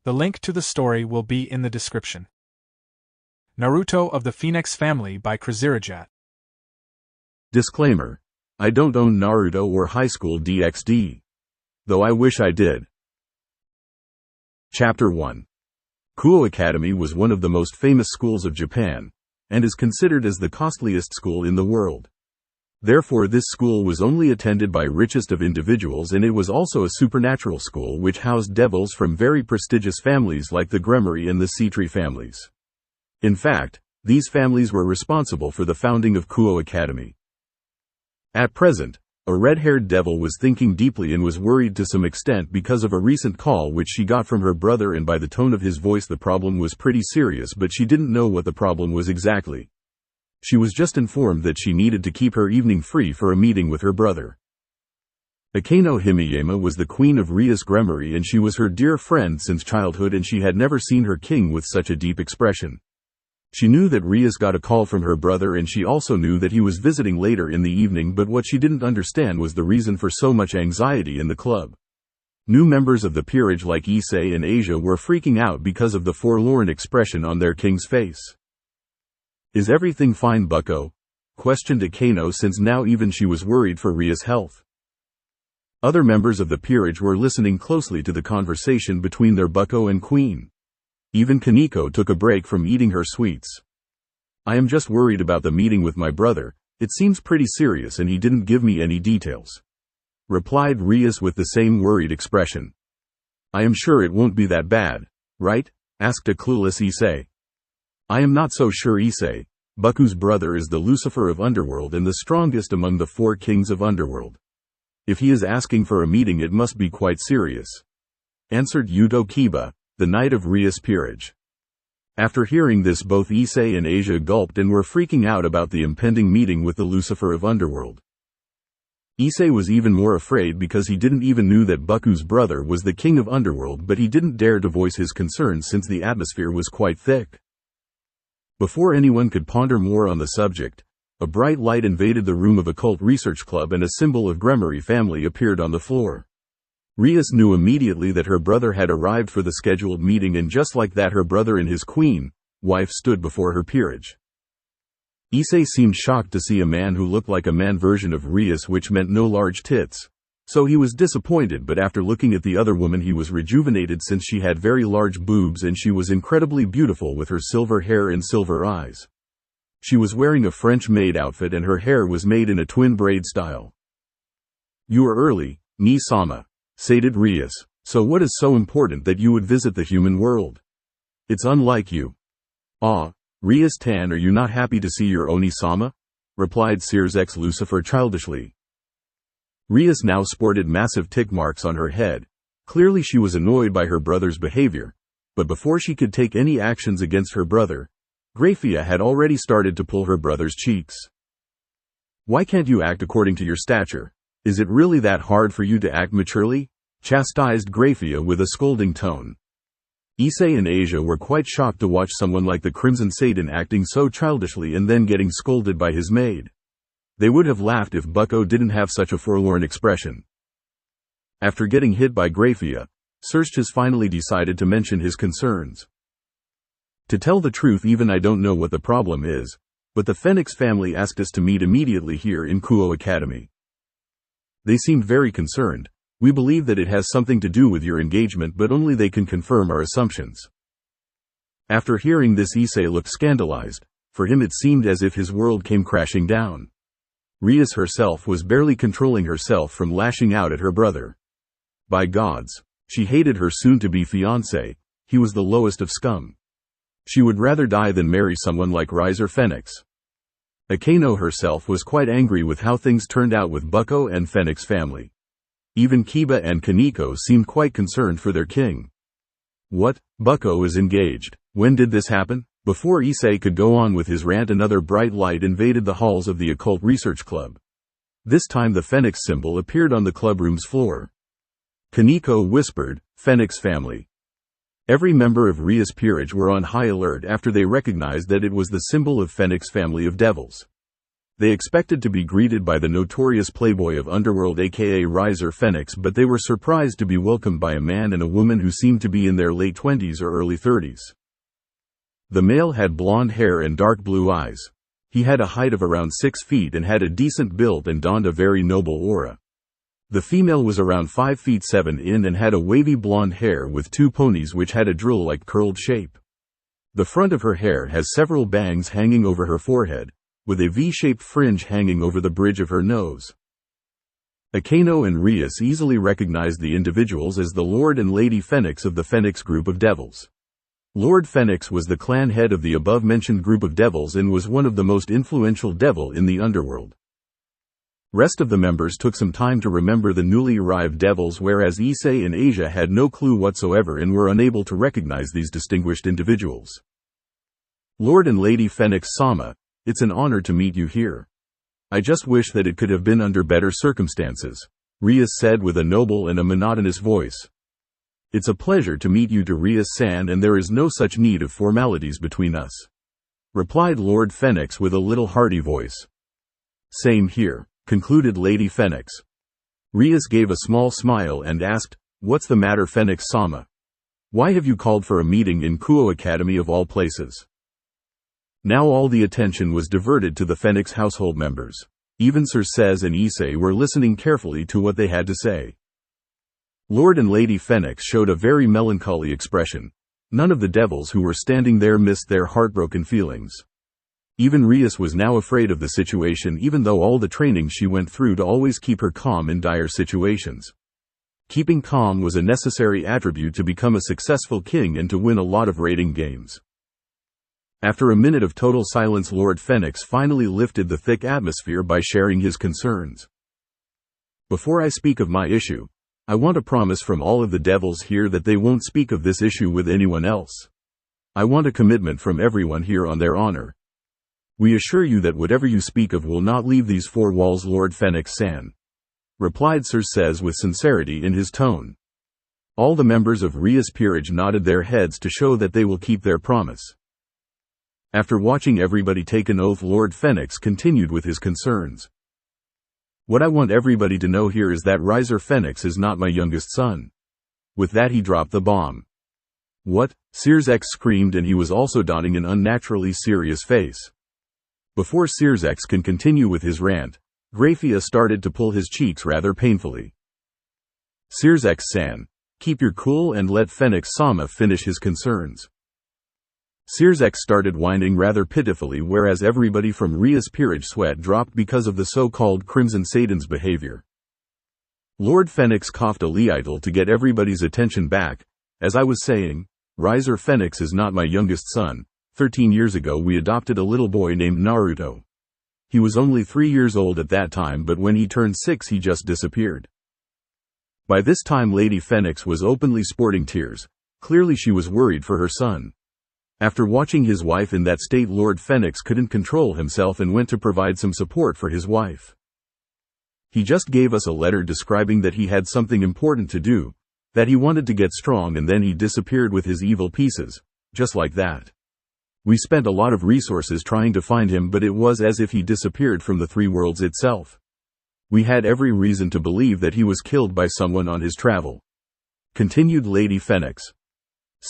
The link to the story will be in the description. Naruto of the Phenex Family by Krazirajat. Disclaimer: I don't own Naruto or High School DxD. Though I wish I did. Chapter 1. Kuo Academy was one of the most famous schools of Japan, and is considered as the costliest school in the world. Therefore this school was only attended by richest of individuals, and it was also a supernatural school which housed devils from very prestigious families like the Gremory and the Seatree families. In fact, these families were responsible for the founding of Kuo Academy. At present, a red-haired devil was thinking deeply and was worried to some extent because of a recent call which she got from her brother, and by the tone of his voice the problem was pretty serious, but she didn't know what the problem was exactly. She was just informed that she needed to keep her evening free for a meeting with her brother. Akeno Himiyama was the queen of Rias Gremory, and she was her dear friend since childhood, and she had never seen her king with such a deep expression. She knew that Rias got a call from her brother, and she also knew that he was visiting later in the evening, but what she didn't understand was the reason for so much anxiety in the club. New members of the peerage like Issei and Asia were freaking out because of the forlorn expression on their king's face. "Is everything fine, bucko?" questioned Akeno, since now even she was worried for Ria's health. Other members of the peerage were listening closely to the conversation between their bucko and queen. Even Kaneko took a break from eating her sweets. "I am just worried about the meeting with my brother. It seems pretty serious and he didn't give me any details," replied Rias with the same worried expression. "I am sure it won't be that bad, right?" asked a clueless Issei. "I am not so sure, Issei. Buku's brother is the Lucifer of Underworld and the strongest among the 4 kings of Underworld. If he is asking for a meeting, it must be quite serious," answered Yuto Kiba, the knight of Rias peerage. After hearing this, both Issei and Asia gulped and were freaking out about the impending meeting with the Lucifer of Underworld. Issei was even more afraid because he didn't even know that Buku's brother was the king of Underworld, but he didn't dare to voice his concerns since the atmosphere was quite thick. Before anyone could ponder more on the subject, a bright light invaded the room of Occult Research Club and a symbol of Gremory family appeared on the floor. Rias knew immediately that her brother had arrived for the scheduled meeting, and just like that her brother and his queen, wife stood before her peerage. Issei seemed shocked to see a man who looked like a man version of Rias, which meant no large tits. So he was disappointed, but after looking at the other woman he was rejuvenated, since she had very large boobs and she was incredibly beautiful with her silver hair and silver eyes. She was wearing a French maid outfit and her hair was made in a twin braid style. "You are early, Ni-sama," said Rias. "So what is so important that you would visit the human world? It's unlike you." "Ah, Rias-tan, are you not happy to see your Oni-sama?" replied Sears X Lucifer childishly. Rias now sported massive tick marks on her head. Clearly she was annoyed by her brother's behavior, but before she could take any actions against her brother, Graphia had already started to pull her brother's cheeks. "Why can't you act according to your stature? Is it really that hard for you to act maturely?" chastised Graphia with a scolding tone. Issei and Asia were quite shocked to watch someone like the Crimson Satan acting so childishly and then getting scolded by his maid. They would have laughed if Bucko didn't have such a forlorn expression. After getting hit by Graphia, Serge finally decided to mention his concerns. "To tell the truth, even I don't know what the problem is, but the Phenex family asked us to meet immediately here in Kuo Academy. They seemed very concerned. We believe that it has something to do with your engagement, but only they can confirm our assumptions." After hearing this, Issei looked scandalized. For him it seemed as if his world came crashing down. Rias herself was barely controlling herself from lashing out at her brother. By gods, she hated her soon-to-be fiancé. He was the lowest of scum. She would rather die than marry someone like Riser Phenex. Akeno herself was quite angry with how things turned out with Bucko and Phenex family. Even Kiba and Kaneko seemed quite concerned for their king. "What? Bucko is engaged? When did this happen?" Before Issei could go on with his rant, another bright light invaded the halls of the Occult Research Club. This time the Phenex symbol appeared on the clubroom's floor. Kaneko whispered, "Phenex family." Every member of Rias peerage were on high alert after they recognized that it was the symbol of Phenex family of devils. They expected to be greeted by the notorious playboy of underworld aka Riser Phenex, but they were surprised to be welcomed by a man and a woman who seemed to be in their late 20s or early 30s. The male had blonde hair and dark blue eyes. He had a height of around 6 feet and had a decent build and donned a very noble aura. The female was around 5 feet 7 in and had a wavy blonde hair with 2 ponies which had a drill-like curled shape. The front of her hair has several bangs hanging over her forehead, with a V-shaped fringe hanging over the bridge of her nose. Akano and Rias easily recognized the individuals as the Lord and Lady Phenex of the Phenex group of devils. Lord Phenex was the clan head of the above-mentioned group of devils and was one of the most influential devil in the underworld. Rest of the members took some time to remember the newly arrived devils, whereas Issei and Asia had no clue whatsoever and were unable to recognize these distinguished individuals. Lord and Lady Phenex-sama, it's an honor to meet you here. I just wish that it could have been under better circumstances, Rias said with a noble and a monotonous voice. It's a pleasure to meet you, to Rias-san, and there is no such need of formalities between us, replied Lord Phenex with a little hearty voice. Same here, concluded Lady Phenex. Rias gave a small smile and asked, what's the matter, Phenex-sama? Why have you called for a meeting in Kuo Academy of all places? Now all the attention was diverted to the Phenex household members. Even Circes and Issei were listening carefully to what they had to say. Lord and Lady Phenex showed a very melancholy expression. None of the devils who were standing there missed their heartbroken feelings. Even Rias was now afraid of the situation, even though all the training she went through to always keep her calm in dire situations. Keeping calm was a necessary attribute to become a successful king and to win a lot of raiding games. After a minute of total silence, Lord Phenex finally lifted the thick atmosphere by sharing his concerns. Before I speak of my issue, I want a promise from all of the devils here that they won't speak of this issue with anyone else. I want a commitment from everyone here on their honor. We assure you that whatever you speak of will not leave these 4 walls, Lord Phenex-san, replied Circes with sincerity in his tone. All the members of Rias Peerage nodded their heads to show that they will keep their promise. After watching everybody take an oath, Lord Phenex continued with his concerns. What I want everybody to know here is that Riser Phenex is not my youngest son. With that he dropped the bomb. What? Circex screamed, and he was also donning an unnaturally serious face. Before Circex can continue with his rant, Graphia started to pull his cheeks rather painfully. Circex-san, keep your cool and let Phenex-sama finish his concerns. Circex started whining rather pitifully, whereas everybody from Rias Peerage sweat dropped because of the so-called Crimson Satan's behavior. Lord Phenex coughed a little to get everybody's attention back. As I was saying, Riser Phenex is not my youngest son. 13 years ago we adopted a little boy named Naruto. He was only 3 years old at that time, but when he turned 6 he just disappeared. By this time Lady Phenex was openly sporting tears. Clearly she was worried for her son. After watching his wife in that state, Lord Phenex couldn't control himself and went to provide some support for his wife. He just gave us a letter describing that he had something important to do, that he wanted to get strong, and then he disappeared with his evil pieces, just like that. We spent a lot of resources trying to find him, but it was as if he disappeared from the 3 worlds itself. We had every reason to believe that he was killed by someone on his travel, continued Lady Phenex.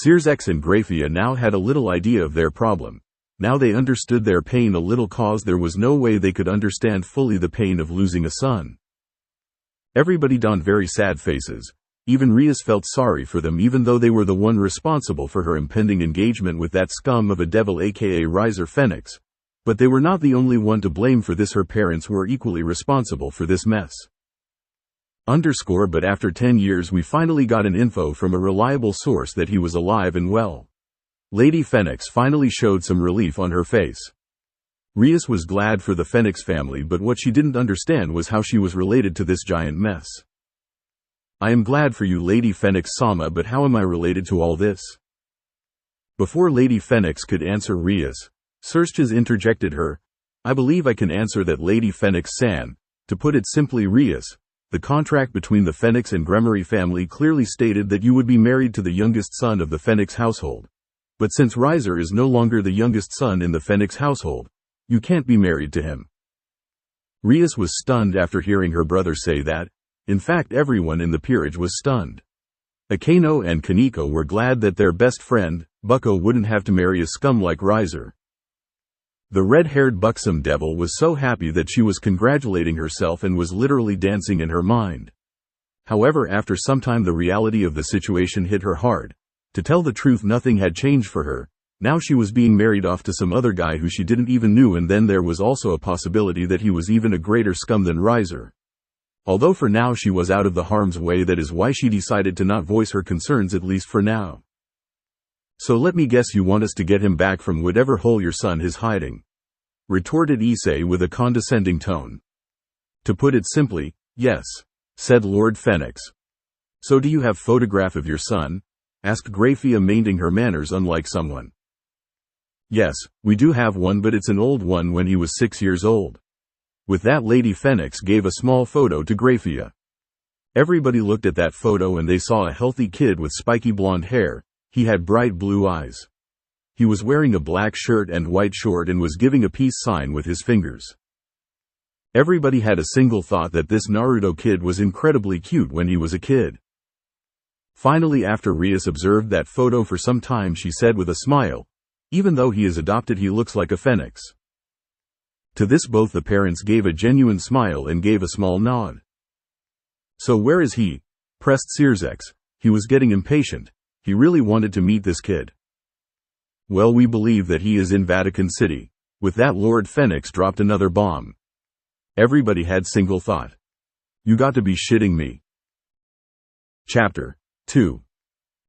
Circex and Graphia now had a little idea of their problem. Now they understood their pain a little, cause there was no way they could understand fully the pain of losing a son. Everybody donned very sad faces. Even Rias felt sorry for them, even though they were the one responsible for her impending engagement with that scum of a devil aka Riser Phenex. But they were not the only one to blame for this. Her parents were equally responsible for this mess. But after 10 years we finally got an info from a reliable source that he was alive and well. Lady Phenex finally showed some relief on her face. Rias was glad for the Phenex family, but what she didn't understand was how she was related to this giant mess. I am glad for you, Lady Phenex-sama, but how am I related to all this? Before Lady Phenex could answer, Rias, Circes interjected her. I believe I can answer that, Lady Phenex-san. To put it simply, Rias, the contract between the Phenex and Gremory family clearly stated that you would be married to the youngest son of the Phenex household. But since Riser is no longer the youngest son in the Phenex household, you can't be married to him. Rias was stunned after hearing her brother say that. In fact, everyone in the peerage was stunned. Akano and Kaneko were glad that their best friend, Bucko, wouldn't have to marry a scum like Riser. The red-haired buxom devil was so happy that she was congratulating herself and was literally dancing in her mind. However, after some time the reality of the situation hit her hard. To tell the truth, nothing had changed for her. Now she was being married off to some other guy who she didn't even knew, and then there was also a possibility that he was even a greater scum than Riser. Although for now she was out of the harm's way, that is why she decided to not voice her concerns, at least for now. So let me guess, you want us to get him back from whatever hole your son is hiding, retorted Issei with a condescending tone. To put it simply, yes, said Lord Phenex. So do you have photograph of your son? Asked Graphia, maintaining her manners unlike someone. Yes, we do have one, but it's an old one when he was 6 years old. With that, Lady Phenex gave a small photo to Graphia. Everybody looked at that photo and they saw a healthy kid with spiky blonde hair. He had bright blue eyes. He was wearing a black shirt and white short and was giving a peace sign with his fingers. Everybody had a single thought that this Naruto kid was incredibly cute when he was a kid. Finally, after Rias observed that photo for some time, she said with a smile, "Even though he is adopted, he looks like a phoenix." To this both the parents gave a genuine smile and gave a small nod. So where is he? Pressed Sirzex. He was getting impatient. He really wanted to meet this kid. Well, we believe that he is in Vatican City. With that, Lord Phenex dropped another bomb. Everybody had single thought. You got to be shitting me. Chapter 2.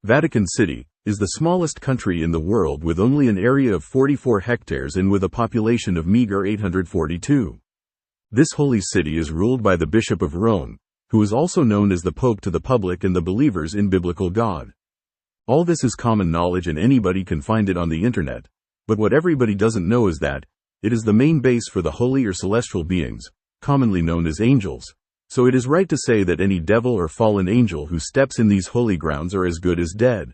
Vatican City is the smallest country in the world, with only an area of 44 hectares and with a population of meager 842. This holy city is ruled by the Bishop of Rome, who is also known as the Pope to the public and the believers in biblical God. All this is common knowledge and anybody can find it on the internet, but what everybody doesn't know is that it is the main base for the holy or celestial beings, commonly known as angels. So it is right to say that any devil or fallen angel who steps in these holy grounds are as good as dead.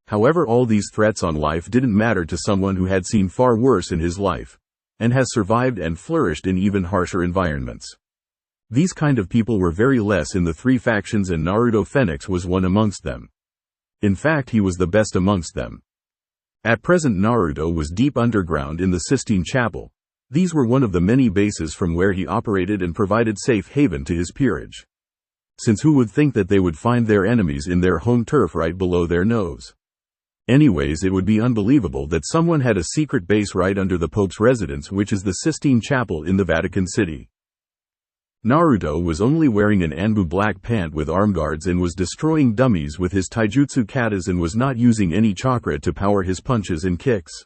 However, all these threats on life didn't matter to someone who had seen far worse in his life, and has survived and flourished in even harsher environments. These kind of people were very less in the three factions, and Naruto Phenex was one amongst them. In fact, he was the best amongst them. At present, Naruto was deep underground in the Sistine Chapel. These were one of the many bases from where he operated and provided safe haven to his peerage. Since who would think that they would find their enemies in their home turf right below their nose? Anyways, it would be unbelievable that someone had a secret base right under the Pope's residence, which is the Sistine Chapel in the Vatican City. Naruto was only wearing an Anbu black pant with arm guards and was destroying dummies with his taijutsu katas and was not using any chakra to power his punches and kicks.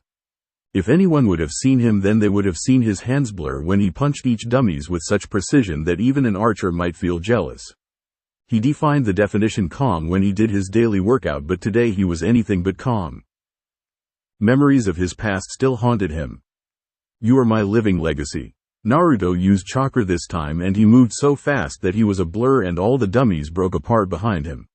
If anyone would have seen him, then they would have seen his hands blur when he punched each dummies with such precision that even an archer might feel jealous. He defined the definition calm when he did his daily workout, but today he was anything but calm. Memories of his past still haunted him. You are my living legacy. Naruto used chakra this time and he moved so fast that he was a blur and all the dummies broke apart behind him.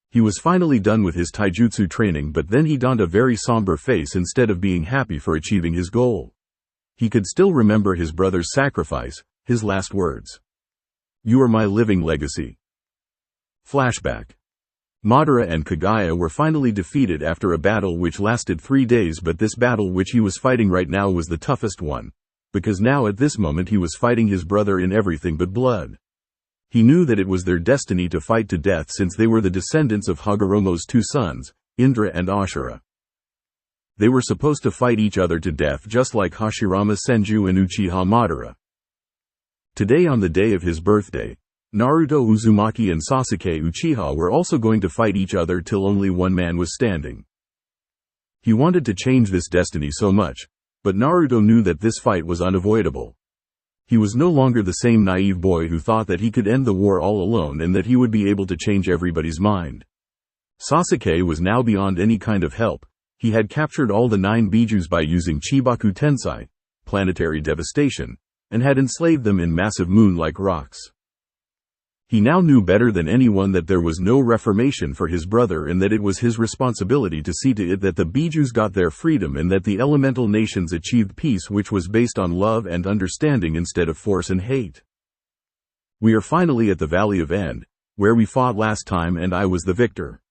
He was finally done with his taijutsu training, but then he donned a very somber face instead of being happy for achieving his goal. He could still remember his brother's sacrifice, his last words. You are my living legacy. Flashback. Madara and Kagaya were finally defeated after a battle which lasted 3 days, but this battle which he was fighting right now was the toughest one, because now at this moment he was fighting his brother in everything but blood. He knew that it was their destiny to fight to death, since they were the descendants of Hagoromo's 2 sons, Indra and Ashura. They were supposed to fight each other to death just like Hashirama Senju and Uchiha Madara. Today, on the day of his birthday, Naruto Uzumaki and Sasuke Uchiha were also going to fight each other till only one man was standing. He wanted to change this destiny so much, but Naruto knew that this fight was unavoidable. He was no longer the same naive boy who thought that he could end the war all alone and that he would be able to change everybody's mind. Sasuke was now beyond any kind of help. He had captured all the 9 Bijus by using Chibaku Tensai, planetary devastation, and had enslaved them in massive moon-like rocks. He now knew better than anyone that there was no reformation for his brother and that it was his responsibility to see to it that the Bijus got their freedom and that the elemental nations achieved peace which was based on love and understanding instead of force and hate. "We are finally at the Valley of End, where we fought last time and I was the victor,"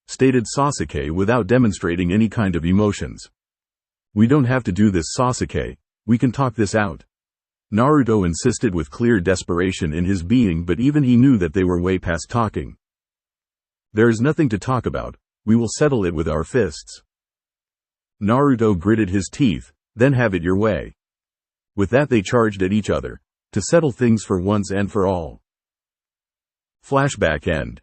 stated Sasuke without demonstrating any kind of emotions. "We don't have to do this, Sasuke, we can talk this out," Naruto insisted with clear desperation in his being, but even he knew that they were way past talking. "There is nothing to talk about, we will settle it with our fists." Naruto gritted his teeth, "Then have it your way." With that they charged at each other, to settle things for once and for all. Flashback end.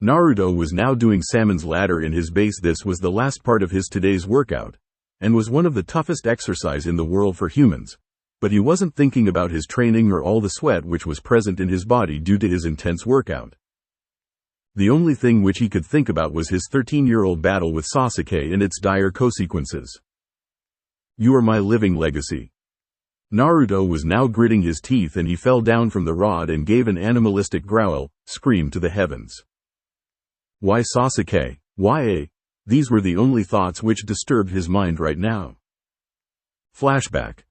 Naruto was now doing Salmon's ladder in his base. This was the last part of his today's workout, and was one of the toughest exercise in the world for humans. But he wasn't thinking about his training or all the sweat which was present in his body due to his intense workout. The only thing which he could think about was his 13-year-old battle with Sasuke and its dire consequences. "You are my living legacy." Naruto was now gritting his teeth and he fell down from the rod and gave an animalistic growl, scream to the heavens. Why Sasuke? Why? These were the only thoughts which disturbed his mind right now. Flashback.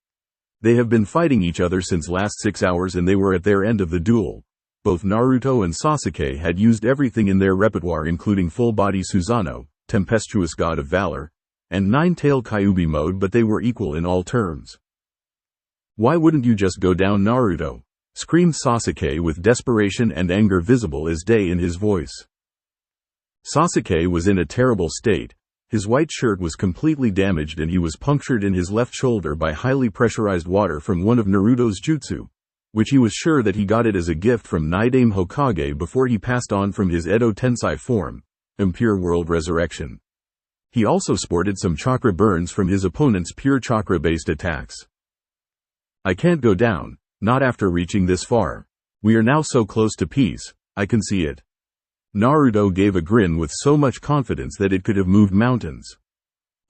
They have been fighting each other since last 6 hours and they were at their end of the duel. Both Naruto and Sasuke had used everything in their repertoire including full-body Susanoo, tempestuous god of valor, and nine-tailed Kyuubi mode, but they were equal in all terms. "Why wouldn't you just go down, Naruto?" screamed Sasuke with desperation and anger visible as day in his voice. Sasuke was in a terrible state. His white shirt was completely damaged and he was punctured in his left shoulder by highly pressurized water from one of Naruto's jutsu, which he was sure that he got it as a gift from Naidame Hokage before he passed on from his Edo Tensei form, Impure World Resurrection. He also sported some chakra burns from his opponent's pure chakra-based attacks. "I can't go down, not after reaching this far. We are now so close to peace, I can see it." Naruto gave a grin with so much confidence that it could have moved mountains.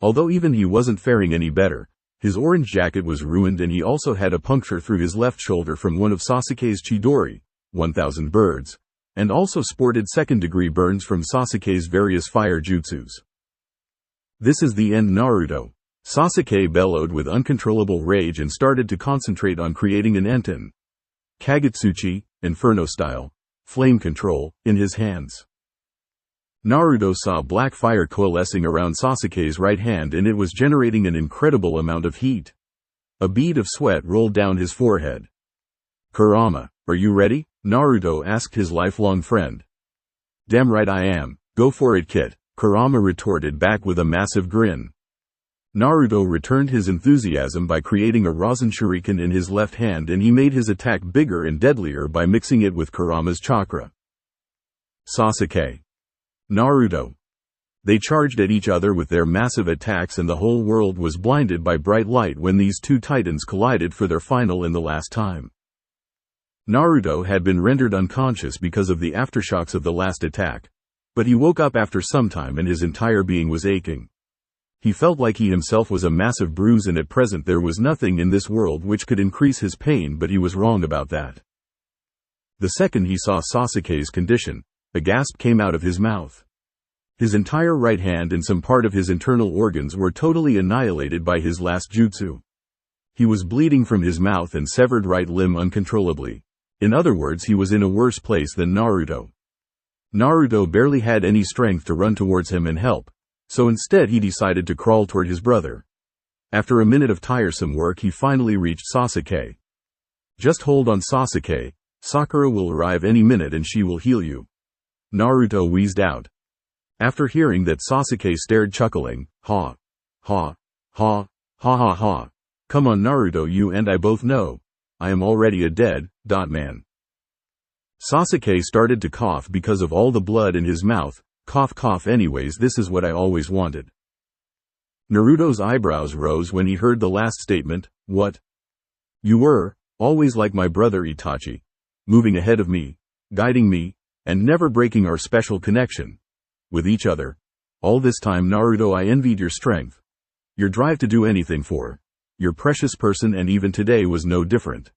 Although even he wasn't faring any better, his orange jacket was ruined and he also had a puncture through his left shoulder from one of Sasuke's Chidori, 1000 birds, and also sported second-degree burns from Sasuke's various fire jutsus. "This is the end, Naruto," Sasuke bellowed with uncontrollable rage and started to concentrate on creating an Enten Kagutsuchi, Inferno style, flame control, in his hands. Naruto saw black fire coalescing around Sasuke's right hand and it was generating an incredible amount of heat. A bead of sweat rolled down his forehead. "Kurama, are you ready?" Naruto asked his lifelong friend. "Damn right I am, go for it, kid," Kurama retorted back with a massive grin. Naruto returned his enthusiasm by creating a Rasen Shuriken in his left hand and he made his attack bigger and deadlier by mixing it with Kurama's chakra. Sasuke. Naruto. They charged at each other with their massive attacks and the whole world was blinded by bright light when these two titans collided for their final and the last time. Naruto had been rendered unconscious because of the aftershocks of the last attack, but he woke up after some time and his entire being was aching. He felt like he himself was a massive bruise and at present there was nothing in this world which could increase his pain, but he was wrong about that. The second he saw Sasuke's condition, a gasp came out of his mouth. His entire right hand and some part of his internal organs were totally annihilated by his last jutsu. He was bleeding from his mouth and severed right limb uncontrollably. In other words, he was in a worse place than Naruto. Naruto barely had any strength to run towards him and help, so instead he decided to crawl toward his brother. After a minute of tiresome work he finally reached Sasuke. "Just hold on, Sasuke, Sakura will arrive any minute and she will heal you," Naruto wheezed out. After hearing that, Sasuke stared, chuckling. Ha. Ha. Ha. Ha ha ha. "Come on, Naruto, you and I both know. I am already a dead, man." Sasuke started to cough because of all the blood in his mouth. Cough cough, anyways, this is what I always wanted. Naruto's eyebrows rose when he heard the last statement. "What? You were always like my brother Itachi, moving ahead of me, guiding me, and never breaking our special connection with each other. All this time, Naruto, I envied your strength, your drive to do anything for your precious person, and even today was no different.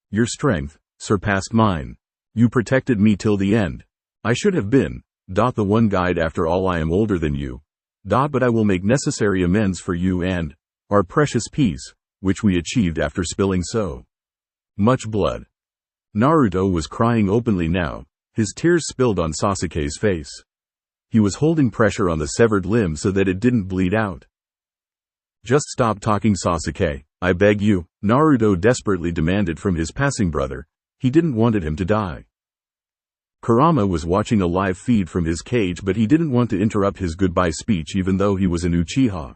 Your strength surpassed mine. You protected me till the end. I should have been, the one guide. After all, I am older than you. But I will make necessary amends for you and our precious peace, which we achieved after spilling so much blood. Naruto was crying openly now, his tears spilled on Sasuke's face. He was holding pressure on the severed limb so that it didn't bleed out. Just stop talking, Sasuke, I beg you, Naruto desperately demanded from his passing brother. He didn't want him to die. Kurama was watching a live feed from his cage, but he didn't want to interrupt his goodbye speech even though he was an Uchiha.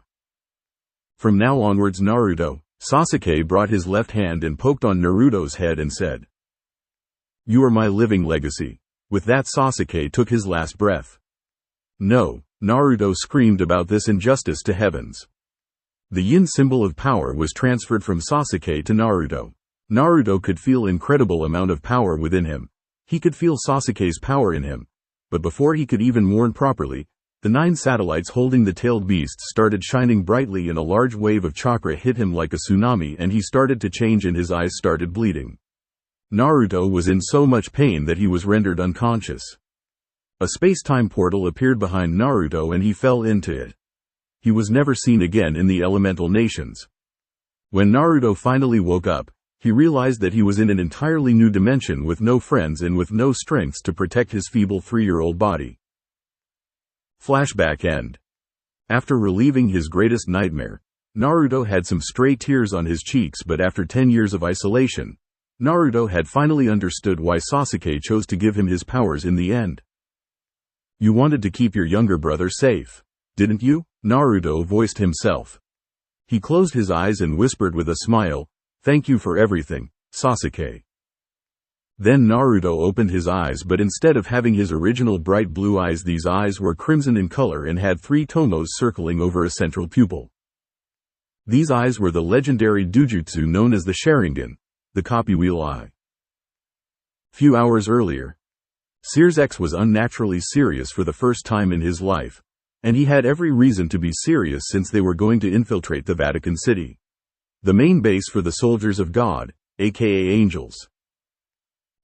From now onwards, Naruto, Sasuke brought his left hand and poked on Naruto's head and said, "You are my living legacy." With that, Sasuke took his last breath. No, Naruto screamed about this injustice to heavens. The yin symbol of power was transferred from Sasuke to Naruto. Naruto could feel incredible amount of power within him. He could feel Sasuke's power in him. But before he could even mourn properly, the 9 satellites holding the tailed beasts started shining brightly and a large wave of chakra hit him like a tsunami and he started to change and his eyes started bleeding. Naruto was in so much pain that he was rendered unconscious. A space-time portal appeared behind Naruto and he fell into it. He was never seen again in the elemental nations. When Naruto finally woke up, he realized that he was in an entirely new dimension with no friends and with no strengths to protect his feeble 3-year-old body. Flashback end. After relieving his greatest nightmare, Naruto had some stray tears on his cheeks, but after 10 years of isolation, Naruto had finally understood why Sasuke chose to give him his powers in the end. You wanted to keep your younger brother safe, didn't you? Naruto voiced himself. He closed his eyes and whispered with a smile, "Thank you for everything, Sasuke." Then Naruto opened his eyes, but instead of having his original bright blue eyes, these eyes were crimson in color and had 3 tomos circling over a central pupil. These eyes were the legendary dujutsu known as the Sharingan, the copy wheel eye. Few hours earlier, X was unnaturally serious for the first time in his life, and he had every reason to be serious since they were going to infiltrate the Vatican City, the main base for the soldiers of God, aka angels.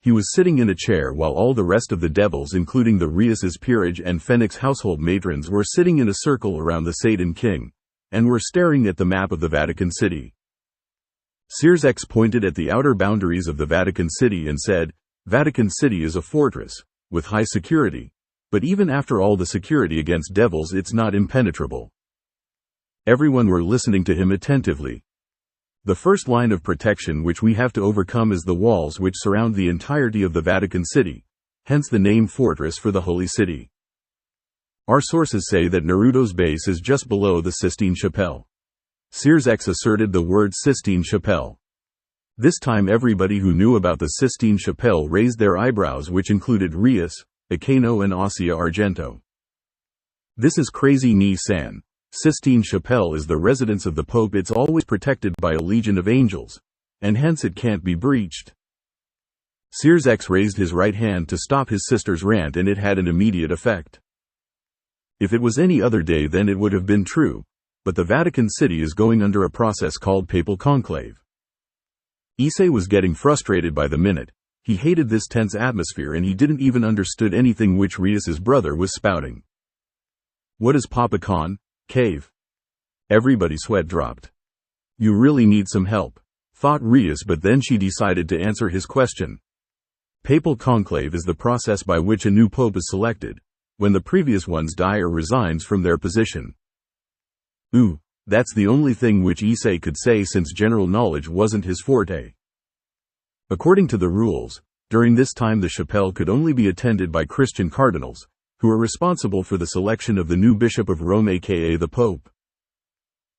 He was sitting in a chair while all the rest of the devils, including the Rias's peerage and Phenex household matrons, were sitting in a circle around the Satan King, and were staring at the map of the Vatican City. X pointed at the outer boundaries of the Vatican City and said, "Vatican City is a fortress, with high security, but even after all the security against devils, it's not impenetrable." Everyone were listening to him attentively. The first line of protection which we have to overcome is the walls which surround the entirety of the Vatican City, hence the name Fortress for the Holy City. Our sources say that Naruto's base is just below the Sistine Chapel. X asserted the word Sistine Chapel. This time everybody who knew about the Sistine Chapel raised their eyebrows, which included Rias, Akeno and Asia Argento. "This is crazy, Ni-san. Sistine Chapel is the residence of the Pope. It's always protected by a legion of angels, and hence it can't be breached." X raised his right hand to stop his sister's rant, and it had an immediate effect. If it was any other day, then it would have been true, but the Vatican City is going under a process called Papal Conclave. Issei was getting frustrated by the minute. He hated this tense atmosphere and he didn't even understood anything which Rias's brother was spouting. "What is Papa Con? Cave?" Everybody's sweat dropped. "You really need some help," thought Rias, but then she decided to answer his question. Papal conclave is the process by which a new pope is selected, when the previous ones die or resigns from their position. Ooh, that's the only thing which Issei could say since general knowledge wasn't his forte. According to the rules, during this time the chapelle could only be attended by Christian cardinals, who are responsible for the selection of the new Bishop of Rome, aka the Pope.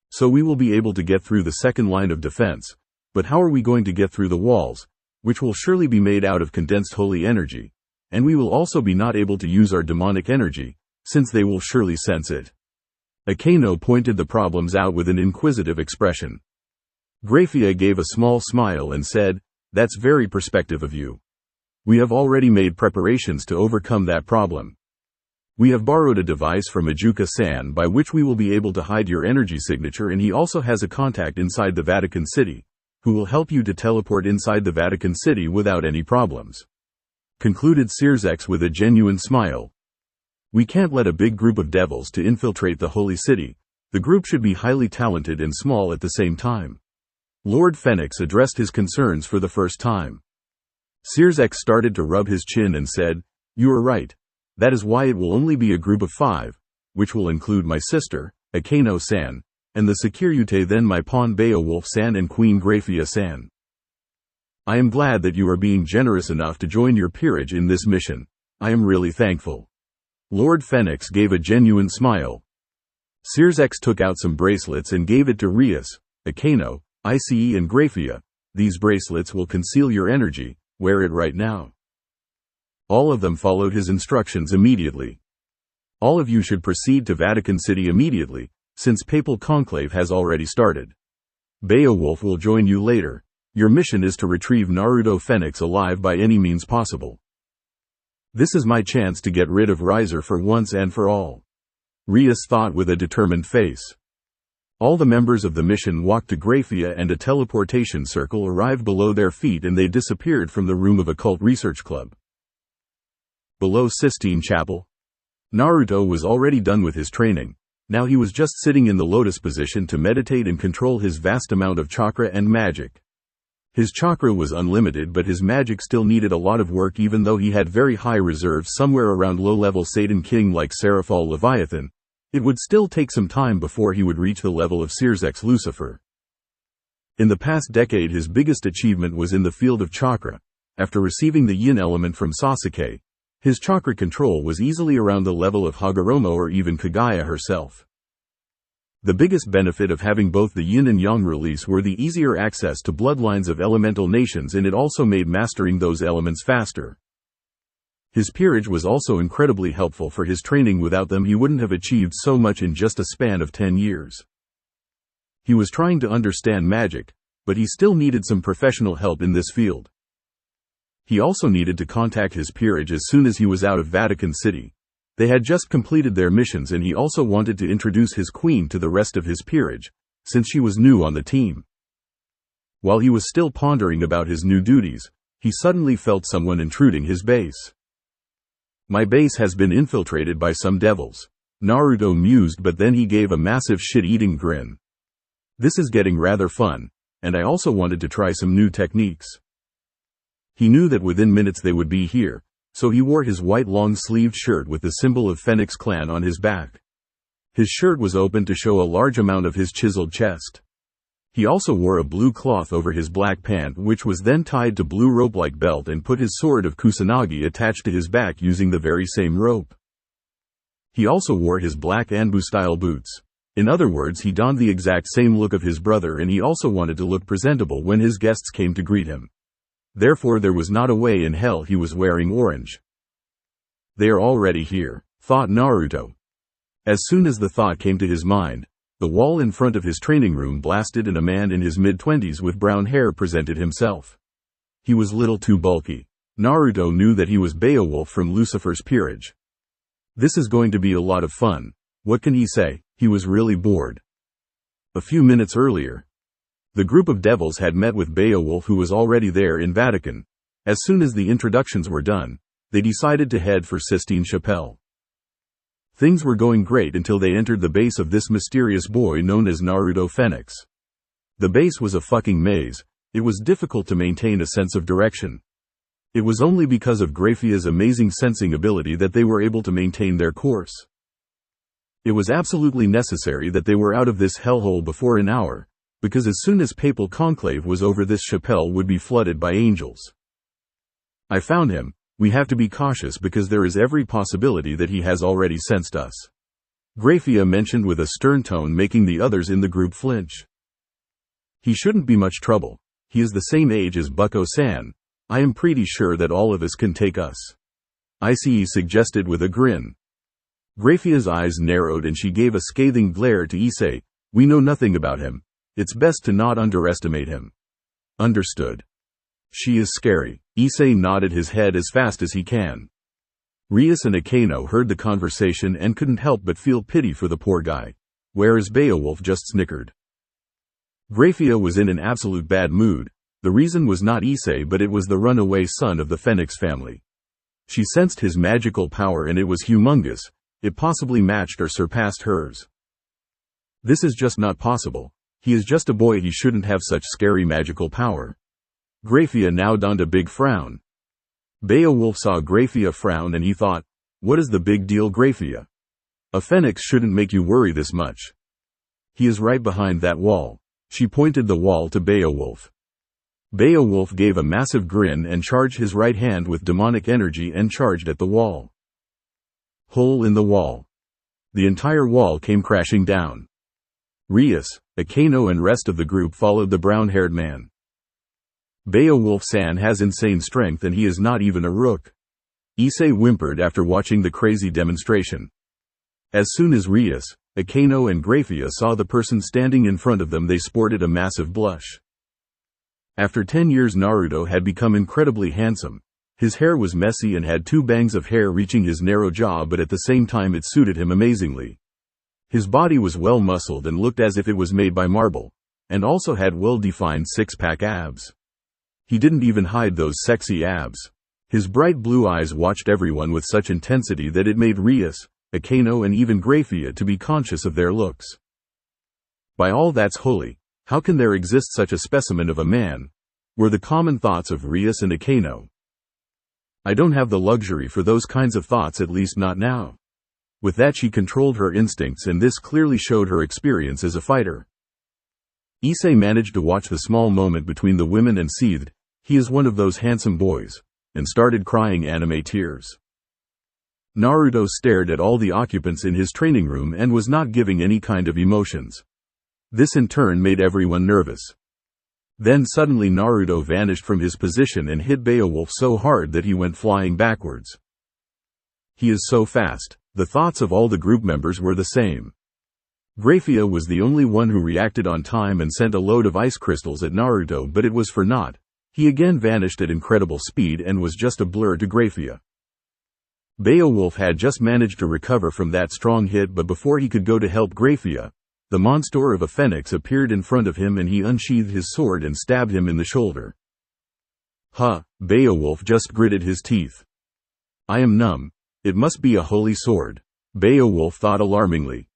So we will be able to get through the second line of defense, but how are we going to get through the walls, which will surely be made out of condensed holy energy, and we will also be not able to use our demonic energy, since they will surely sense it. Akeno pointed the problems out with an inquisitive expression. Graphia gave a small smile and said, "That's very perspective of you. We have already made preparations to overcome that problem. We have borrowed a device from Majuka-san by which we will be able to hide your energy signature, and he also has a contact inside the Vatican City, who will help you to teleport inside the Vatican City without any problems. concluded Sirzex with a genuine smile. We can't let a big group of devils to infiltrate the holy city. The group should be highly talented and small at the same time. Lord Phenex addressed his concerns for the first time. Sirzex started to rub his chin and said, "You are right. That is why it will only be a group of 5, which will include my sister, Akeno-san, and the Securute, then my pawn Beowulf-san and Queen Graphia-san. I am glad that you are being generous enough to join your peerage in this mission. I am really thankful." Lord Phenex gave a genuine smile. Sirzex took out some bracelets and gave it to Rias, Akeno, Ice, and Graphia. "These bracelets will conceal your energy. Wear it right now." All of them followed his instructions immediately. "All of you should proceed to Vatican City immediately, since Papal Conclave has already started. Beowulf will join you later. Your mission is to retrieve Naruto Phenex alive by any means possible. This is my chance to get rid of Riser for once and for all," Rias thought with a determined face. All the members of the mission walked to Graphia and a teleportation circle arrived below their feet and they disappeared from the room of Occult Research Club. Below Sistine Chapel, Naruto was already done with his training. Now he was just sitting in the lotus position to meditate and control his vast amount of chakra and magic. His chakra was unlimited, but his magic still needed a lot of work. Even though he had very high reserves somewhere around low-level Satan King like Seraphal Leviathan, it would still take some time before he would reach the level of Sirzex Lucifer. In the past decade, his biggest achievement was in the field of chakra. After receiving the yin element from Sasuke, his chakra control was easily around the level of Hagoromo or even Kaguya herself. The biggest benefit of having both the yin and yang release were the easier access to bloodlines of elemental nations, and it also made mastering those elements faster. His peerage was also incredibly helpful for his training. Without them he wouldn't have achieved so much in just a span of 10 years. He was trying to understand magic, but he still needed some professional help in this field. He also needed to contact his peerage as soon as he was out of Vatican City. They had just completed their missions, and he also wanted to introduce his queen to the rest of his peerage, since she was new on the team. While he was still pondering about his new duties, he suddenly felt someone intruding his base. "My base has been infiltrated by some devils," Naruto mused, but then he gave a massive shit-eating grin. "This is getting rather fun, and I also wanted to try some new techniques." He knew that within minutes they would be here, so he wore his white long-sleeved shirt with the symbol of Phenex clan on his back. His shirt was open to show a large amount of his chiseled chest. He also wore a blue cloth over his black pant, which was then tied to blue rope-like belt, and put his sword of Kusanagi attached to his back using the very same rope. He also wore his black Anbu-style boots. In other words, he donned the exact same look of his brother, and he also wanted to look presentable when his guests came to greet him. Therefore there was not a way in hell he was wearing orange. "They are already here," thought Naruto. As soon as the thought came to his mind, the wall in front of his training room blasted and a man in his mid-20s with brown hair presented himself. He was little too bulky. Naruto knew that he was Beowulf from Lucifer's peerage. This is going to be a lot of fun. What can he say? He was really bored. A few minutes earlier, the group of devils had met with Beowulf, who was already there in Vatican. As soon as the introductions were done, they decided to head for Sistine Chapel. Things were going great until they entered the base of this mysterious boy known as Naruto Phenex. The base was a fucking maze. It was difficult to maintain a sense of direction. It was only because of Graphia's amazing sensing ability that they were able to maintain their course. It was absolutely necessary that they were out of this hellhole before an hour, because as soon as Papal Conclave was over, this chapel would be flooded by angels. "I found him. We have to be cautious because there is every possibility that he has already sensed us," Graphia mentioned with a stern tone, making the others in the group flinch. "He shouldn't be much trouble. He is the same age as Bucko-san. I am pretty sure that all of us can take us," Ice suggested with a grin. Graphia's eyes narrowed and she gave a scathing glare to Issei. "We know nothing about him. It's best to not underestimate him." "Understood. She is scary." Issei nodded his head as fast as he can. Rias and Akeno heard the conversation and couldn't help but feel pity for the poor guy, whereas Beowulf just snickered. Graphia was in an absolute bad mood. The reason was not Issei, but it was the runaway son of the Phenex family. She sensed his magical power and it was humongous. It possibly matched or surpassed hers. This is just not possible. He is just a boy, he shouldn't have such scary magical power. Grafia now donned a big frown. Beowulf saw Grafia frown and he thought, what is the big deal, Grafia? A phoenix shouldn't make you worry this much. He is right behind that wall. She pointed the wall to Beowulf. Beowulf gave a massive grin and charged his right hand with demonic energy and charged at the wall. Hole in the wall. The entire wall came crashing down. Rias, Akano and rest of the group followed the brown-haired man. Beowulf-san has insane strength and he is not even a rook. Issei whimpered after watching the crazy demonstration. As soon as Rias, Akano and Grafia saw the person standing in front of them, they sported a massive blush. After 10 years, Naruto had become incredibly handsome. His hair was messy and had 2 bangs of hair reaching his narrow jaw, but at the same time it suited him amazingly. His body was well muscled and looked as if it was made by marble, and also had well-defined 6-pack abs. He didn't even hide those sexy abs. His bright blue eyes watched everyone with such intensity that it made Rias, Akano and even Grafia to be conscious of their looks. By all that's holy, how can there exist such a specimen of a man? Were the common thoughts of Rias and Akano. I don't have the luxury for those kinds of thoughts, at least not now. With that she controlled her instincts and this clearly showed her experience as a fighter. Issei managed to watch the small moment between the women and seethed, he is one of those handsome boys, and started crying anime tears. Naruto stared at all the occupants in his training room and was not giving any kind of emotions. This in turn made everyone nervous. Then suddenly Naruto vanished from his position and hit Beowulf so hard that he went flying backwards. He is so fast. The thoughts of all the group members were the same. Grafia was the only one who reacted on time and sent a load of ice crystals at Naruto, but it was for naught. He again vanished at incredible speed and was just a blur to Grafia. Beowulf had just managed to recover from that strong hit, but before he could go to help Grafia, the monster of a phoenix appeared in front of him and he unsheathed his sword and stabbed him in the shoulder. Beowulf just gritted his teeth. I am numb. It must be a holy sword, Beowulf thought alarmingly.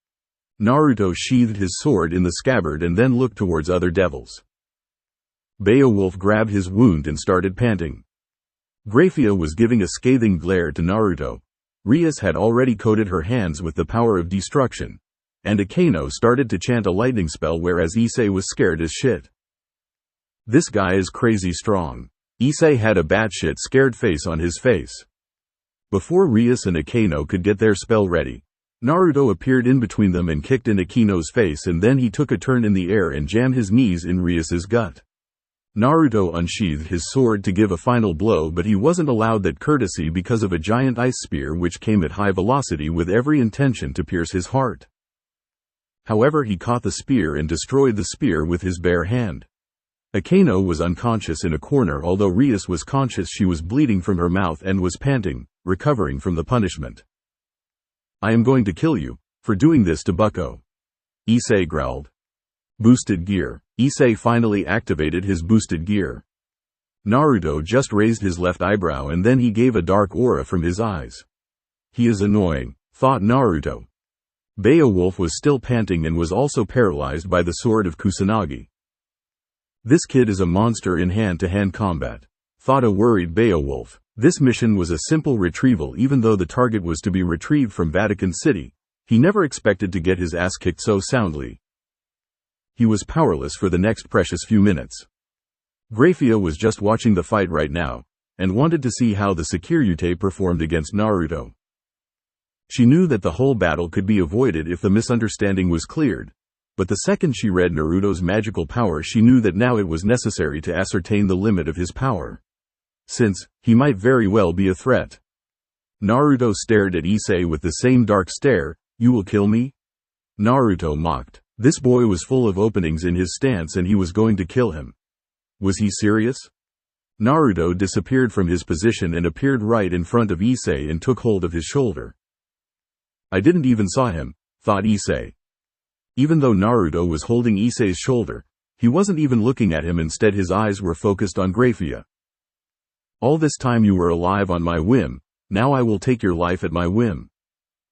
Naruto sheathed his sword in the scabbard and then looked towards other devils. Beowulf grabbed his wound and started panting. Grafia was giving a scathing glare to Naruto. Rias had already coated her hands with the power of destruction, and Akano started to chant a lightning spell, whereas Issei was scared as shit. This guy is crazy strong. Issei had a batshit scared face on his face. Before Rias and Akano could get their spell ready, Naruto appeared in between them and kicked in Akino's face, and then he took a turn in the air and jammed his knees in Rias's gut. Naruto unsheathed his sword to give a final blow, but he wasn't allowed that courtesy because of a giant ice spear which came at high velocity with every intention to pierce his heart. However, he caught the spear and destroyed the spear with his bare hand. Akano was unconscious in a corner, although Rias was conscious. She was bleeding from her mouth and was panting, recovering from the punishment. I am going to kill you for doing this to Bucko, Issei growled. Boosted gear. Issei finally activated his boosted gear. Naruto just raised his left eyebrow and then he gave a dark aura from his eyes. He is annoying, thought Naruto. Beowulf was still panting and was also paralyzed by the sword of Kusanagi. This kid is a monster in hand-to-hand combat, thought a worried Beowulf. This mission was a simple retrieval. Even though the target was to be retrieved from Vatican City, he never expected to get his ass kicked so soundly. He was powerless for the next precious few minutes. Grafia was just watching the fight right now, and wanted to see how the Securite performed against Naruto. She knew that the whole battle could be avoided if the misunderstanding was cleared, but the second she read Naruto's magical power, she knew that now it was necessary to ascertain the limit of his power, since he might very well be a threat. Naruto stared at Issei with the same dark stare. You will kill me? Naruto mocked. This boy was full of openings in his stance and he was going to kill him. Was he serious? Naruto disappeared from his position and appeared right in front of Issei and took hold of his shoulder. I didn't even saw him, thought Issei. Even though Naruto was holding Issei's shoulder, he wasn't even looking at him. Instead his eyes were focused on Grafia. All this time you were alive on my whim, Now I will take your life at my whim,"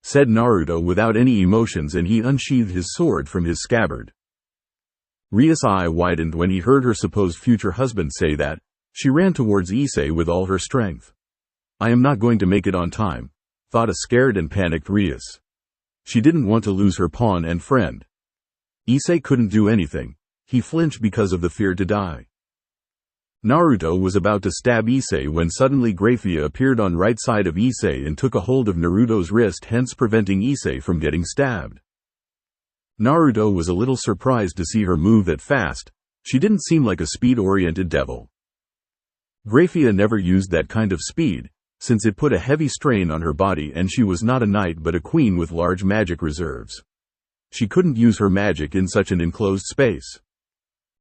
said Naruto without any emotions, and he unsheathed his sword from his scabbard. Ria's eye widened when he heard her supposed future husband say that. She ran towards Issei with all her strength. "I am not going to make it on time," thought a scared and panicked Rias. She didn't want to lose her pawn and friend. Issei couldn't do anything. He flinched because of the fear to die. Naruto was about to stab Issei when suddenly Grafia appeared on right side of Issei and took a hold of Naruto's wrist, hence preventing Issei from getting stabbed. Naruto was a little surprised to see her move that fast. She didn't seem like a speed-oriented devil. Grafia never used that kind of speed, since it put a heavy strain on her body, and she was not a knight but a queen with large magic reserves. She couldn't use her magic in such an enclosed space.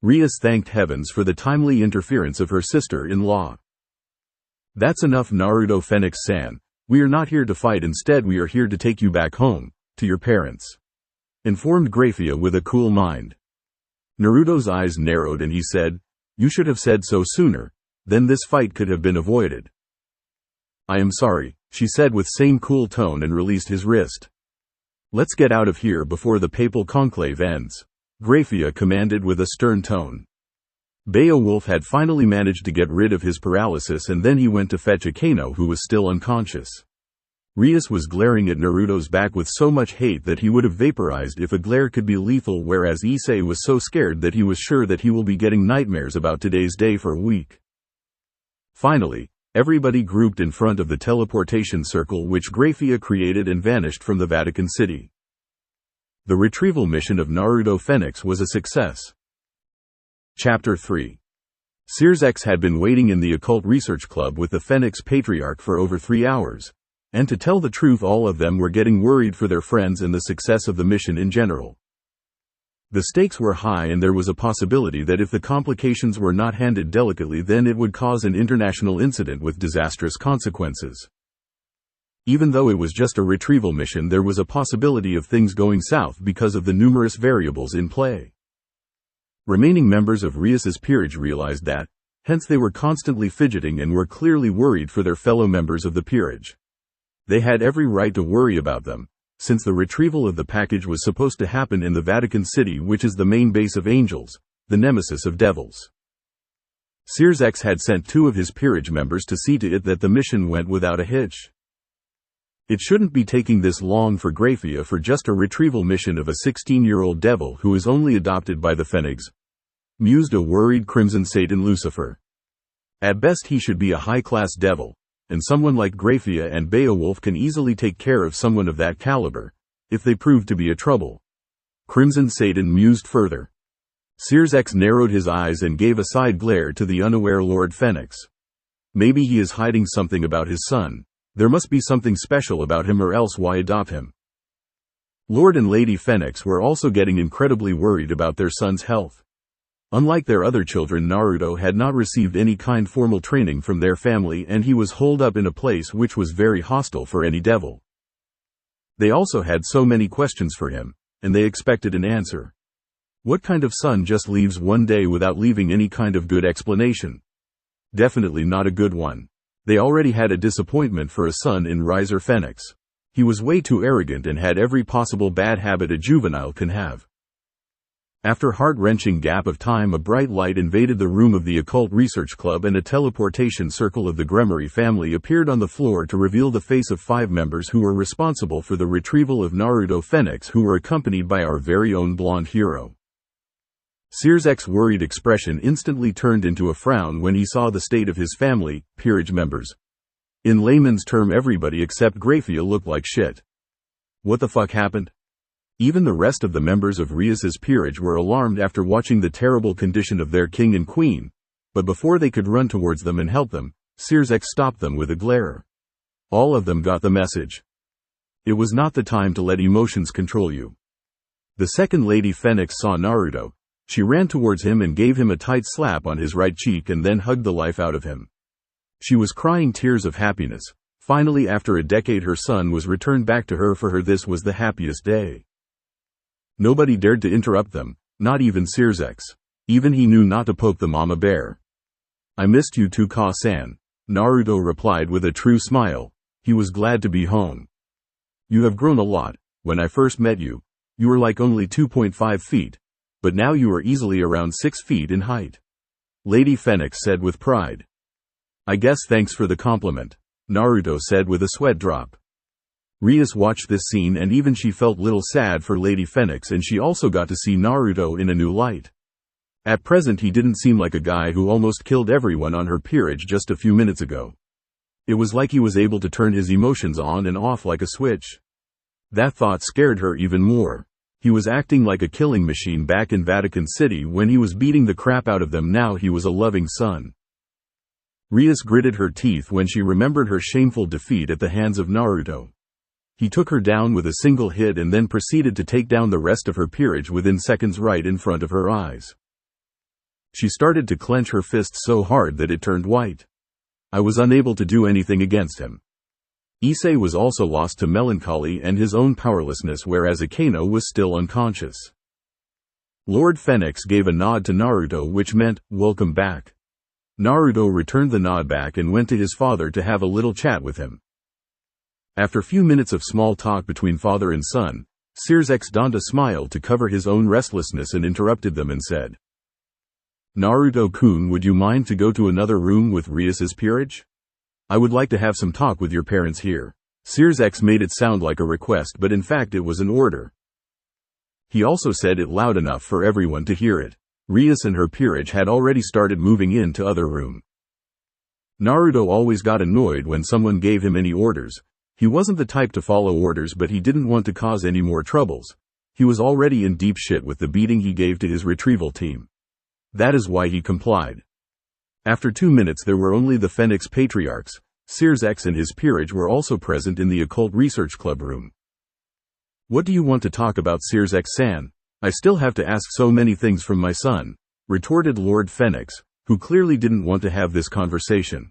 Rias thanked heavens for the timely interference of her sister-in-law. "That's enough, Naruto Phenex-san. We are not here to fight, instead we are here to take you back home, to your parents," informed Grafia with a cool mind. Naruto's eyes narrowed and he said, "You should have said so sooner, then this fight could have been avoided." "I am sorry," she said with same cool tone and released his wrist. "Let's get out of here before the papal conclave ends," Grafia commanded with a stern tone. Beowulf had finally managed to get rid of his paralysis, and then he went to fetch Akano, who was still unconscious. Rias was glaring at Naruto's back with so much hate that he would have vaporized if a glare could be lethal, whereas Issei was so scared that he was sure that he will be getting nightmares about today's day for a week. Finally, everybody grouped in front of the teleportation circle which Grafia created and vanished from the Vatican City. The retrieval mission of Naruto Phenex was a success. Chapter 3. Sears had been waiting in the Occult Research Club with the Phenex Patriarch for over 3 hours, and to tell the truth all of them were getting worried for their friends and the success of the mission in general. The stakes were high, and there was a possibility that if the complications were not handled delicately, then it would cause an international incident with disastrous consequences. Even though it was just a retrieval mission, there was a possibility of things going south because of the numerous variables in play. Remaining members of Rias's peerage realized that, hence they were constantly fidgeting and were clearly worried for their fellow members of the peerage. They had every right to worry about them, since the retrieval of the package was supposed to happen in the Vatican City, which is the main base of angels, the nemesis of devils. Sears had sent 2 of his peerage members to see to it that the mission went without a hitch. It shouldn't be taking this long for Grafia for just a retrieval mission of a 16-year-old devil who is only adopted by the Phenex, mused a worried Crimson Satan Lucifer. At best he should be a high-class devil, and someone like Grafia and Beowulf can easily take care of someone of that caliber, if they prove to be a trouble. Crimson Satan mused further. Sears narrowed his eyes and gave a side glare to the unaware Lord Phenex. Maybe he is hiding something about his son. There must be something special about him, or else why adopt him? Lord and Lady Phenex were also getting incredibly worried about their son's health. Unlike their other children, Naruto had not received any kind formal training from their family, and he was holed up in a place which was very hostile for any devil. They also had so many questions for him, and they expected an answer. What kind of son just leaves one day without leaving any kind of good explanation? Definitely not a good one. They already had a disappointment for a son in Riser Phenex. He was way too arrogant and had every possible bad habit a juvenile can have. After a heart-wrenching gap of time, a bright light invaded the room of the Occult Research Club, and a teleportation circle of the Gremory family appeared on the floor to reveal the face of 5 members who were responsible for the retrieval of Naruto Phenex, who were accompanied by our very own blonde hero. Sears' worried expression instantly turned into a frown when he saw the state of his family, peerage members. In layman's term, everybody except Grafia looked like shit. What the fuck happened? Even the rest of the members of Rias's peerage were alarmed after watching the terrible condition of their king and queen, but before they could run towards them and help them, Sears stopped them with a glare. All of them got the message. It was not the time to let emotions control you. The second Lady Phenex saw Naruto. She ran towards him and gave him a tight slap on his right cheek and then hugged the life out of him. She was crying tears of happiness. Finally, after a decade, her son was returned back to her. For her, this was the happiest day. Nobody dared to interrupt them, not even Sears. Even he knew not to poke the mama bear. I missed you too, Ka-san, Naruto replied with a true smile. He was glad to be home. You have grown a lot. When I first met you, you were like only 2.5 feet, but now you are easily around 6 feet in height. Lady Phenex said with pride. I guess thanks for the compliment, Naruto said with a sweat drop. Rias watched this scene and even she felt little sad for Lady Phenex, and she also got to see Naruto in a new light. At present he didn't seem like a guy who almost killed everyone on her peerage just a few minutes ago. It was like he was able to turn his emotions on and off like a switch. That thought scared her even more. He was acting like a killing machine back in Vatican City when he was beating the crap out of them. Now he was a loving son. Rias gritted her teeth when she remembered her shameful defeat at the hands of Naruto. He took her down with a single hit and then proceeded to take down the rest of her peerage within seconds right in front of her eyes. She started to clench her fist so hard that it turned white. I was unable to do anything against him. Issei was also lost to melancholy and his own powerlessness, whereas Akeno was still unconscious. Lord Phenex gave a nod to Naruto, which meant, welcome back. Naruto returned the nod back and went to his father to have a little chat with him. After few minutes of small talk between father and son, Sirsex donned a smile to cover his own restlessness and interrupted them and said, Naruto-kun, would you mind to go to another room with Rias's peerage? I would like to have some talk with your parents here. Sirsex made it sound like a request, but in fact it was an order. He also said it loud enough for everyone to hear it. Rias and her peerage had already started moving into other room. Naruto always got annoyed when someone gave him any orders. He wasn't the type to follow orders, but he didn't want to cause any more troubles. He was already in deep shit with the beating he gave to his retrieval team. That is why he complied. After 2 minutes there were only the Phenex patriarchs. Sirsex and his peerage were also present in the occult research club room. What do you want to talk about, Sirsex-san? I still have to ask so many things from my son, retorted Lord Phenex, who clearly didn't want to have this conversation.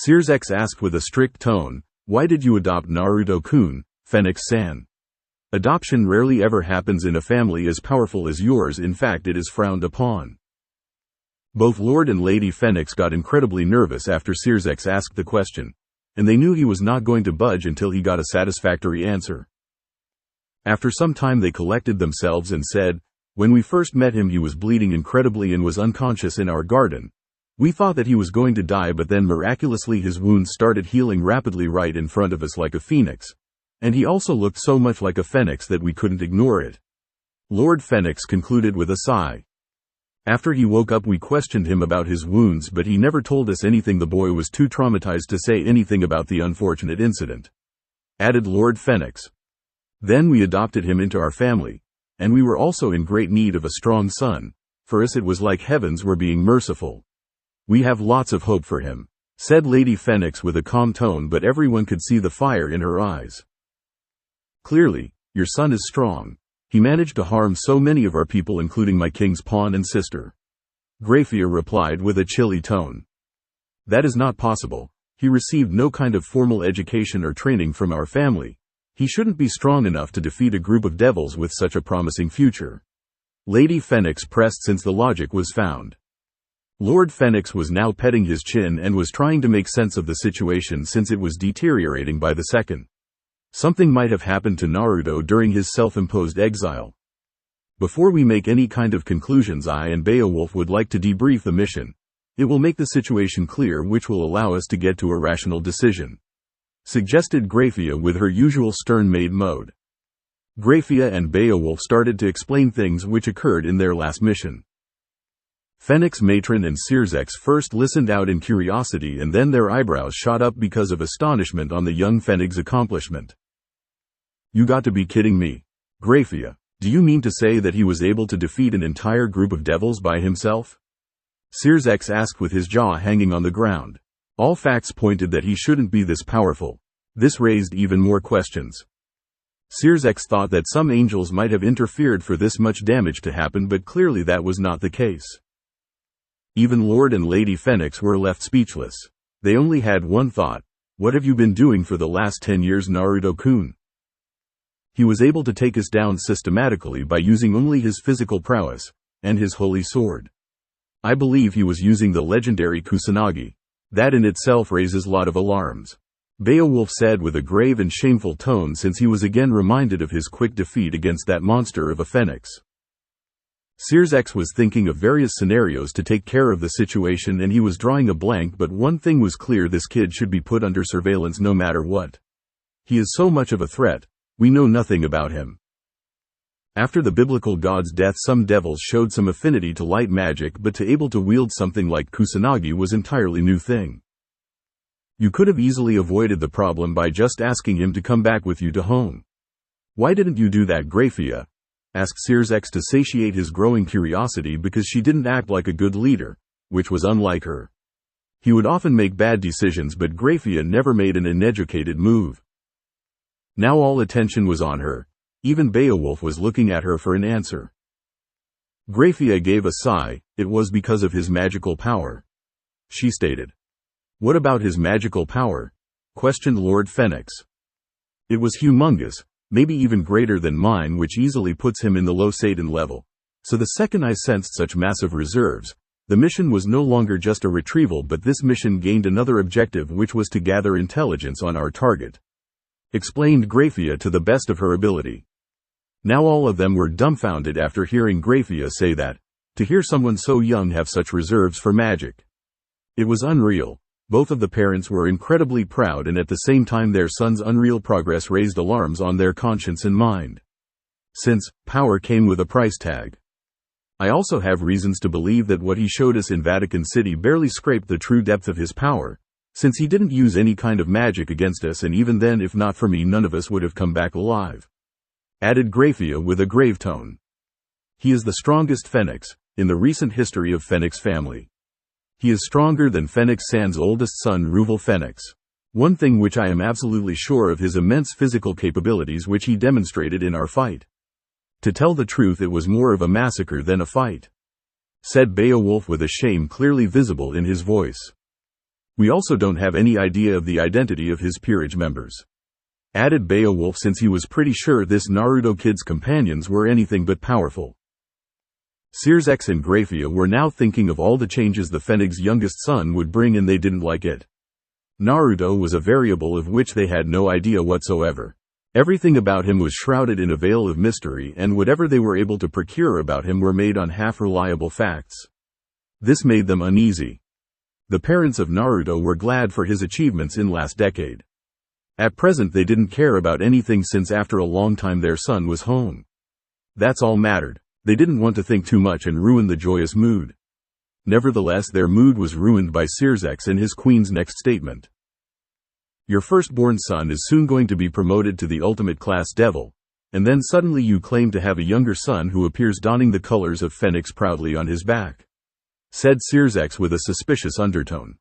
Sirsex asked with a strict tone, why did you adopt Naruto-kun, Phenex-san? Adoption rarely ever happens in a family as powerful as yours. In fact, it is frowned upon. Both Lord and Lady Phenex got incredibly nervous after Sirsex asked the question, and they knew he was not going to budge until he got a satisfactory answer. After some time they collected themselves and said, when we first met him he was bleeding incredibly and was unconscious in our garden. We thought that he was going to die, but then miraculously his wounds started healing rapidly right in front of us like a phoenix. And he also looked so much like a phoenix that we couldn't ignore it. Lord Phenex concluded with a sigh. After he woke up we questioned him about his wounds, but he never told us anything. The boy was too traumatized to say anything about the unfortunate incident, added Lord Phenex. Then we adopted him into our family, and we were also in great need of a strong son. For us it was like heavens were being merciful. We have lots of hope for him, said Lady Phenex with a calm tone, but everyone could see the fire in her eyes. Clearly, your son is strong. He managed to harm so many of our people, including my king's pawn and sister. Grafia replied with a chilly tone. That is not possible. He received no kind of formal education or training from our family. He shouldn't be strong enough to defeat a group of devils with such a promising future. Lady Phenex pressed since the logic was found. Lord Phenex was now petting his chin and was trying to make sense of the situation since it was deteriorating by the second. Something might have happened to Naruto during his self-imposed exile. Before we make any kind of conclusions, I and Beowulf would like to debrief the mission. It will make the situation clear, which will allow us to get to a rational decision, suggested Grafia with her usual stern-maid mode. Grafia and Beowulf started to explain things which occurred in their last mission. Phenex matron and Sirsex first listened out in curiosity, and then their eyebrows shot up because of astonishment on the young Phenex's accomplishment. You got to be kidding me. Grafia, do you mean to say that he was able to defeat an entire group of devils by himself? Sirsex asked with his jaw hanging on the ground. All facts pointed that he shouldn't be this powerful. This raised even more questions. Sirsex thought that some angels might have interfered for this much damage to happen, but clearly that was not the case. Even Lord and Lady Phenex were left speechless. They only had one thought. What have you been doing for the last 10 years, Naruto-kun? He was able to take us down systematically by using only his physical prowess and his holy sword. I believe he was using the legendary Kusanagi. That in itself raises a lot of alarms. Beowulf said with a grave and shameful tone, since he was again reminded of his quick defeat against that monster of a Phenex. Circex was thinking of various scenarios to take care of the situation, and he was drawing a blank, but one thing was clear: this kid should be put under surveillance no matter what. He is so much of a threat, we know nothing about him. After the biblical god's death, some devils showed some affinity to light magic, but to able to wield something like kusanagi was entirely new thing. You could have easily avoided the problem by just asking him to come back with you to home. Why didn't you do that, Graphia? Asked Circex to satiate his growing curiosity, because she didn't act like a good leader, which was unlike her. He would often make bad decisions, but Graphia never made an uneducated move. Now all attention was on her. Even Beowulf was looking at her for an answer. Graphia gave a sigh. It was because of his magical power, she stated. What about his magical power? Questioned Lord Phenex. It was humongous, maybe even greater than mine, which easily puts him in the low Satan level. So the second I sensed such massive reserves, the mission was no longer just a retrieval, but this mission gained another objective, which was to gather intelligence on our target. Explained Graphia to the best of her ability. Now all of them were dumbfounded after hearing Graphia say that. To hear someone so young have such reserves for magic. It was unreal. Both of the parents were incredibly proud, and at the same time their son's unreal progress raised alarms on their conscience and mind. Since power came with a price tag. I also have reasons to believe that what he showed us in Vatican City barely scraped the true depth of his power, since he didn't use any kind of magic against us, and even then, if not for me, none of us would have come back alive. Added Graphia with a grave tone. He is the strongest Phenex in the recent history of Phenex family. He is stronger than Phenex San's oldest son, Ruval Phenex. One thing which I am absolutely sure of: his immense physical capabilities, which he demonstrated in our fight. To tell the truth, it was more of a massacre than a fight, said Beowulf with a shame clearly visible in his voice. We also don't have any idea of the identity of his peerage members, added Beowulf, since he was pretty sure this Naruto kid's companions were anything but powerful. Circex and Graphia were now thinking of all the changes the Phenex youngest son would bring, and they didn't like it. Naruto was a variable of which they had no idea whatsoever. Everything about him was shrouded in a veil of mystery, and whatever they were able to procure about him were made on half-reliable facts. This made them uneasy. The parents of Naruto were glad for his achievements in last decade. At present they didn't care about anything, since after a long time their son was home. That's all mattered. They didn't want to think too much and ruin the joyous mood. Nevertheless, their mood was ruined by Circex and his queen's next statement. Your firstborn son is soon going to be promoted to the ultimate class devil, and then suddenly you claim to have a younger son who appears donning the colors of Phenex proudly on his back, said Circex with a suspicious undertone.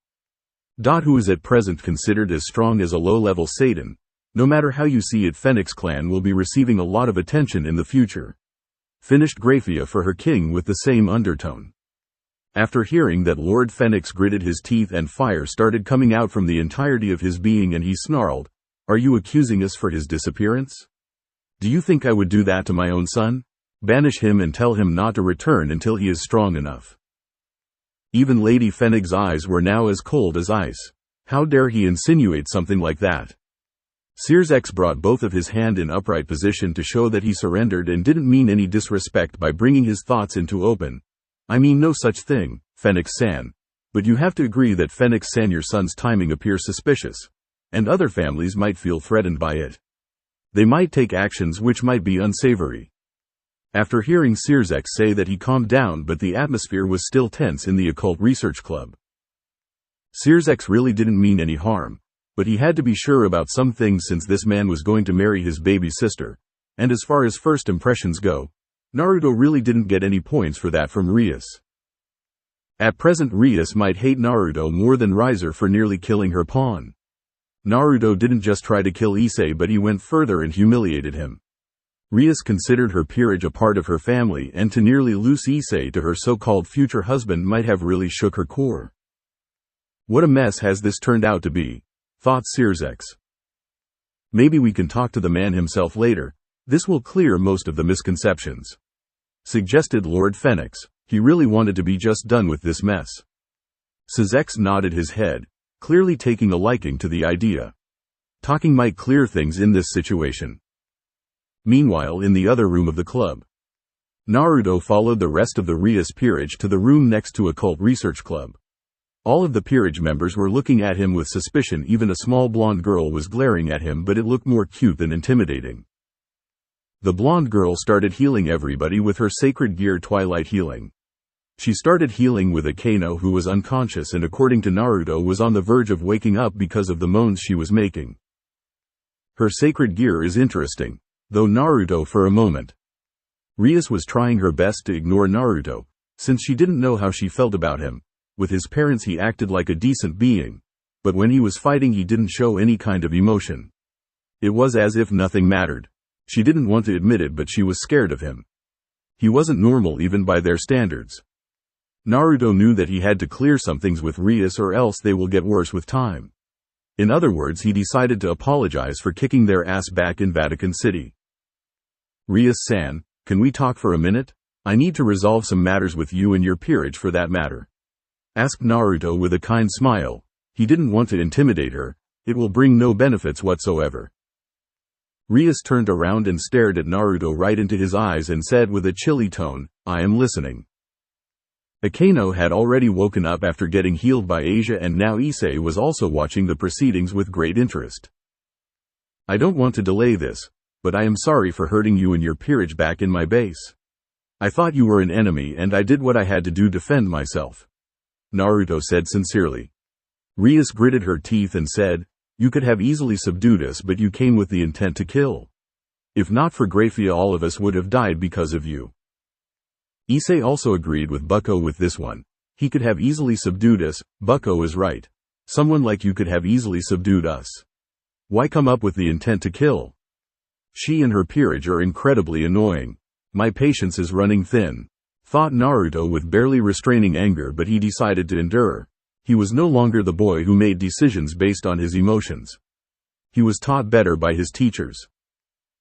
Who is at present considered as strong as a low-level Satan. No matter how you see it, Phenex clan will be receiving a lot of attention in the future, finished Graphia for her king with the same undertone. After hearing that, Lord Phenex gritted his teeth and fire started coming out from the entirety of his being, and he snarled, Are you accusing us for his disappearance? Do you think I would do that to my own son? Banish him and tell him not to return until he is strong enough. Even Lady Phenex's eyes were now as cold as ice. How dare he insinuate something like that? Circex brought both of his hands in upright position to show that he surrendered and didn't mean any disrespect by bringing his thoughts into open. I mean no such thing, Phenex-san. But you have to agree that Phenex-san, your son's timing appears suspicious, and other families might feel threatened by it. They might take actions which might be unsavory. After hearing Circex say that, he calmed down, but the atmosphere was still tense in the occult research club. Circex really didn't mean any harm, but he had to be sure about some things, since this man was going to marry his baby sister, and as far as first impressions go, Naruto really didn't get any points for that from Rias. At present, Rias might hate Naruto more than Riser for nearly killing her pawn. Naruto didn't just try to kill Issei, but he went further and humiliated him. Rias considered her peerage a part of her family, and to nearly lose Issei to her so-called future husband might have really shook her core. What a mess has this turned out to be, thought Circex. Maybe we can talk to the man himself later. This will clear most of the misconceptions, suggested Lord Phenex. He really wanted to be just done with this mess. Circex nodded his head, clearly taking a liking to the idea. Talking might clear things in this situation. Meanwhile, in the other room of the club, Naruto followed the rest of the Rias peerage to the room next to a cult research club. All of the peerage members were looking at him with suspicion. Even a small blonde girl was glaring at him, but it looked more cute than intimidating. The blonde girl started healing everybody with her sacred gear Twilight Healing. She started healing with Akano, who was unconscious and according to Naruto was on the verge of waking up because of the moans she was making. Her sacred gear is interesting, though Naruto for a moment. Rias was trying her best to ignore Naruto, since she didn't know how she felt about him. With his parents he acted like a decent being, but when he was fighting he didn't show any kind of emotion. It was as if nothing mattered. She didn't want to admit it, but she was scared of him. He wasn't normal even by their standards. Naruto knew that he had to clear some things with Rias or else they will get worse with time. In other words, he decided to apologize for kicking their ass back in Vatican City. Rias-san, can we talk for a minute? I need to resolve some matters with you and your peerage for that matter. Asked Naruto with a kind smile. He didn't want to intimidate her. It will bring no benefits whatsoever. Rias turned around and stared at Naruto right into his eyes and said with a chilly tone, I am listening. Akano had already woken up after getting healed by Asia, and now Issei was also watching the proceedings with great interest. I don't want to delay this, but I am sorry for hurting you and your peerage back in my base. I thought you were an enemy and I did what I had to do to defend myself. Naruto said sincerely. Rias gritted her teeth and said, you could have easily subdued us, but you came with the intent to kill. If not for Graphia, all of us would have died because of you. Issei also agreed with Bucko with this one. He could have easily subdued us. Bucko is right. Someone like you could have easily subdued us. Why come up with the intent to kill? She and her peerage are incredibly annoying. My patience is running thin. Thought Naruto with barely restraining anger, but he decided to endure. He was no longer the boy who made decisions based on his emotions. He was taught better by his teachers.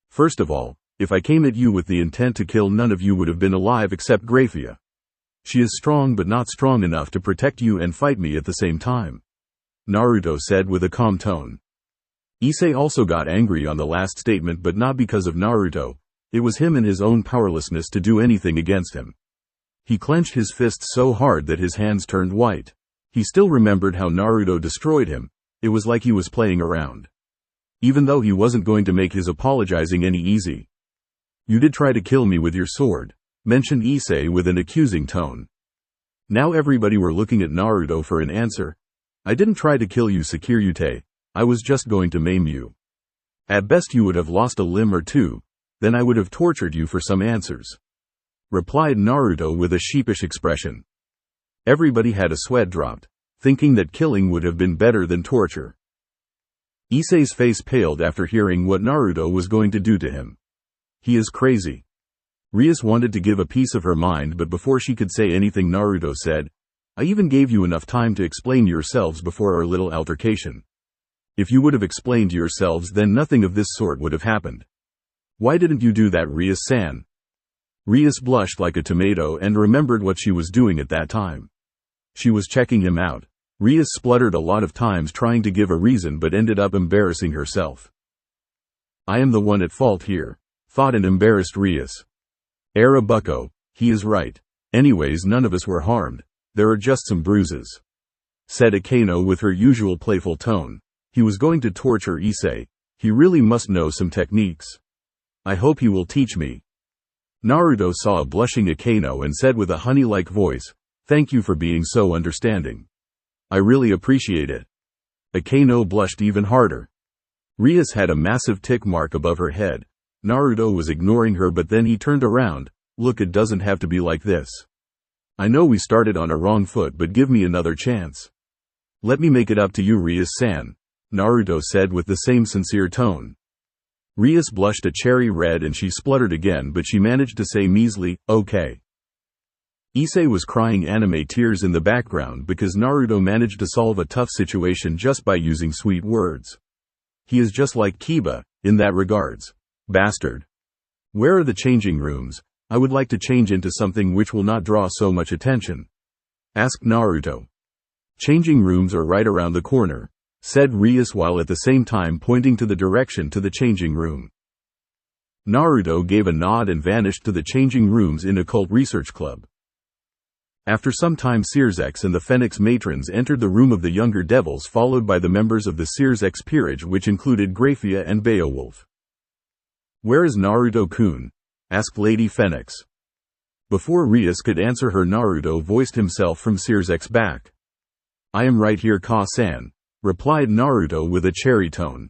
First of all, if I came at you with the intent to kill, none of you would have been alive except Graphia. She is strong but not strong enough to protect you and fight me at the same time. Naruto said with a calm tone. Issei also got angry on the last statement, but not because of Naruto. It was him and his own powerlessness to do anything against him. He clenched his fists so hard that his hands turned white. He still remembered how Naruto destroyed him. It was like he was playing around. Even though he wasn't going to make his apologizing any easy. You did try to kill me with your sword, mentioned Issei with an accusing tone. Now everybody were looking at Naruto for an answer. I didn't try to kill you, Sakiryute. I was just going to maim you. At best you would have lost a limb or two, then I would have tortured you for some answers. Replied Naruto with a sheepish expression. Everybody had a sweat dropped, thinking that killing would have been better than torture. Issei's face paled after hearing what Naruto was going to do to him. He is crazy. Rias wanted to give a piece of her mind, but before she could say anything Naruto said, I even gave you enough time to explain yourselves before our little altercation. If you would have explained yourselves, then nothing of this sort would have happened. Why didn't you do that, Rias-san? Rias blushed like a tomato and remembered what she was doing at that time. She was checking him out. Rias spluttered a lot of times trying to give a reason but ended up embarrassing herself. I am the one at fault here, thought an embarrassed Rias. Era Bucko, he is right. Anyways, none of us were harmed. There are just some bruises. Said Akano with her usual playful tone. He was going to torture Issei. He really must know some techniques. I hope he will teach me. Naruto saw a blushing Akano and said with a honey-like voice, thank you for being so understanding. I really appreciate it. Akano blushed even harder. Rias had a massive tick mark above her head. Naruto was ignoring her, but then he turned around. Look, it doesn't have to be like this. I know we started on a wrong foot, but give me another chance. Let me make it up to you, Rias-san, Naruto said with the same sincere tone. Rias blushed a cherry red and she spluttered again, but she managed to say measly, okay. Issei was crying anime tears in the background because Naruto managed to solve a tough situation just by using sweet words. He is just like Kiba, in that regards. Bastard. Where are the changing rooms? I would like to change into something which will not draw so much attention. Asked Naruto. Changing rooms are right around the corner. said Rias while at the same time pointing to the direction to the changing room. Naruto gave a nod and vanished to the changing rooms in Occult Research Club. After some time, Sears and the Phenex matrons entered the room of the younger devils, followed by the members of the Sears peerage, which included Graphia and Beowulf. "Where is Naruto-kun?" asked Lady Phenex. Before Rias could answer her, Naruto voiced himself from Sears' back. "I am right here, Ka-san," replied Naruto with a cherry tone.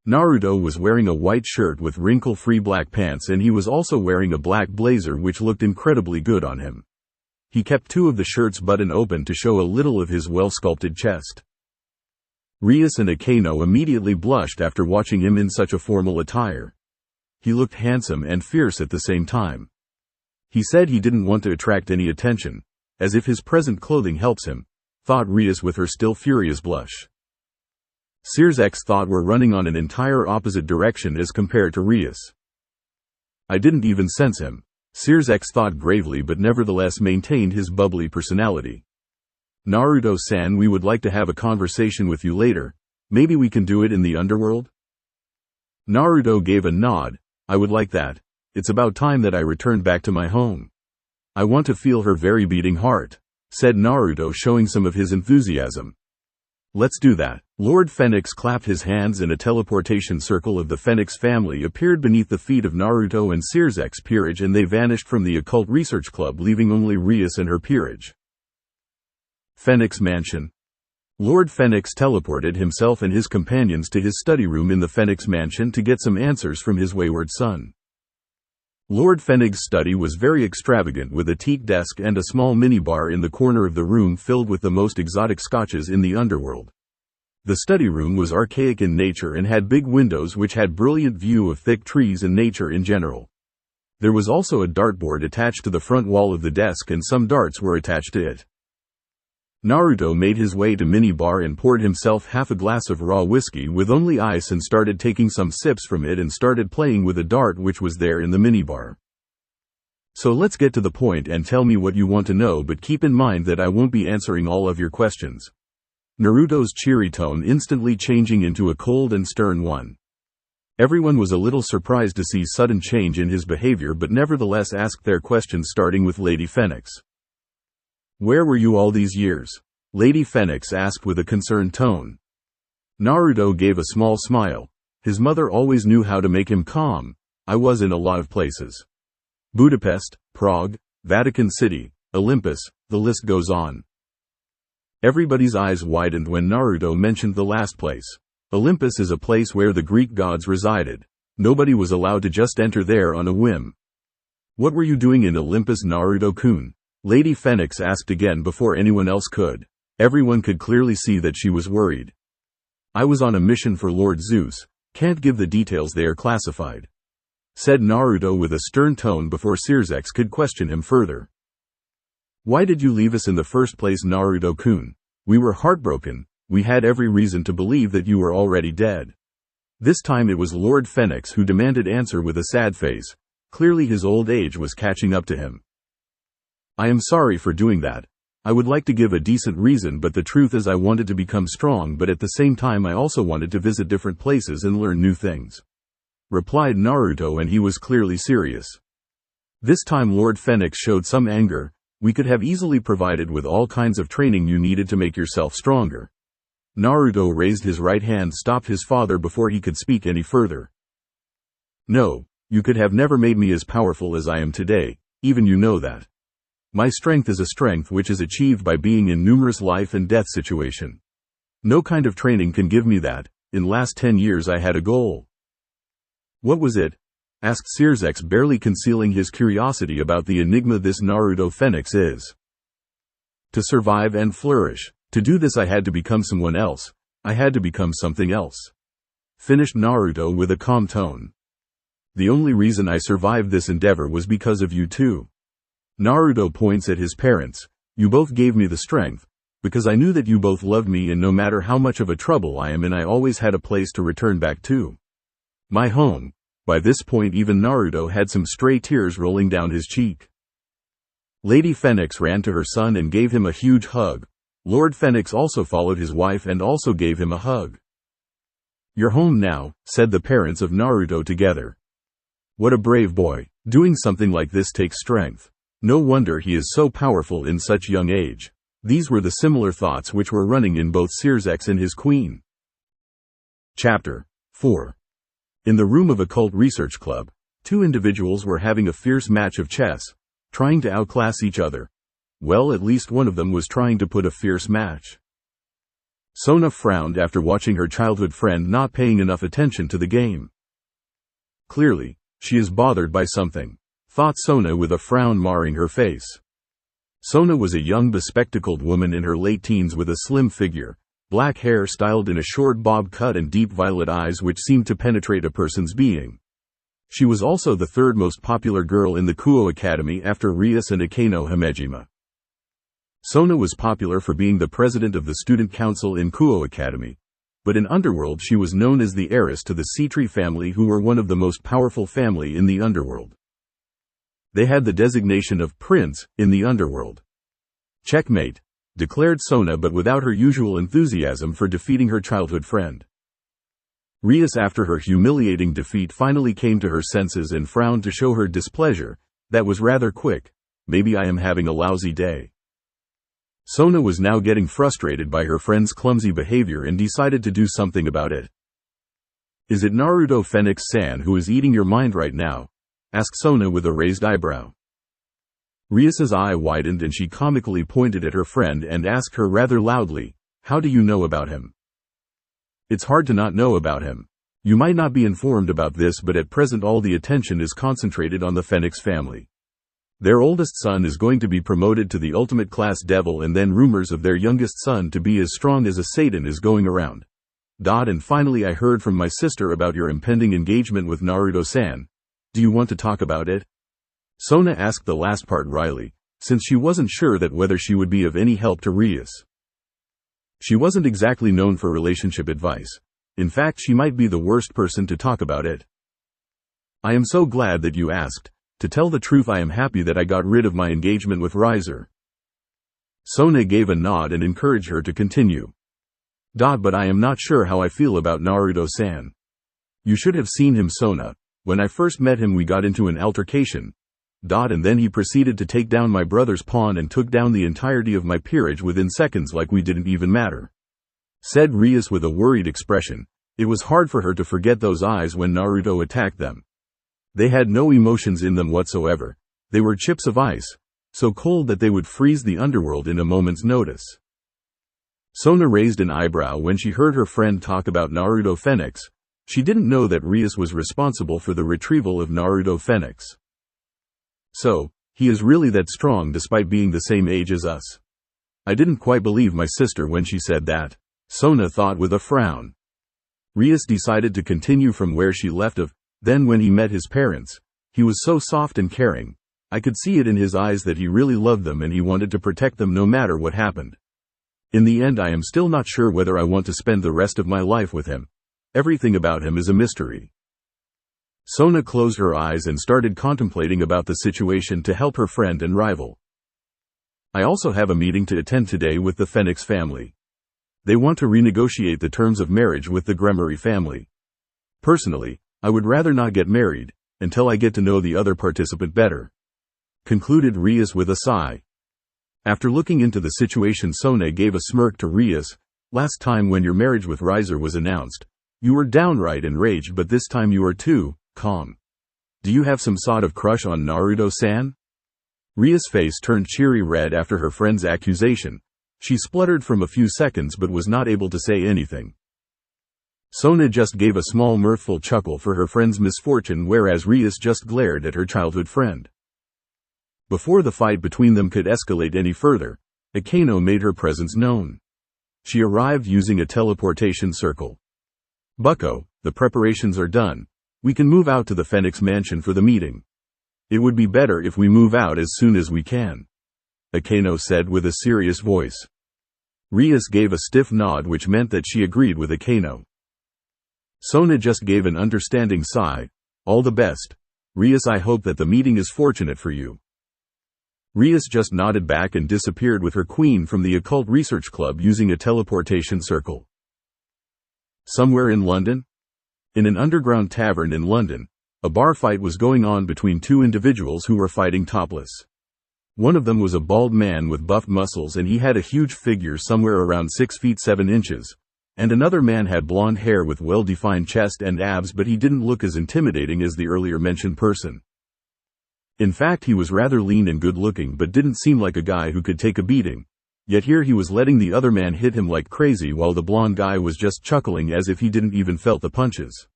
Naruto was wearing a white shirt with wrinkle-free black pants, and he was also wearing a black blazer which looked incredibly good on him. He kept two of the shirt's buttons open to show a little of his well-sculpted chest. Rias and Akeno immediately blushed after watching him in such a formal attire. He looked handsome and fierce at the same time. He said he didn't want to attract any attention, as if his present clothing helps him, thought Rias with her still furious blush. Sears' thought were running on an entire opposite direction as compared to Rias. "I didn't even sense him," Sears' thought gravely, but nevertheless maintained his bubbly personality. "Naruto-san, we would like to have a conversation with you later. Maybe we can do it in the underworld?" Naruto gave a nod. "I would like that. It's about time that I returned back to my home. I want to feel her very beating heart," said Naruto, showing some of his enthusiasm. "Let's do that." Lord Phenex clapped his hands and a teleportation circle of the Phenex family appeared beneath the feet of Naruto and Sears' peerage, and they vanished from the Occult Research Club, leaving only Rias and her peerage. Phenex Mansion. Lord Phenex teleported himself and his companions to his study room in the Phenex Mansion to get some answers from his wayward son. Lord Phenex's study was very extravagant, with a teak desk and a small minibar in the corner of the room filled with the most exotic scotches in the underworld. The study room was archaic in nature and had big windows which had brilliant view of thick trees and nature in general. There was also a dartboard attached to the front wall of the desk, and some darts were attached to it. Naruto made his way to minibar and poured himself half a glass of raw whiskey with only ice and started taking some sips from it and started playing with a dart which was there in the minibar. "So let's get to the point and tell me what you want to know, but keep in mind that I won't be answering all of your questions." Naruto's cheery tone instantly changing into a cold and stern one. Everyone was a little surprised to see sudden change in his behavior, but nevertheless asked their questions, starting with Lady Phenex. "Where were you all these years?" Lady Phenex asked with a concerned tone. Naruto gave a small smile. His mother always knew how to make him calm. "I was in a lot of places. Budapest, Prague, Vatican City, Olympus, the list goes on." Everybody's eyes widened when Naruto mentioned the last place. Olympus is a place where the Greek gods resided. Nobody was allowed to just enter there on a whim. "What were you doing in Olympus, Naruto-kun?" Lady Phenex asked again before anyone else could. Everyone could clearly see that she was worried. "I was on a mission for Lord Zeus. Can't give the details, they are classified," said Naruto with a stern tone before Sears could question him further. "Why did you leave us in the first place, Naruto-kun? We were heartbroken. We had every reason to believe that you were already dead." This time it was Lord Phenex who demanded answer with a sad face. Clearly his old age was catching up to him. "I am sorry for doing that. I would like to give a decent reason, but the truth is I wanted to become strong, but at the same time I also wanted to visit different places and learn new things," replied Naruto, and he was clearly serious. This time Lord Phenex showed some anger. "We could have easily provided with all kinds of training you needed to make yourself stronger." Naruto raised his right hand, stopped his father before he could speak any further. "No, you could have never made me as powerful as I am today, even you know that. My strength is a strength which is achieved by being in numerous life and death situation. No kind of training can give me that. In last 10 years I had a goal." "What was it?" asked Sears, barely concealing his curiosity about the enigma this Naruto Phenex is. "To survive and flourish. To do this I had to become someone else. I had to become something else," finished Naruto with a calm tone. "The only reason I survived this endeavor was because of you too." Naruto points at his parents. "You both gave me the strength, because I knew that you both loved me, and no matter how much of a trouble I am in, I always had a place to return back to. My home." By this point even Naruto had some stray tears rolling down his cheek. Lady Phenex ran to her son and gave him a huge hug. Lord Phenex also followed his wife and also gave him a hug. "You're home now," said the parents of Naruto together. "What a brave boy. Doing something like this takes strength. No wonder he is so powerful in such young age." These were the similar thoughts which were running in both Sirzex and his queen. Chapter 4. In the room of a cult research club, two individuals were having a fierce match of chess, trying to outclass each other. Well, at least one of them was trying to put a fierce match. Sona frowned after watching her childhood friend not paying enough attention to the game. Clearly, she is bothered by something, thought Sona with a frown marring her face. Sona was a young bespectacled woman in her late teens with a slim figure, black hair styled in a short bob cut and deep violet eyes which seemed to penetrate a person's being. She was also the third most popular girl in the Kuo Academy after Rias and Akeno Himejima. Sona was popular for being the president of the student council in Kuo Academy, but in Underworld she was known as the heiress to the Seatree family, who were one of the most powerful family in the Underworld. They had the designation of prince in the Underworld. "Checkmate," declared Sona, but without her usual enthusiasm for defeating her childhood friend. Rias, after her humiliating defeat, finally came to her senses and frowned to show her displeasure. "That was rather quick. Maybe I am having a lousy day." Sona was now getting frustrated by her friend's clumsy behavior and decided to do something about it. "Is it Naruto Phenex-san who is eating your mind right now?" asked Sona with a raised eyebrow. Rias's eye widened and she comically pointed at her friend and asked her rather loudly, "How do you know about him?" "It's hard to not know about him. You might not be informed about this, but at present all the attention is concentrated on the Phenex family. Their oldest son is going to be promoted to the ultimate class devil, and then rumors of their youngest son to be as strong as a Satan is going around. And finally I heard from my sister about your impending engagement with Naruto-san. Do you want to talk about it?" Sona asked the last part wryly, since she wasn't sure that whether she would be of any help to Rias. She wasn't exactly known for relationship advice. In fact, she might be the worst person to talk about it. "I am so glad that you asked. To tell the truth, I am happy that I got rid of my engagement with Riser." Sona gave a nod and encouraged her to continue. "But I am not sure how I feel about Naruto-san. You should have seen him, Sona. When I first met him we got into an altercation. And then he proceeded to take down my brother's pawn and took down the entirety of my peerage within seconds, like we didn't even matter," said Rias with a worried expression. It was hard for her to forget those eyes when Naruto attacked them. They had no emotions in them whatsoever. They were chips of ice, so cold that they would freeze the underworld in a moment's notice. Sona raised an eyebrow when she heard her friend talk about Naruto Phenex. She didn't know that Rias was responsible for the retrieval of Naruto Phenex. "So, he is really that strong despite being the same age as us?" "I didn't quite believe my sister when she said that," Sona thought with a frown. Rias decided to continue from where she left off. "Then when he met his parents, he was so soft and caring. I could see it in his eyes that he really loved them and he wanted to protect them no matter what happened. In the end I am still not sure whether I want to spend the rest of my life with him. Everything about him is a mystery." Sona closed her eyes and started contemplating about the situation to help her friend and rival. "I also have a meeting to attend today with the Phenex family. They want to renegotiate the terms of marriage with the Gremory family. Personally, I would rather not get married until I get to know the other participant better," concluded Rias with a sigh. After looking into the situation, Sona gave a smirk to Rias. "Last time when your marriage with Riser was announced, you were downright enraged, but this time you are too calm. Do you have some sort of crush on Naruto-san?" Rias' face turned cheery red after her friend's accusation. She spluttered for a few seconds but was not able to say anything. Sona just gave a small mirthful chuckle for her friend's misfortune, whereas Rias just glared at her childhood friend. Before the fight between them could escalate any further, Akeno made her presence known. She arrived using a teleportation circle. "Bucko, the preparations are done. We can move out to the Phenex mansion for the meeting. It would be better if we move out as soon as we can," Akeno said with a serious voice. Rias gave a stiff nod, which meant that she agreed with Akeno. Sona just gave an understanding sigh. "All the best, Rias. I hope that the meeting is fortunate for you." Rias just nodded back and disappeared with her queen from the occult research club using a teleportation circle. Somewhere in London? In an underground tavern in London, a bar fight was going on between two individuals who were fighting topless. One of them was a bald man with buffed muscles and he had a huge figure somewhere around 6 feet 7 inches. And another man had blonde hair with well-defined chest and abs, but he didn't look as intimidating as the earlier mentioned person. In fact, he was rather lean and good-looking but didn't seem like a guy who could take a beating. Yet here he was letting the other man hit him like crazy while the blonde guy was just chuckling as if he didn't even felt the punches.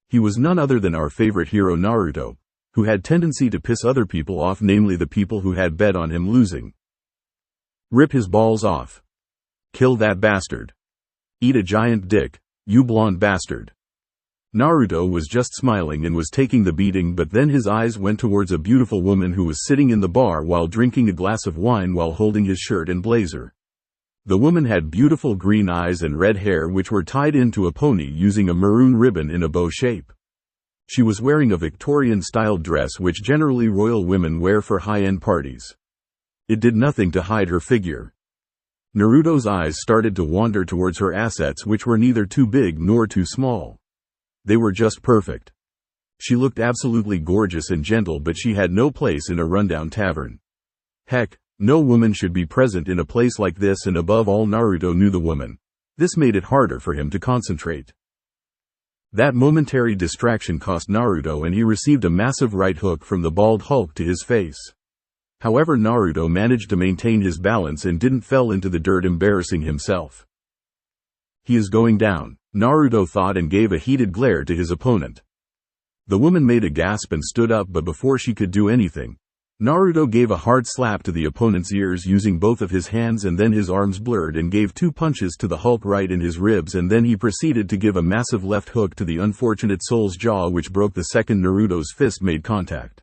He was none other than our favorite hero Naruto, who had tendency to piss other people off, namely the people who had bet on him losing. Rip his balls off. Kill that bastard. Eat a giant dick, you blonde bastard. Naruto was just smiling and was taking the beating, but then his eyes went towards a beautiful woman who was sitting in the bar while drinking a glass of wine while holding his shirt and blazer. The woman had beautiful green eyes and red hair which were tied into a pony using a maroon ribbon in a bow shape. She was wearing a Victorian-style dress which generally royal women wear for high-end parties. It did nothing to hide her figure. Naruto's eyes started to wander towards her assets, which were neither too big nor too small. They were just perfect. She looked absolutely gorgeous and gentle, but she had no place in a rundown tavern. Heck, no woman should be present in a place like this, and above all Naruto knew the woman. This made it harder for him to concentrate. That momentary distraction cost Naruto and he received a massive right hook from the bald Hulk to his face. However, Naruto managed to maintain his balance and didn't fall into the dirt, embarrassing himself. He is going down, Naruto thought, and gave a heated glare to his opponent. The woman made a gasp and stood up, but before she could do anything, Naruto gave a hard slap to the opponent's ears using both of his hands, and then his arms blurred and gave 2 punches to the Hulk right in his ribs, and then he proceeded to give a massive left hook to the unfortunate soul's jaw, which broke the second Naruto's fist made contact.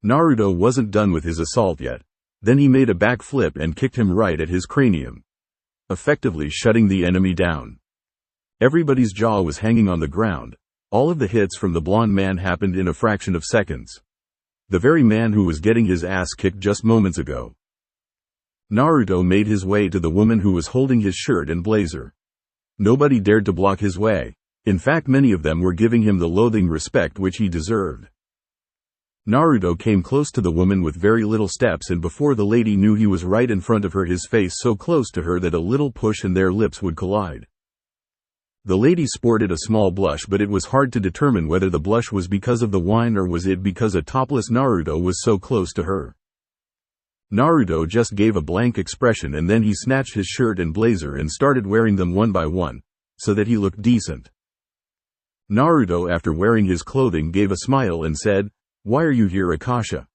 Naruto wasn't done with his assault yet. Then he made a backflip and kicked him right at his cranium, effectively shutting the enemy down. Everybody's jaw was hanging on the ground. All of the hits from the blonde man happened in a fraction of seconds. The very man who was getting his ass kicked just moments ago. Naruto made his way to the woman who was holding his shirt and blazer. Nobody dared to block his way. In fact, many of them were giving him the loathing respect which he deserved. Naruto came close to the woman with very little steps, and before the lady knew, he was right in front of her, his face so close to her that a little push and their lips would collide. The lady sported a small blush, but it was hard to determine whether the blush was because of the wine or was it because a topless Naruto was so close to her. Naruto just gave a blank expression, and then he snatched his shirt and blazer and started wearing them one by one, so that he looked decent. Naruto, after wearing his clothing, gave a smile and said, "Why are you here, Akasha?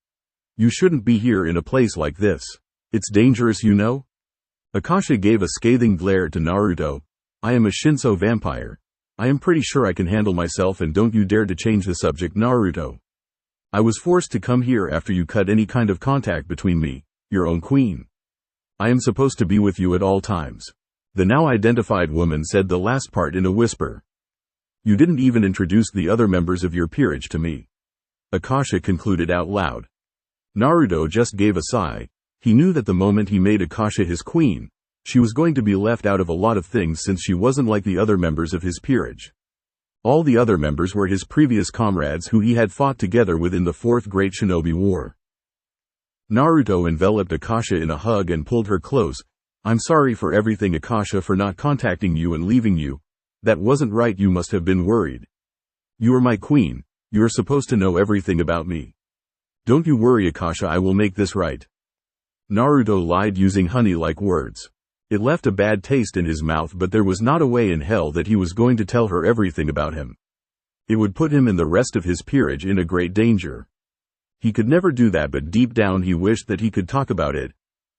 You shouldn't be here in a place like this. It's dangerous, you know?" Akasha gave a scathing glare to Naruto. "I am a Shinso vampire. I am pretty sure I can handle myself, and don't you dare to change the subject, Naruto. I was forced to come here after you cut any kind of contact between me, your own queen. I am supposed to be with you at all times." The now identified woman said the last part in a whisper. "You didn't even introduce the other members of your peerage to me," Akasha concluded out loud. Naruto just gave a sigh. He knew that the moment he made Akasha his queen, she was going to be left out of a lot of things, since she wasn't like the other members of his peerage. All the other members were his previous comrades who he had fought together within the Fourth Great Shinobi War. Naruto enveloped Akasha in a hug and pulled her close. "I'm sorry for everything, Akasha, for not contacting you and leaving you. That wasn't right. You must have been worried. You are my queen. You are supposed to know everything about me. Don't you worry, Akasha, I will make this right." Naruto lied using honey-like words. It left a bad taste in his mouth, but there was not a way in hell that he was going to tell her everything about him. It would put him and the rest of his peerage in a great danger. He could never do that, but deep down he wished that he could talk about it.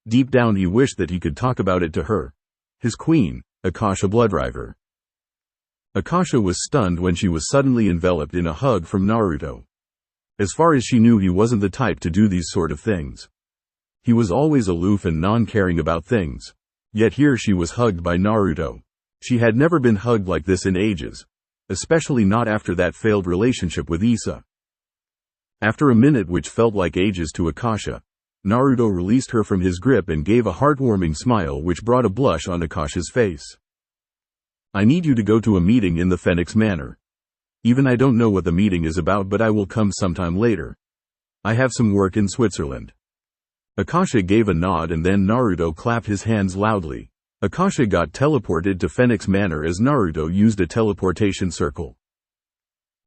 Deep down he wished that he could talk about it to her, his queen, Akasha Bloodriver. Akasha was stunned when she was suddenly enveloped in a hug from Naruto. As far as she knew, he wasn't the type to do these sort of things. He was always aloof and non-caring about things. Yet here she was hugged by Naruto. She had never been hugged like this in ages, especially not after that failed relationship with Issa. After a minute, which felt like ages to Akasha, Naruto released her from his grip and gave a heartwarming smile which brought a blush on Akasha's face. I need you to go to a meeting in the Phenex Manor. Even I don't know what the meeting is about, but I will come sometime later. I have some work in Switzerland. Akasha gave a nod and then Naruto clapped his hands loudly. Akasha got teleported to Phenex Manor as Naruto used a teleportation circle.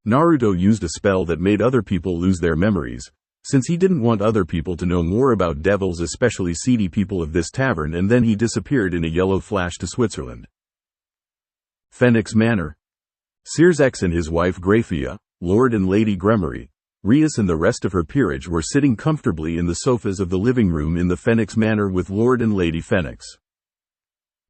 Naruto used a spell that made other people lose their memories, since he didn't want other people to know more about devils, especially seedy people of this tavern, and then he disappeared in a yellow flash to Switzerland. Phenex Manor. Circex and his wife Graphia, Lord and Lady Gremory, Rias and the rest of her peerage were sitting comfortably in the sofas of the living room in the Phenex Manor with Lord and Lady Phenex.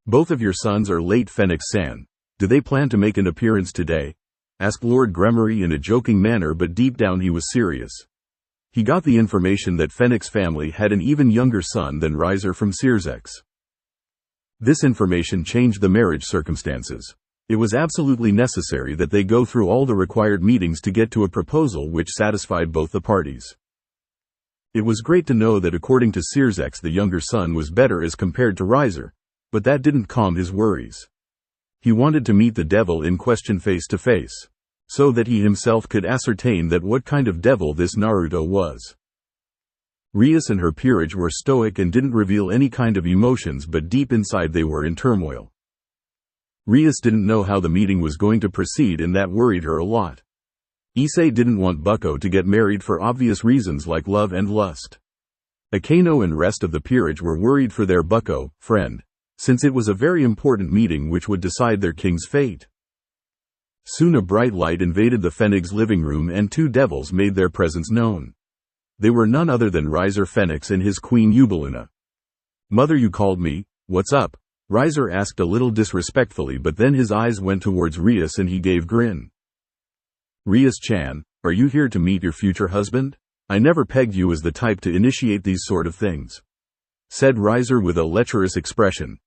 Both of your sons are late, Phenex-san. Do they plan to make an appearance today? Asked Lord Gremory in a joking manner, but deep down he was serious. He got the information that Phenex family had an even younger son than Riser from Circex. This information changed the marriage circumstances. It was absolutely necessary that they go through all the required meetings to get to a proposal which satisfied both the parties. It was great to know that according to Circex the younger son was better as compared to Riser, but that didn't calm his worries. He wanted to meet the devil in question face to face, so that he himself could ascertain that what kind of devil this Naruto was. Rias and her peerage were stoic and didn't reveal any kind of emotions, but deep inside they were in turmoil. Rias didn't know how the meeting was going to proceed, and that worried her a lot. Issei didn't want Bucko to get married for obvious reasons like love and lust. Akano and rest of the peerage were worried for their Bucko friend, since it was a very important meeting which would decide their king's fate. Soon a bright light invaded the Phenex living room and two devils made their presence known. They were none other than Riser Phenex and his queen Eubeluna. Mother, you called me, what's up? Riser asked a little disrespectfully, but then his eyes went towards Rias and he gave grin. Rias-chan, are you here to meet your future husband? I never pegged you as the type to initiate these sort of things, said Riser with a lecherous expression.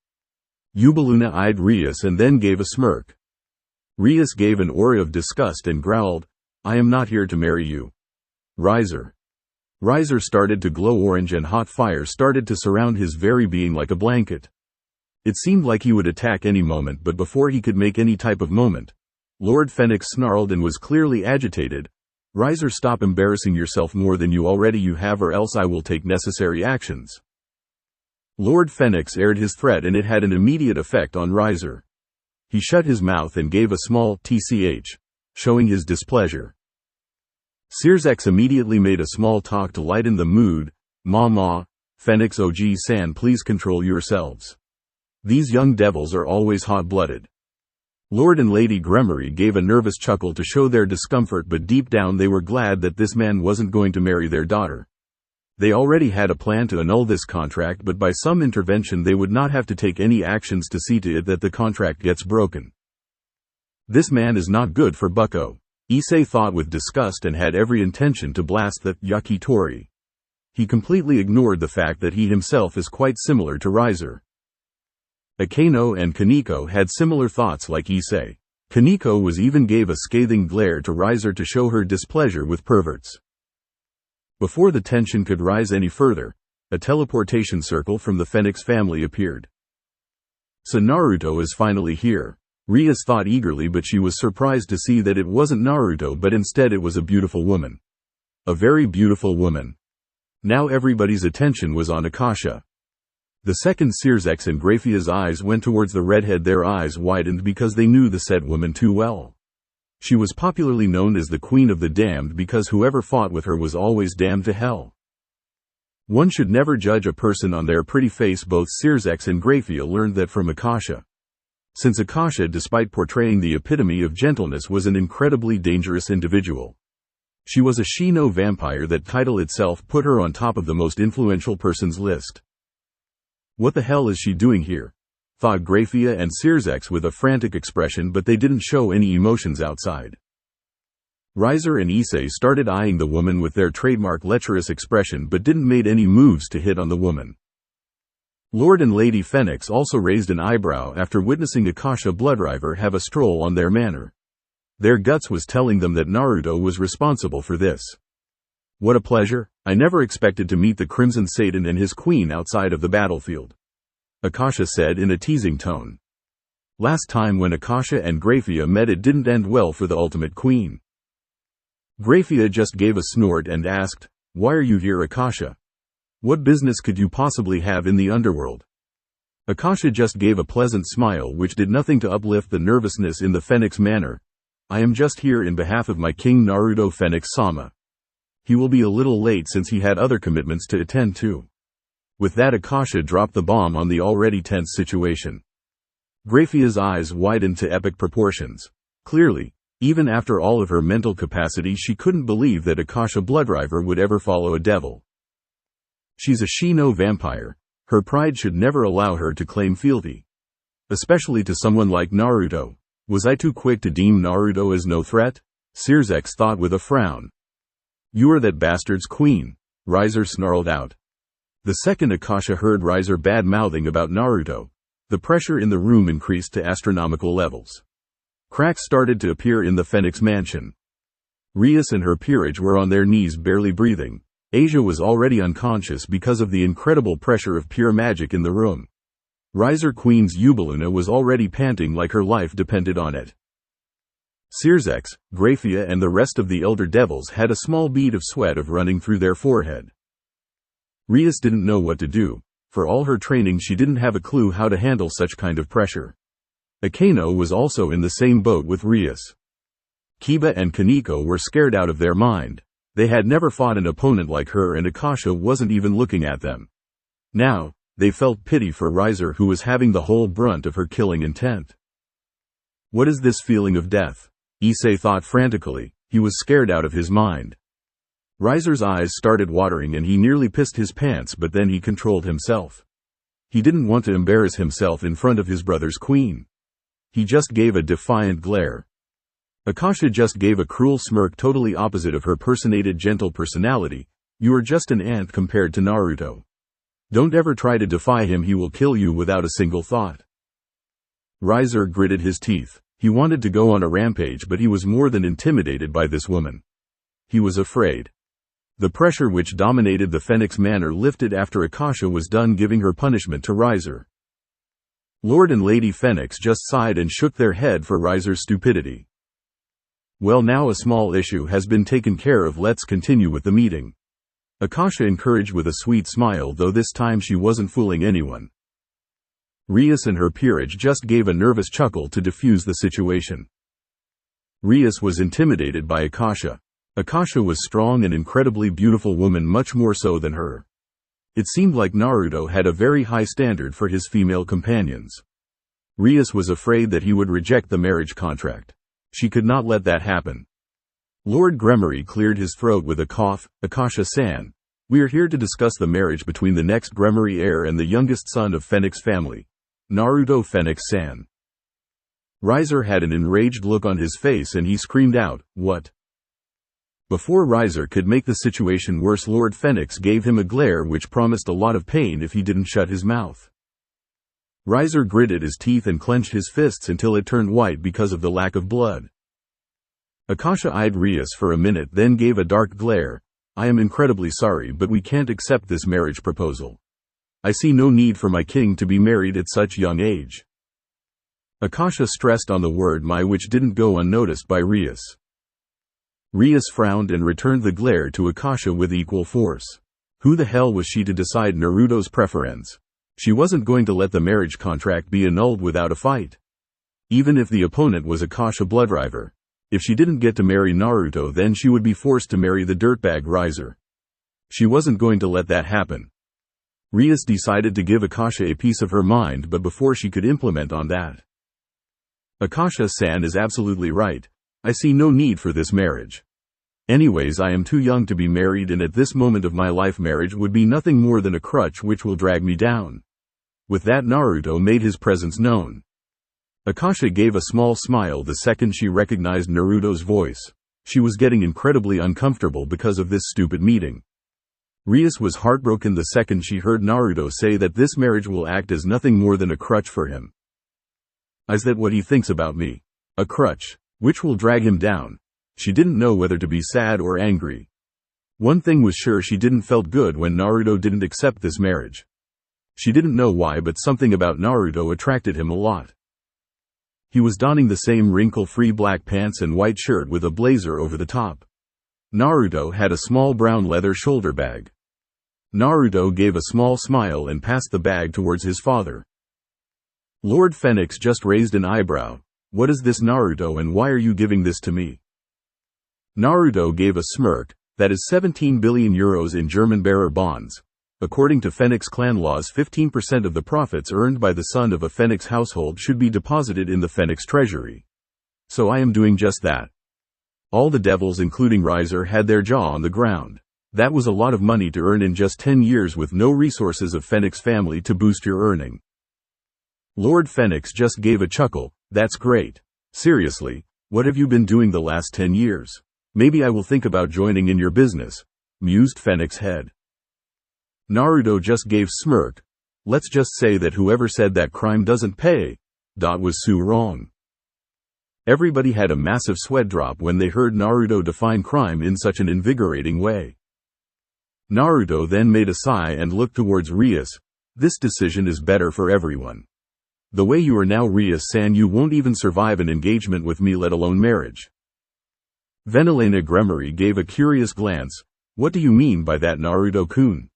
Eubeluna eyed Rias and then gave a smirk. Rias gave an aura of disgust and growled, I am not here to marry you. Riser started to glow orange and hot fire started to surround his very being like a blanket. It seemed like he would attack any moment, but before he could make any type of moment, Lord Phenex snarled and was clearly agitated. Riser, stop embarrassing yourself more than you already have, or else I will take necessary actions. Lord Phenex aired his threat and it had an immediate effect on Riser. He shut his mouth and gave a small tch, showing his displeasure. Circex immediately made a small talk to lighten the mood. Ma, Phenex OG-san, please control yourselves. These young devils are always hot-blooded. Lord and Lady Gremory gave a nervous chuckle to show their discomfort, but deep down they were glad that this man wasn't going to marry their daughter. They already had a plan to annul this contract, but by some intervention they would not have to take any actions to see to it that the contract gets broken. This man is not good for Bucko, Issei thought with disgust and had every intention to blast the yakitori. He completely ignored the fact that he himself is quite similar to Riser. Akano and Kaneko had similar thoughts like Issei. Kaneko was even gave a scathing glare to Riser to show her displeasure with perverts. Before the tension could rise any further, a teleportation circle from the Phenex family appeared. So Naruto is finally here, Rias thought eagerly, but she was surprised to see that it wasn't Naruto but instead it was a beautiful woman. A very beautiful woman. Now everybody's attention was on Akasha. The second Circex and Graphia's eyes went towards the redhead. Their eyes widened because they knew the said woman too well. She was popularly known as the Queen of the Damned because whoever fought with her was always damned to hell. One should never judge a person on their pretty face. Both Circex and Graphia learned that from Akasha. Since Akasha, despite portraying the epitome of gentleness, was an incredibly dangerous individual. She was a Shino vampire. That title itself put her on top of the most influential persons list. What the hell is she doing here? Thought Graphia and Circex with a frantic expression, but they didn't show any emotions outside. Riser and Issei started eyeing the woman with their trademark lecherous expression but didn't make any moves to hit on the woman. Lord and Lady Phenex also raised an eyebrow after witnessing Akasha Bloodriver have a stroll on their manor. Their guts was telling them that Naruto was responsible for this. What a pleasure, I never expected to meet the Crimson Satan and his queen outside of the battlefield," Akasha said in a teasing tone. Last time when Akasha and Graphia met it didn't end well for the Ultimate Queen. Graphia just gave a snort and asked, "Why are you here, Akasha? What business could you possibly have in the underworld?" Akasha just gave a pleasant smile which did nothing to uplift the nervousness in the Phenex manner. "I am just here in behalf of my king Naruto Phenex-sama. He will be a little late since he had other commitments to attend to." With that, Akasha dropped the bomb on the already tense situation. Graphia's eyes widened to epic proportions. Clearly, even after all of her mental capacity, she couldn't believe that Akasha Bloodriver would ever follow a devil. She's a Shino vampire. Her pride should never allow her to claim fealty. Especially to someone like Naruto. Was I too quick to deem Naruto as no threat? Sirzex thought with a frown. "You are that bastard's queen," Riser snarled out. The second Akasha heard Riser bad-mouthing about Naruto, the pressure in the room increased to astronomical levels. Cracks started to appear in the Phenex mansion. Rias and her peerage were on their knees barely breathing. Asia was already unconscious because of the incredible pressure of pure magic in the room. Riser Queen's Eubeluna was already panting like her life depended on it. Sirzex, Graphia and the rest of the elder devils had a small bead of sweat running through their forehead. Rias didn't know what to do. For all her training, she didn't have a clue how to handle such kind of pressure. Akano was also in the same boat with Rias. Kiba and Kaneko were scared out of their mind. They had never fought an opponent like her, and Akasha wasn't even looking at them. Now, they felt pity for Riser, who was having the whole brunt of her killing intent. What is this feeling of death? Issei thought frantically. He was scared out of his mind. Riser's eyes started watering and he nearly pissed his pants, but then he controlled himself. He didn't want to embarrass himself in front of his brother's queen. He just gave a defiant glare. Akasha just gave a cruel smirk totally opposite of her personated gentle personality. "You are just an ant compared to Naruto. Don't ever try to defy him, he will kill you without a single thought." Riser gritted his teeth. He wanted to go on a rampage, but he was more than intimidated by this woman. He was afraid. The pressure which dominated the Phenex manor lifted after Akasha was done giving her punishment to Riser. Lord and Lady Phenex just sighed and shook their head for Riser's stupidity. "Well, now a small issue has been taken care of, let's continue with the meeting," Akasha encouraged with a sweet smile, though this time she wasn't fooling anyone. Rias and her peerage just gave a nervous chuckle to diffuse the situation. Rias was intimidated by Akasha. Akasha was strong and incredibly beautiful woman, much more so than her. It seemed like Naruto had a very high standard for his female companions. Rias was afraid that he would reject the marriage contract. She could not let that happen. Lord Gremory cleared his throat with a cough. "Akasha-san, we are here to discuss the marriage between the next Gremory heir and the youngest son of Phenex family, Naruto Phenex-san." Riser had an enraged look on his face and he screamed out, "What?" Before Riser could make the situation worse, Lord Phenex gave him a glare which promised a lot of pain if he didn't shut his mouth. Riser gritted his teeth and clenched his fists until it turned white because of the lack of blood. Akasha eyed Rias for a minute, then gave a dark glare. "I am incredibly sorry, but we can't accept this marriage proposal. I see no need for my king to be married at such young age." Akasha stressed on the word "my," which didn't go unnoticed by Rias. Rias frowned and returned the glare to Akasha with equal force. Who the hell was she to decide Naruto's preference? She wasn't going to let the marriage contract be annulled without a fight. Even if the opponent was Akasha Bloodriver. If she didn't get to marry Naruto, then she would be forced to marry the dirtbag Riser. She wasn't going to let that happen. Rias decided to give Akasha a piece of her mind, but before she could implement on that. "Akasha-san is absolutely right. I see no need for this marriage. Anyways, I am too young to be married, and at this moment of my life marriage would be nothing more than a crutch which will drag me down." With that, Naruto made his presence known. Akasha gave a small smile the second she recognized Naruto's voice. She was getting incredibly uncomfortable because of this stupid meeting. Rias was heartbroken the second she heard Naruto say that this marriage will act as nothing more than a crutch for him. Is that what he thinks about me? A crutch, which will drag him down? She didn't know whether to be sad or angry. One thing was sure, she didn't felt good when Naruto didn't accept this marriage. She didn't know why, but something about Naruto attracted him a lot. He was donning the same wrinkle-free black pants and white shirt with a blazer over the top. Naruto had a small brown leather shoulder bag. Naruto gave a small smile and passed the bag towards his father. Lord Phenex just raised an eyebrow. "What is this, Naruto, and why are you giving this to me?" Naruto gave a smirk. "That is 17 billion euros in German bearer bonds. According to Phenex clan laws, 15% of the profits earned by the son of a Phenex household should be deposited in the Phenex treasury. So I am doing just that." All the devils, including Riser, had their jaw on the ground. That was a lot of money to earn in just 10 years with no resources of Phenex family to boost your earning. Lord Phenex just gave a chuckle. "That's great. Seriously, what have you been doing the last 10 years? Maybe I will think about joining in your business," mused Phenex head. Naruto just gave smirk. "Let's just say that whoever said that crime doesn't pay, was so wrong." Everybody had a massive sweat drop when they heard Naruto define crime in such an invigorating way. Naruto then made a sigh and looked towards Rias. "This decision is better for everyone. The way you are now, Rias-san, you won't even survive an engagement with me, let alone marriage." Venelena Gremory gave a curious glance. "What do you mean by that, Naruto-kun?"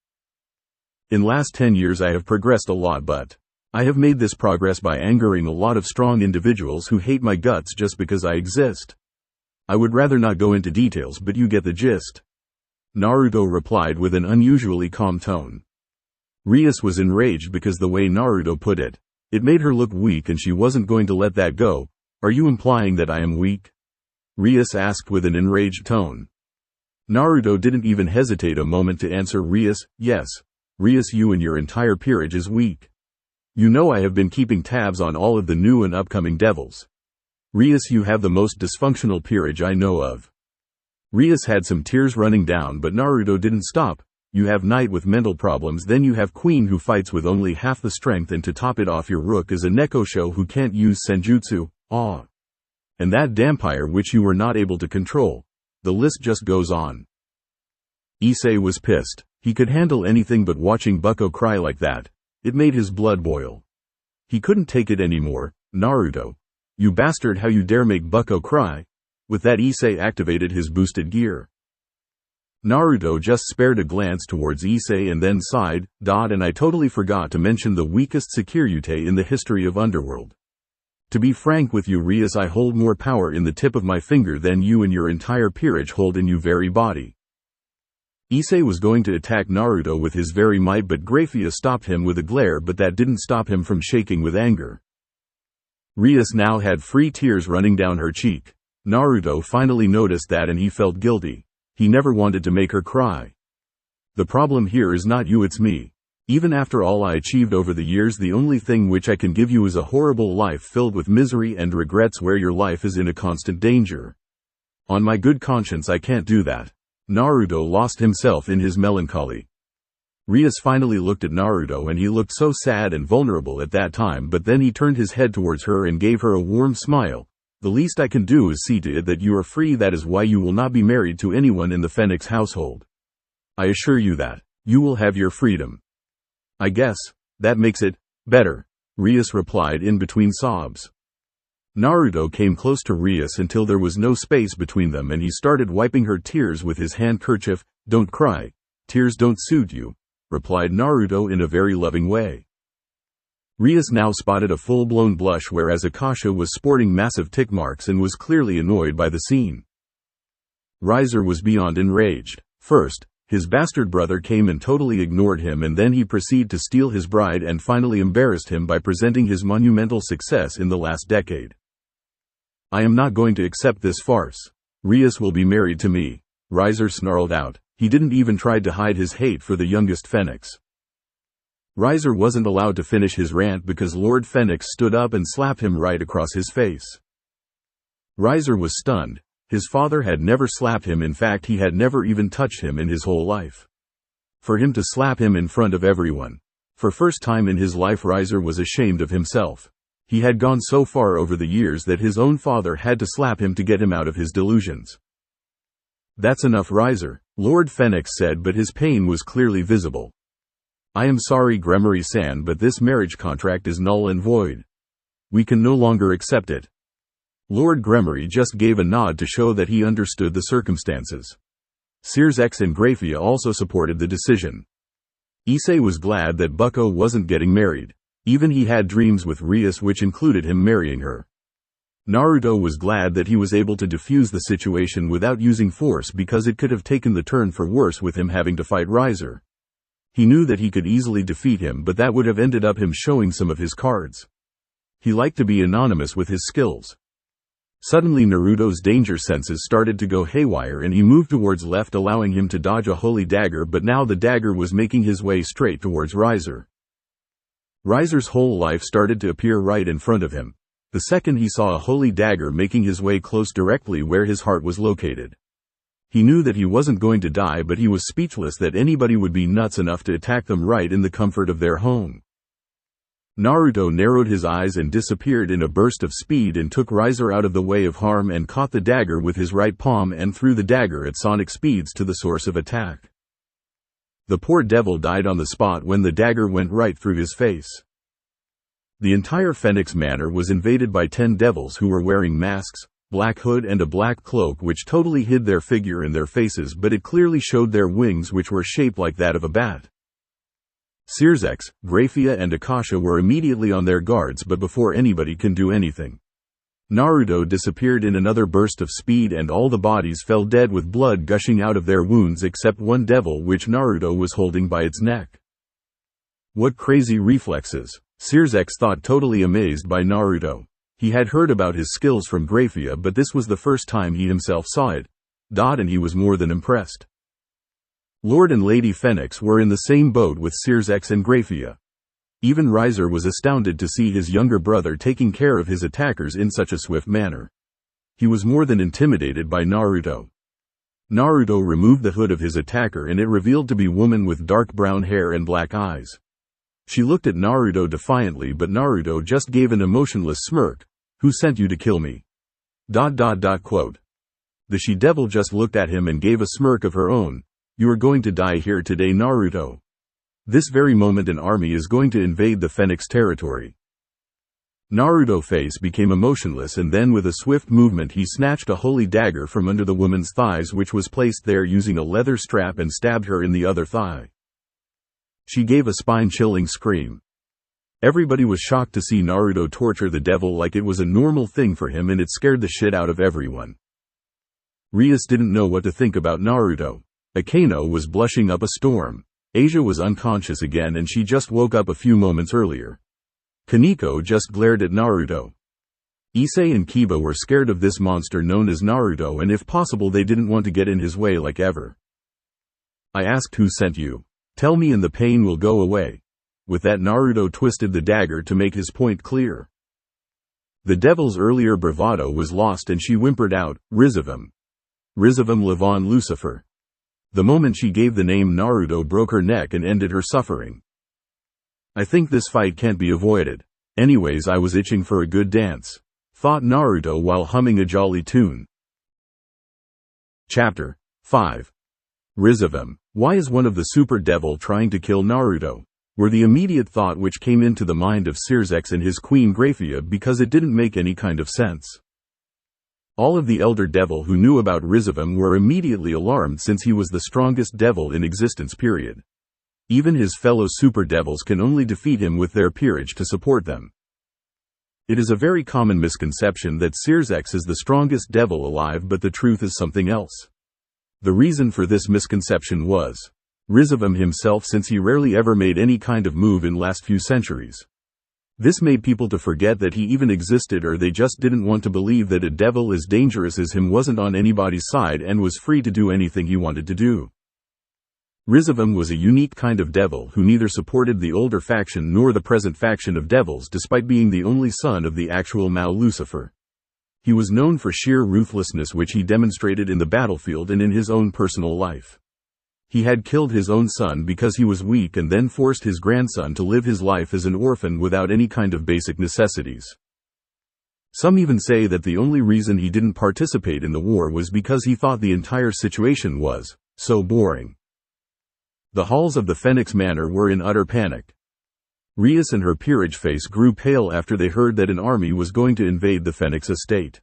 "In last 10 years I have progressed a lot, but I have made this progress by angering a lot of strong individuals who hate my guts just because I exist. I would rather not go into details, but you get the gist," Naruto replied with an unusually calm tone. Rias was enraged because the way Naruto put it, it made her look weak, and she wasn't going to let that go. "Are you implying that I am weak?" Rias asked with an enraged tone. Naruto didn't even hesitate a moment to answer Rias. "Yes, Rias, you and your entire peerage is weak. You know I have been keeping tabs on all of the new and upcoming devils. Rias, you have the most dysfunctional peerage I know of." Rias had some tears running down, but Naruto didn't stop. "You have Knight with mental problems, then you have Queen who fights with only half the strength, and to top it off, your Rook is a Nekosho who can't use Senjutsu. And that Dampire which you were not able to control. The list just goes on." Issei was pissed. He could handle anything, but watching Bucko cry like that, it made his blood boil. He couldn't take it anymore. "Naruto, you bastard, how you dare make Bucko cry?" With that, Issei activated his boosted gear. Naruto just spared a glance towards Issei and then sighed. "And I totally forgot to mention the weakest Securite in the history of Underworld. To be frank with you, Rias, I hold more power in the tip of my finger than you and your entire peerage hold in your very body." Issei was going to attack Naruto with his very might, but Graphia stopped him with a glare, but that didn't stop him from shaking with anger. Rias now had free tears running down her cheek. Naruto finally noticed that, and he felt guilty. He never wanted to make her cry. "The problem here is not you, it's me. Even after all I achieved over the years, the only thing which I can give you is a horrible life filled with misery and regrets, where your life is in a constant danger. On my good conscience, I can't do that." Naruto lost himself in his melancholy. Rias finally looked at Naruto, and he looked so sad and vulnerable at that time, but then he turned his head towards her and gave her a warm smile. "The least I can do is see to it that you are free. That is why you will not be married to anyone in the Phenex household. I assure you that you will have your freedom." "I guess that makes it better," Rias replied in between sobs. Naruto came close to Rias until there was no space between them, and he started wiping her tears with his handkerchief. "Don't cry. Tears don't suit you," replied Naruto in a very loving way. Rias now spotted a full-blown blush, whereas Akasha was sporting massive tick marks and was clearly annoyed by the scene. Riser was beyond enraged. First, his bastard brother came and totally ignored him, and then he proceeded to steal his bride and finally embarrassed him by presenting his monumental success in the last decade. "I am not going to accept this farce. Rias will be married to me," Riser snarled out. He didn't even try to hide his hate for the youngest Phenex. Riser wasn't allowed to finish his rant because Lord Phenex stood up and slapped him right across his face. Riser was stunned. His father had never slapped him, in fact he had never even touched him in his whole life. For him to slap him in front of everyone. For first time in his life, Riser was ashamed of himself. He had gone so far over the years that his own father had to slap him to get him out of his delusions. "That's enough, Riser," Lord Phenex said, but his pain was clearly visible. "I am sorry, Gremory-san, but this marriage contract is null and void. We can no longer accept it." Lord Gremory just gave a nod to show that he understood the circumstances. Sears and Graphia also supported the decision. Issei was glad that Bucko wasn't getting married. Even he had dreams with Rias which included him marrying her. Naruto was glad that he was able to defuse the situation without using force because it could have taken the turn for worse with him having to fight Riser. He knew that he could easily defeat him, but that would have ended up him showing some of his cards. He liked to be anonymous with his skills. Suddenly Naruto's danger senses started to go haywire and he moved towards left, allowing him to dodge a holy dagger, but now the dagger was making his way straight towards Riser. Riser's whole life started to appear right in front of him. The second he saw a holy dagger making his way close directly where his heart was located. He knew that he wasn't going to die, but he was speechless that anybody would be nuts enough to attack them right in the comfort of their home. Naruto narrowed his eyes and disappeared in a burst of speed and took Riser out of the way of harm and caught the dagger with his right palm and threw the dagger at sonic speeds to the source of attack. The poor devil died on the spot when the dagger went right through his face. The entire Phenex Manor was invaded by 10 devils who were wearing masks, black hood and a black cloak which totally hid their figure and their faces, but it clearly showed their wings which were shaped like that of a bat. Sears, Graphia and Akasha were immediately on their guards, but before anybody can do anything, Naruto disappeared in another burst of speed and all the bodies fell dead with blood gushing out of their wounds except one devil which Naruto was holding by its neck. What crazy reflexes! Sears thought, totally amazed by Naruto. He had heard about his skills from Graphia, but this was the first time he himself saw it. And he was more than impressed. Lord and Lady Phenex were in the same boat with Sears and Graphia. Even Riser was astounded to see his younger brother taking care of his attackers in such a swift manner. He was more than intimidated by Naruto. Naruto removed the hood of his attacker and it revealed to be a woman with dark brown hair and black eyes. She looked at Naruto defiantly, but Naruto just gave an emotionless smirk. "Who sent you to kill me?" The she-devil just looked at him and gave a smirk of her own. "You are going to die here today, Naruto. This very moment an army is going to invade the Phenex territory." Naruto's face became emotionless and then with a swift movement he snatched a holy dagger from under the woman's thighs which was placed there using a leather strap and stabbed her in the other thigh. She gave a spine-chilling scream. Everybody was shocked to see Naruto torture the devil like it was a normal thing for him, and it scared the shit out of everyone. Rias didn't know what to think about Naruto. Akano was blushing up a storm. Asia was unconscious again and she just woke up a few moments earlier. Kaneko just glared at Naruto. Issei and Kiba were scared of this monster known as Naruto, and if possible they didn't want to get in his way like ever. "I asked who sent you. Tell me and the pain will go away." With that, Naruto twisted the dagger to make his point clear. The devil's earlier bravado was lost and she whimpered out, "Rizavam. Rizavam Levon Lucifer." The moment she gave the name, Naruto broke her neck and ended her suffering. "I think this fight can't be avoided. Anyways, I was itching for a good dance," thought Naruto while humming a jolly tune. Chapter 5. Rizavam. Why is one of the super devil trying to kill Naruto? Were the immediate thought which came into the mind of Sears and his queen Graphia, because it didn't make any kind of sense. All of the elder devil who knew about Rizavam were immediately alarmed since he was the strongest devil in existence, period. Even his fellow super devils can only defeat him with their peerage to support them. It is a very common misconception that Sears is the strongest devil alive, but the truth is something else. The reason for this misconception was Rizavam himself, since he rarely ever made any kind of move in last few centuries. This made people to forget that he even existed, or they just didn't want to believe that a devil as dangerous as him wasn't on anybody's side and was free to do anything he wanted to do. Rizavam was a unique kind of devil who neither supported the older faction nor the present faction of devils, despite being the only son of the actual Mao Lucifer. He was known for sheer ruthlessness which he demonstrated in the battlefield and in his own personal life. He had killed his own son because he was weak and then forced his grandson to live his life as an orphan without any kind of basic necessities. Some even say that the only reason he didn't participate in the war was because he thought the entire situation was so boring. The halls of the Phenex Manor were in utter panic. Rias and her peerage face grew pale after they heard that an army was going to invade the Phenex estate.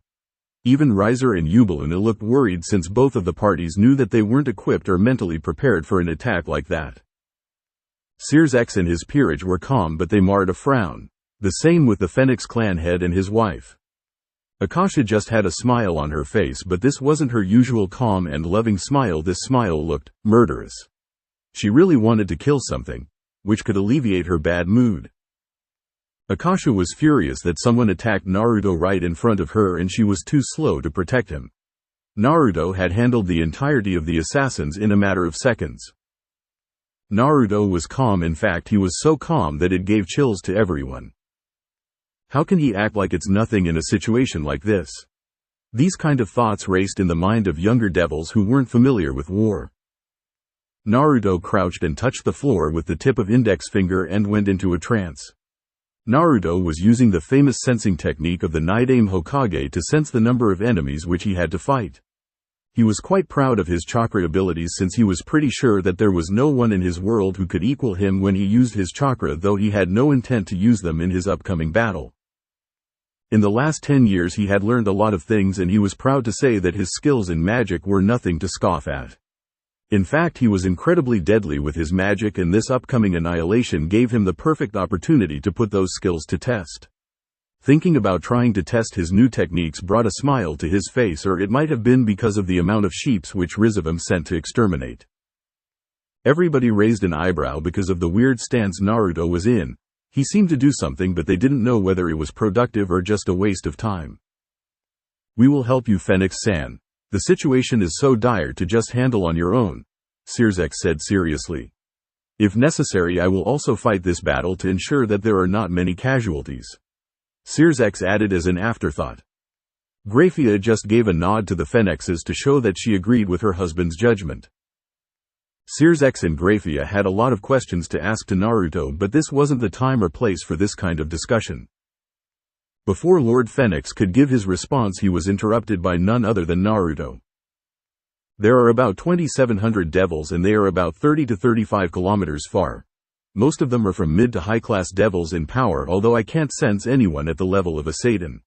Even Riser and Eubeluna looked worried since both of the parties knew that they weren't equipped or mentally prepared for an attack like that. Sears and his peerage were calm, but they marred a frown. The same with the Phenex clan head and his wife. Akasha just had a smile on her face, but this wasn't her usual calm and loving smile. This smile looked murderous. She really wanted to kill something, which could alleviate her bad mood. Akasha was furious that someone attacked Naruto right in front of her and she was too slow to protect him. Naruto had handled the entirety of the assassins in a matter of seconds. Naruto was calm. In fact, he was so calm that it gave chills to everyone. How can he act like it's nothing in a situation like this? These kind of thoughts raced in the mind of younger devils who weren't familiar with war. Naruto crouched and touched the floor with the tip of index finger and went into a trance. Naruto was using the famous sensing technique of the Nidaime Hokage to sense the number of enemies which he had to fight. He was quite proud of his chakra abilities since he was pretty sure that there was no one in his world who could equal him when he used his chakra, though he had no intent to use them in his upcoming battle. In the last 10 years he had learned a lot of things and he was proud to say that his skills in magic were nothing to scoff at. In fact, he was incredibly deadly with his magic, and this upcoming annihilation gave him the perfect opportunity to put those skills to test. Thinking about trying to test his new techniques brought a smile to his face, or it might have been because of the amount of sheeps which Rizavam sent to exterminate. Everybody raised an eyebrow because of the weird stance Naruto was in. He seemed to do something, but they didn't know whether it was productive or just a waste of time. "We will help you, Phenex-san. The situation is so dire to just handle on your own," Sears said seriously. "If necessary, I will also fight this battle to ensure that there are not many casualties." Sears added as an afterthought. Graphia just gave a nod to the Phenexes to show that she agreed with her husband's judgment. Sears and Graphia had a lot of questions to ask to Naruto, but this wasn't the time or place for this kind of discussion. Before Lord Phenex could give his response, he was interrupted by none other than Naruto. "There are about 2,700 devils and they are about 30 to 35 kilometers far. Most of them are from mid to high-class devils in power, although I can't sense anyone at the level of a Satan.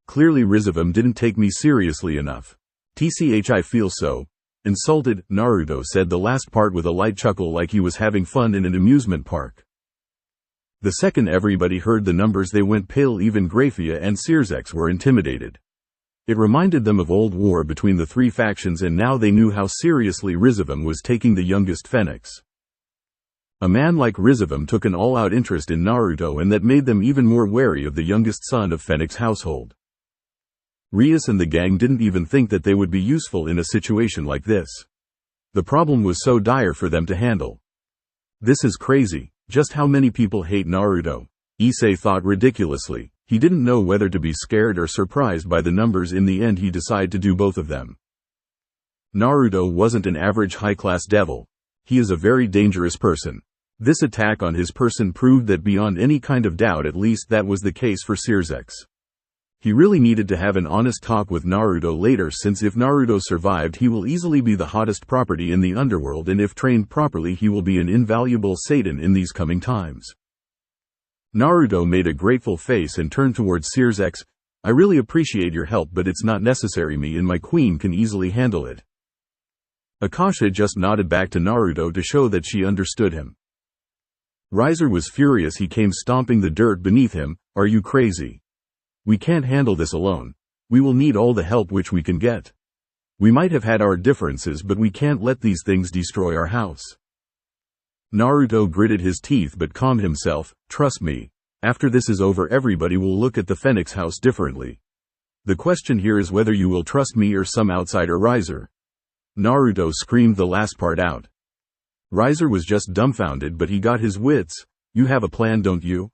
Clearly Rizavam didn't take me seriously enough. I feel so insulted," Naruto said the last part with a light chuckle, like he was having fun in an amusement park. The second everybody heard the numbers they went pale. Even Graphia and Sears were intimidated. It reminded them of old war between the three factions, and now they knew how seriously Rizavam was taking the youngest Phenex. A man like Rizavam took an all-out interest in Naruto, and that made them even more wary of the youngest son of Phenex household. Rias and the gang didn't even think that they would be useful in a situation like this. The problem was so dire for them to handle. "This is crazy. Just how many people hate Naruto?" Issei thought ridiculously. He didn't know whether to be scared or surprised by the numbers. In the end he decided to do both of them. Naruto wasn't an average high-class devil. He is a very dangerous person. This attack on his person proved that beyond any kind of doubt. At least that was the case for Sears. He really needed to have an honest talk with Naruto later, since if Naruto survived he will easily be the hottest property in the underworld, and if trained properly he will be an invaluable Satan in these coming times. Naruto made a grateful face and turned towards Sears. "I really appreciate your help, but it's not necessary. Me and my queen can easily handle it." Akasha just nodded back to Naruto to show that she understood him. Riser was furious. He came stomping the dirt beneath him. "Are you crazy? We can't handle this alone. We will need all the help which we can get. We might have had our differences, but we can't let these things destroy our house." Naruto gritted his teeth but calmed himself. "Trust me. After this is over everybody will look at the Phenex house differently. The question here is whether you will trust me or some outsider." Riser. Naruto screamed the last part out. Riser was just dumbfounded, but he got his wits. "You have a plan, don't you?"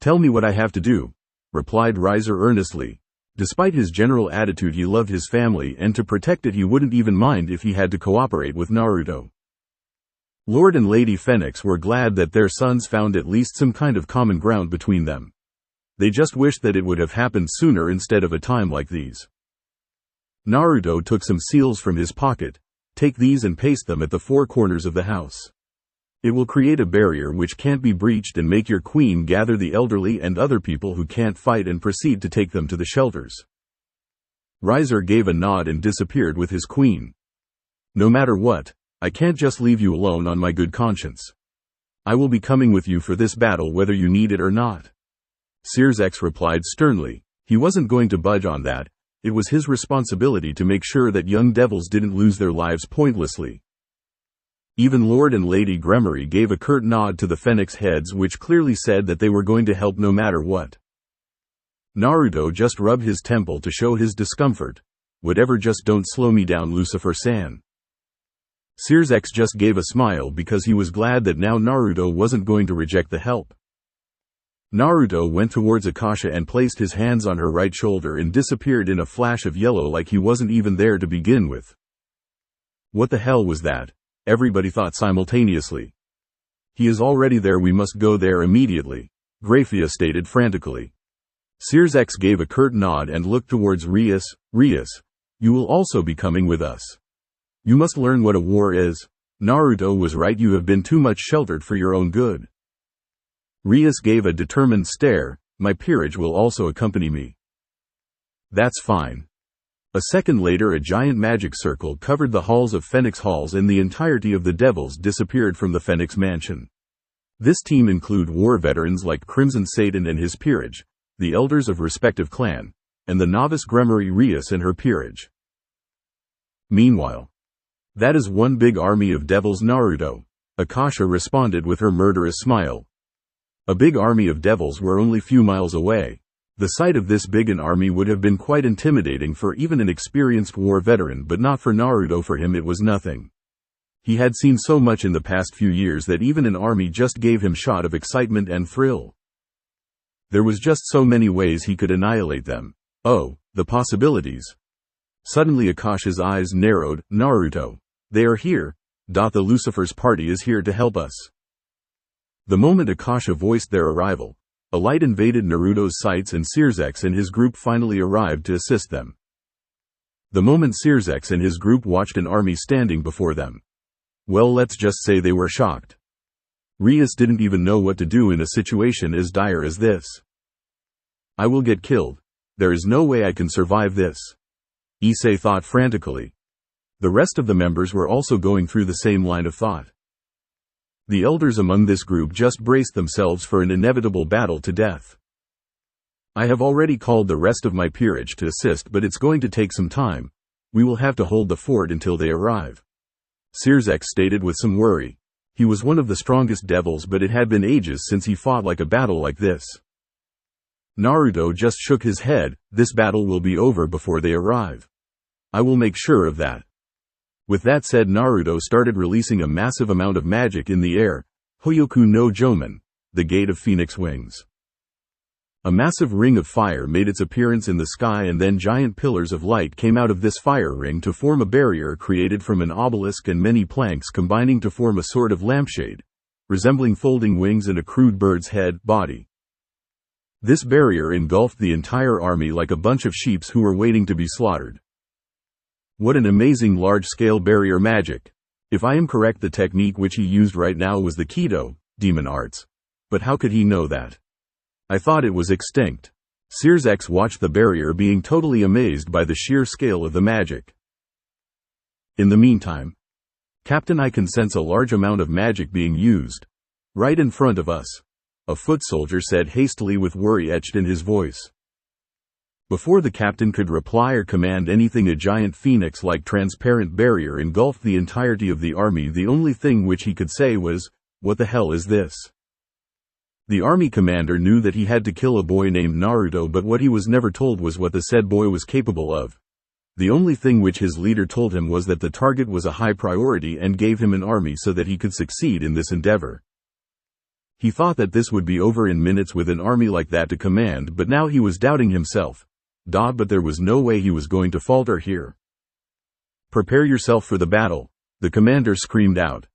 "Tell me what I have to do," replied Riser earnestly. Despite his general attitude, he loved his family, and to protect it he wouldn't even mind if he had to cooperate with Naruto. Lord and Lady Phenex were glad that their sons found at least some kind of common ground between them. They just wished that it would have happened sooner instead of a time like these. Naruto took some seals from his pocket. Take these and paste them at the four corners of the house. It will create a barrier which can't be breached and make your queen gather the elderly and other people who can't fight and proceed to take them to the shelters. Riser gave a nod and disappeared with his queen. No matter what, I can't just leave you alone on my good conscience. I will be coming with you for this battle whether you need it or not. Sears replied sternly. He wasn't going to budge on that. It was his responsibility to make sure that young devils didn't lose their lives pointlessly. Even Lord and Lady Gremory gave a curt nod to the Phenex heads, which clearly said that they were going to help no matter what. Naruto just rubbed his temple to show his discomfort. Whatever, just don't slow me down, Lucifer-san. Sears just gave a smile because he was glad that now Naruto wasn't going to reject the help. Naruto went towards Akasha and placed his hands on her right shoulder and disappeared in a flash of yellow like he wasn't even there to begin with. What the hell was that? Everybody thought simultaneously. He is already there, we must go there immediately, Graphia stated frantically. Sears gave a curt nod and looked towards Rias. Rias, you will also be coming with us. You must learn what a war is. Naruto was right, you have been too much sheltered for your own good. Rias gave a determined stare. My peerage will also accompany me. That's fine. A second later, a giant magic circle covered the halls of Phenex halls and the entirety of the devils disappeared from the Phenex mansion. This team include war veterans like Crimson Satan and his peerage, the elders of respective clan, and the novice Gremory Rias and her peerage. Meanwhile, that is one big army of devils, Naruto. Akasha responded with her murderous smile. A big army of devils were only few miles away. The sight of this big an army would have been quite intimidating for even an experienced war veteran, but not for Naruto. For him it was nothing. He had seen so much in the past few years that even an army just gave him shot of excitement and thrill. There was just so many ways he could annihilate them. Oh, the possibilities. Suddenly Akasha's eyes narrowed. Naruto. They are here. The Lucifer's party is here to help us. The moment Akasha voiced their arrival, a light invaded Naruto's sights and Sears and his group finally arrived to assist them. The moment Sears and his group watched an army standing before them, well, let's just say they were shocked. Rias didn't even know what to do in a situation as dire as this. I will get killed. There is no way I can survive this. Issei thought frantically. The rest of the members were also going through the same line of thought. The elders among this group just braced themselves for an inevitable battle to death. I have already called the rest of my peerage to assist, but it's going to take some time. We will have to hold the fort until they arrive. Sears stated with some worry. He was one of the strongest devils, but it had been ages since he fought like a battle like this. Naruto just shook his head. This battle will be over before they arrive. I will make sure of that. With that said, Naruto started releasing a massive amount of magic in the air. Hoyoku no Jomen, the gate of Phoenix wings. A massive ring of fire made its appearance in the sky, and then giant pillars of light came out of this fire ring to form a barrier created from an obelisk and many planks combining to form a sort of lampshade, resembling folding wings and a crude bird's head body. This barrier engulfed the entire army like a bunch of sheep who were waiting to be slaughtered. What an amazing large-scale barrier magic. If I am correct, the technique which he used right now was the Kido, demon arts. But how could he know that? I thought it was extinct. Sears watched the barrier, being totally amazed by the sheer scale of the magic. In the meantime, Captain, I can sense a large amount of magic being used. Right in front of us. A foot soldier said hastily with worry etched in his voice. Before the captain could reply or command anything, a giant phoenix-like transparent barrier engulfed the entirety of the army. The only thing which he could say was, "What the hell is this?" The army commander knew that he had to kill a boy named Naruto, but what he was never told was what the said boy was capable of. The only thing which his leader told him was that the target was a high priority and gave him an army so that he could succeed in this endeavor. He thought that this would be over in minutes with an army like that to command, but now he was doubting himself. But there was no way he was going to falter here. Prepare yourself for the battle, the commander screamed out.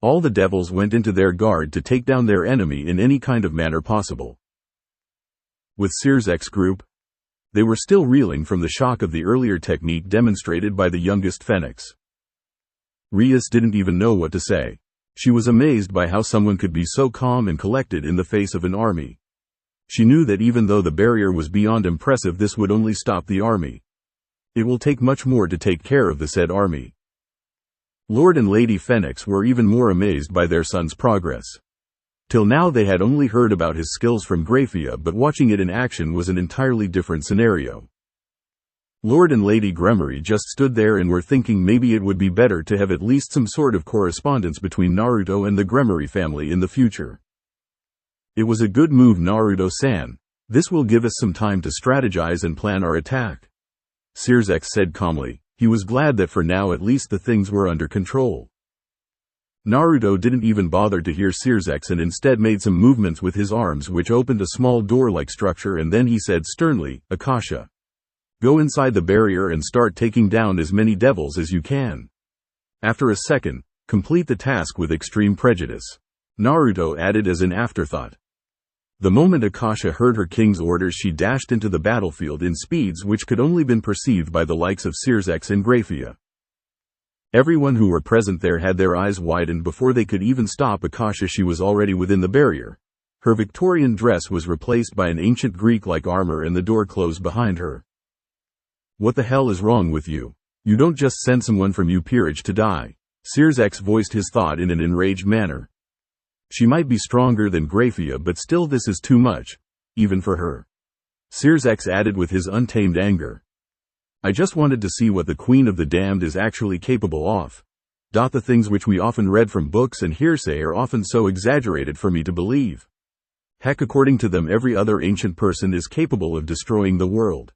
All the devils went into their guard to take down their enemy in any kind of manner possible. with Sears's group. They were still reeling from the shock of the earlier technique demonstrated by the youngest Phenex. Rias didn't even know what to say. She was amazed by how someone could be so calm and collected in the face of an army. She knew that even though the barrier was beyond impressive, this would only stop the army. It will take much more to take care of the said army. Lord and Lady Phenex were even more amazed by their son's progress. Till now they had only heard about his skills from Graphia, but watching it in action was an entirely different scenario. Lord and Lady Gremory just stood there and were thinking maybe it would be better to have at least some sort of correspondence between Naruto and the Gremory family in the future. It was a good move, Naruto-san. This will give us some time to strategize and plan our attack, Sears's said calmly. He was glad that for now at least the things were under control. Naruto didn't even bother to hear Sears's and instead made some movements with his arms which opened a small door-like structure, and then he said sternly, Akasha, go inside the barrier and start taking down as many devils as you can. After a second, complete the task with extreme prejudice, Naruto added as an afterthought. The moment Akasha heard her king's orders, she dashed into the battlefield in speeds which could only been perceived by the likes of Sears's and Graphia. Everyone who were present there had their eyes widened before they could even stop Akasha. She was already within the barrier. Her Victorian dress was replaced by an ancient Greek-like armor and the door closed behind her. What the hell is wrong with you? You don't just send someone from your peerage to die. Sears's voiced his thought in an enraged manner. She might be stronger than Graphia, but still this is too much, even for her. Sears's added with his untamed anger. I just wanted to see what the Queen of the Damned is actually capable of. The things which we often read from books and hearsay are often so exaggerated for me to believe. Heck, according to them, every other ancient person is capable of destroying the world.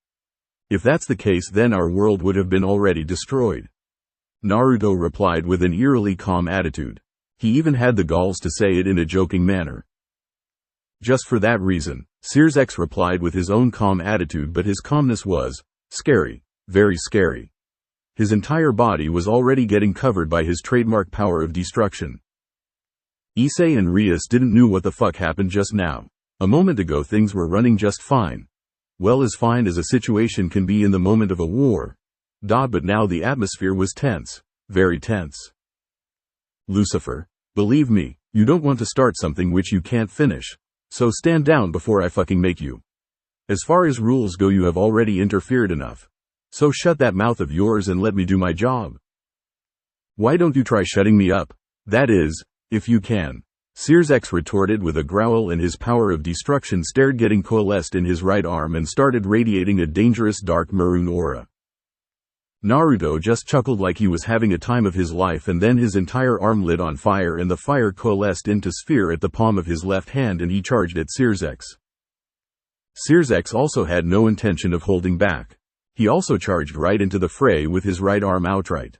If that's the case, then our world would have been already destroyed. Naruto replied with an eerily calm attitude. He even had the galls to say it in a joking manner. Just for that reason, Sears's replied with his own calm attitude, but his calmness was scary. Very scary. His entire body was already getting covered by his trademark power of destruction. Issei and Rias didn't know what the fuck happened just now. A moment ago things were running just fine. Well, as fine as a situation can be in the moment of a war. But now the atmosphere was tense. Very tense. Lucifer, believe me, you don't want to start something which you can't finish. So stand down before I fucking make you. As far as rules go, you have already interfered enough. So shut that mouth of yours and let me do my job. Why don't you try shutting me up? That is, if you can. Sears's retorted with a growl, and his power of destruction stared getting coalesced in his right arm and started radiating a dangerous dark maroon aura. Naruto just chuckled like he was having a time of his life, and then his entire arm lit on fire and the fire coalesced into sphere at the palm of his left hand and he charged at Sears's. Sears's also had no intention of holding back. He also charged right into the fray with his right arm outright.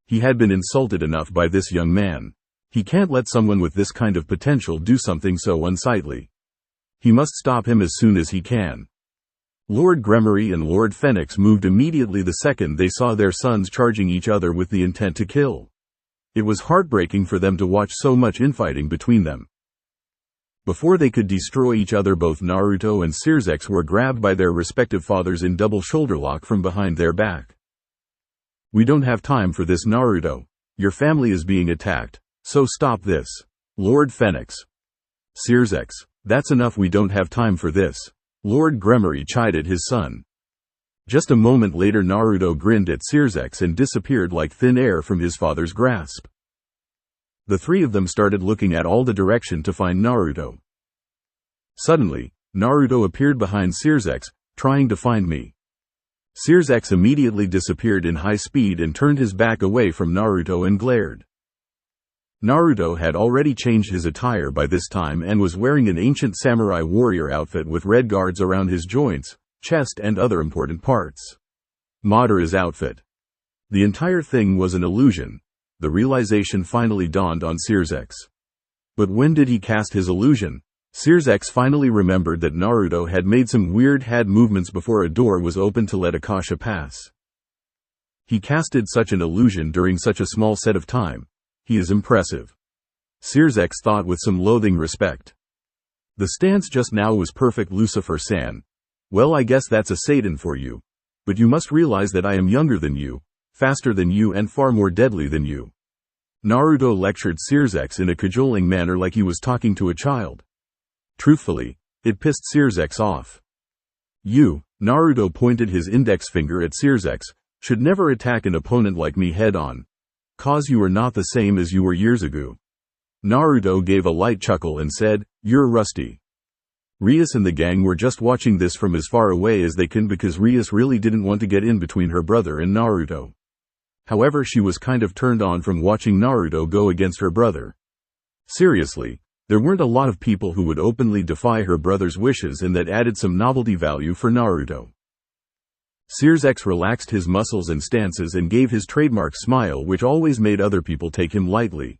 He had been insulted enough by this young man. He can't let someone with this kind of potential do something so unsightly. He must stop him as soon as he can. Lord Gremory and Lord Phenex moved immediately the second they saw their sons charging each other with the intent to kill. It was heartbreaking for them to watch so much infighting between them. Before they could destroy each other, both Naruto and Sears's were grabbed by their respective fathers in double shoulder lock from behind their back. We don't have time for this, Naruto. Your family is being attacked, so stop this. Lord Phenex. Sears's, that's enough, we don't have time for this. Lord Gremory chided his son. Just a moment later Naruto grinned at Sears's and disappeared like thin air from his father's grasp. The three of them started looking at all the direction to find Naruto. Suddenly, Naruto appeared behind Sears's, trying to find me. Sears's immediately disappeared in high speed and turned his back away from Naruto and glared. Naruto had already changed his attire by this time and was wearing an ancient samurai warrior outfit with red guards around his joints, chest and other important parts. Madara's outfit. The entire thing was an illusion. The realization finally dawned on Sears's. But when did he cast his illusion? Sears's finally remembered that Naruto had made some weird head movements before a door was opened to let Akasha pass. He casted such an illusion during such a small set of time. He is impressive. Sears's thought with some loathing respect. The stance just now was perfect, Lucifer-san. Well, I guess that's a Satan for you. But you must realize that I am younger than you, faster than you and far more deadly than you. Naruto lectured Sirzex in a cajoling manner like he was talking to a child. Truthfully, it pissed Sirzex off. You, Naruto pointed his index finger at Sirzex, should never attack an opponent like me head-on. Cause you are not the same as you were years ago. Naruto gave a light chuckle and said, "You're rusty." Rias and the gang were just watching this from as far away as they can because Rias really didn't want to get in between her brother and Naruto. However, she was kind of turned on from watching Naruto go against her brother. Seriously, there weren't a lot of people who would openly defy her brother's wishes, and that added some novelty value for Naruto. Sirzex relaxed his muscles and stances and gave his trademark smile, which always made other people take him lightly.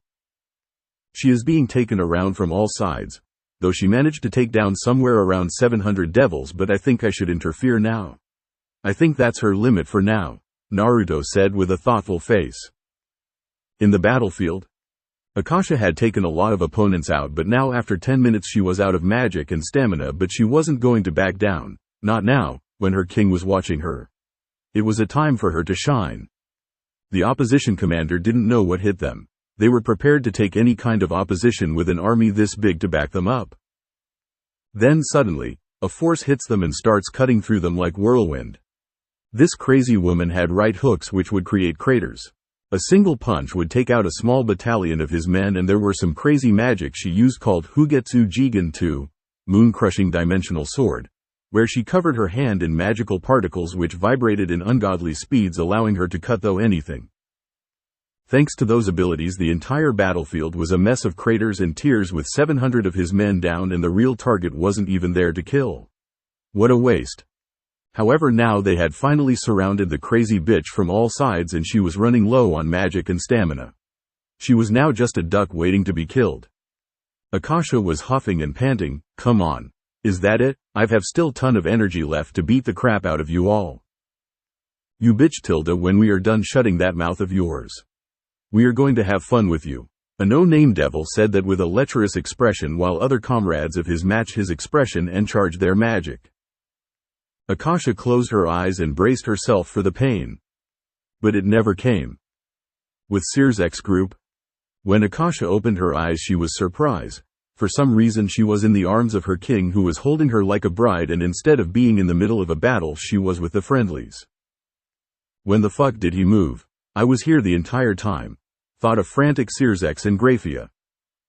She is being taken around from all sides, though she managed to take down somewhere around 700 devils, but I think I should interfere now. I think that's her limit for now, Naruto said with a thoughtful face. In the battlefield, Akasha had taken a lot of opponents out, but now after 10 minutes she was out of magic and stamina, but she wasn't going to back down, not now, when her king was watching her. It was a time for her to shine. The opposition commander didn't know what hit them. They were prepared to take any kind of opposition with an army this big to back them up. Then suddenly, a force hits them and starts cutting through them like whirlwind. This crazy woman had right hooks which would create craters. A single punch would take out a small battalion of his men, and there were some crazy magic she used called Hugetsu Jigen 2, moon-crushing dimensional sword, where she covered her hand in magical particles which vibrated in ungodly speeds, allowing her to cut through anything. Thanks to those abilities, the entire battlefield was a mess of craters and tears with 700 of his men down, and the real target wasn't even there to kill. What a waste. However, now they had finally surrounded the crazy bitch from all sides, and she was running low on magic and stamina. She was now just a duck waiting to be killed. Akasha was huffing and panting. Come on. Is that it? I've still ton of energy left to beat the crap out of you all. You bitch Tilda, when we are done shutting that mouth of yours. We are going to have fun with you. A no-name devil said that with a lecherous expression, while other comrades of his matched his expression and charged their magic. Akasha closed her eyes and braced herself for the pain. But it never came. With Sirzek's group, when Akasha opened her eyes, she was surprised. For some reason she was in the arms of her king, who was holding her like a bride, and instead of being in the middle of a battle, she was with the friendlies. When the fuck did he move? I was here the entire time, thought a frantic Sirzex and Graphia.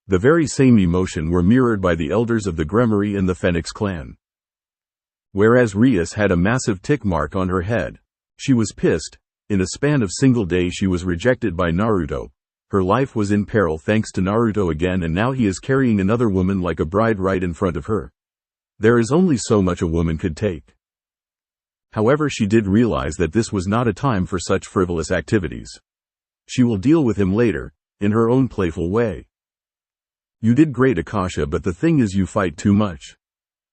The very same emotion were mirrored by the elders of the Gremory and the Phenex clan. Whereas Rias had a massive tick mark on her head. She was pissed. In a span of single day she was rejected by Naruto. Her life was in peril thanks to Naruto again, and now he is carrying another woman like a bride right in front of her. There is only so much a woman could take. However, she did realize that this was not a time for such frivolous activities. She will deal with him later, in her own playful way. You did great, Akasha, but the thing is you fight too much.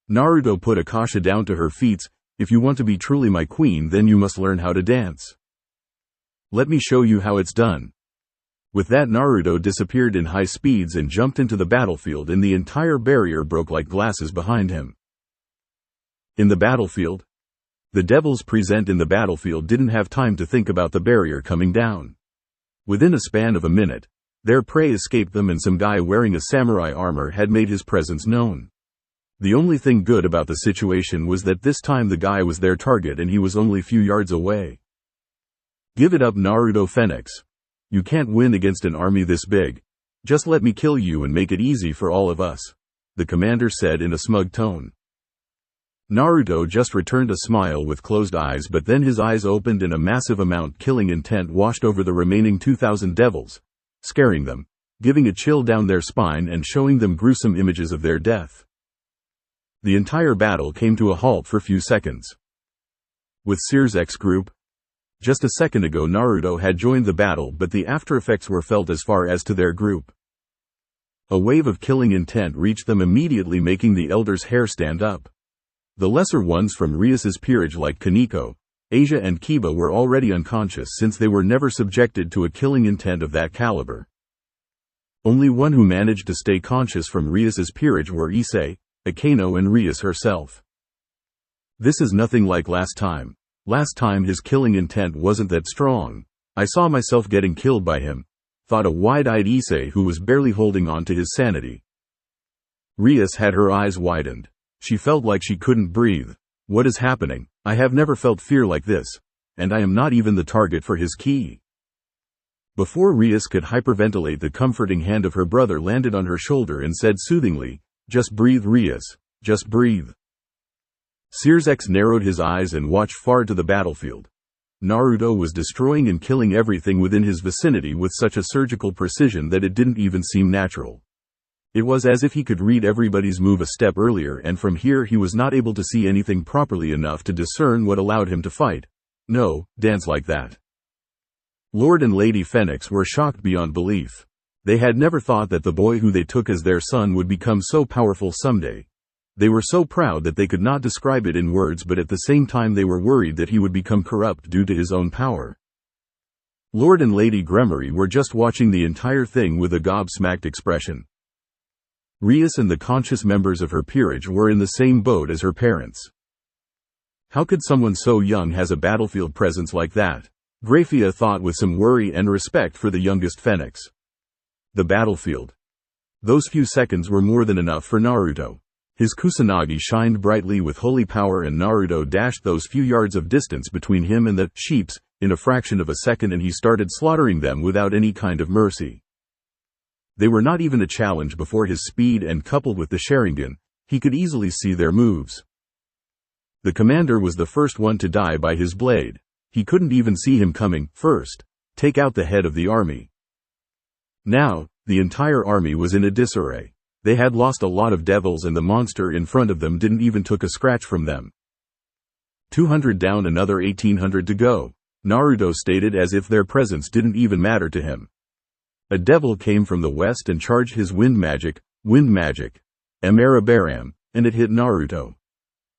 Naruto put Akasha down to her feet. If you want to be truly my queen, then you must learn how to dance. Let me show you how it's done. With that, Naruto disappeared in high speeds and jumped into the battlefield, and the entire barrier broke like glasses behind him. In the battlefield, the devils present in the battlefield didn't have time to think about the barrier coming down. Within a span of a minute, their prey escaped them, and some guy wearing a samurai armor had made his presence known. The only thing good about the situation was that this time the guy was their target and he was only a few yards away. Give it up, Naruto Phenex. You can't win against an army this big. Just let me kill you and make it easy for all of us, the commander said in a smug tone. Naruto just returned a smile with closed eyes, but then his eyes opened and a massive amount killing intent washed over the remaining 2,000 devils, scaring them, giving a chill down their spine and showing them gruesome images of their death. The entire battle came to a halt for a few seconds. With Sirzek's group, just a second ago Naruto had joined the battle, but the after effects were felt as far as to their group. A wave of killing intent reached them immediately, making the elders' hair stand up. The lesser ones from Rias's peerage like Kaneko, Asia and Kiba were already unconscious since they were never subjected to a killing intent of that caliber. Only one who managed to stay conscious from Rias's peerage were Issei, Akano and Rias herself. This is nothing like last time. Last time his killing intent wasn't that strong. I saw myself getting killed by him, thought a wide-eyed Issei who was barely holding on to his sanity. Rias had her eyes widened. She felt like she couldn't breathe. What is happening? I have never felt fear like this, and I am not even the target for his ki. Before Rias could hyperventilate, the comforting hand of her brother landed on her shoulder and said soothingly, "Just breathe, Rias, just breathe." Searsex narrowed his eyes and watched far to the battlefield. Naruto was destroying and killing everything within his vicinity with such a surgical precision that it didn't even seem natural. It was as if he could read everybody's move a step earlier, and from here he was not able to see anything properly enough to discern what allowed him to fight. No, dance like that. Lord and Lady Phenex were shocked beyond belief. They had never thought that the boy who they took as their son would become so powerful someday. They were so proud that they could not describe it in words, but at the same time they were worried that he would become corrupt due to his own power. Lord and Lady Gremory were just watching the entire thing with a gobsmacked expression. Rias and the conscious members of her peerage were in the same boat as her parents. How could someone so young has a battlefield presence like that? Grafia thought with some worry and respect for the youngest Phenex. The battlefield. Those few seconds were more than enough for Naruto. His Kusanagi shined brightly with holy power, and Naruto dashed those few yards of distance between him and the sheeps in a fraction of a second, and he started slaughtering them without any kind of mercy. They were not even a challenge before his speed, and coupled with the Sharingan, he could easily see their moves. The commander was the first one to die by his blade. He couldn't even see him coming. First, take out the head of the army. Now, the entire army was in a disarray. They had lost a lot of devils, and the monster in front of them didn't even took a scratch from them. 200 down, another 1800 to go, Naruto stated, as if their presence didn't even matter to him. A devil came from the west and charged his wind magic, Amarabaram, and it hit Naruto.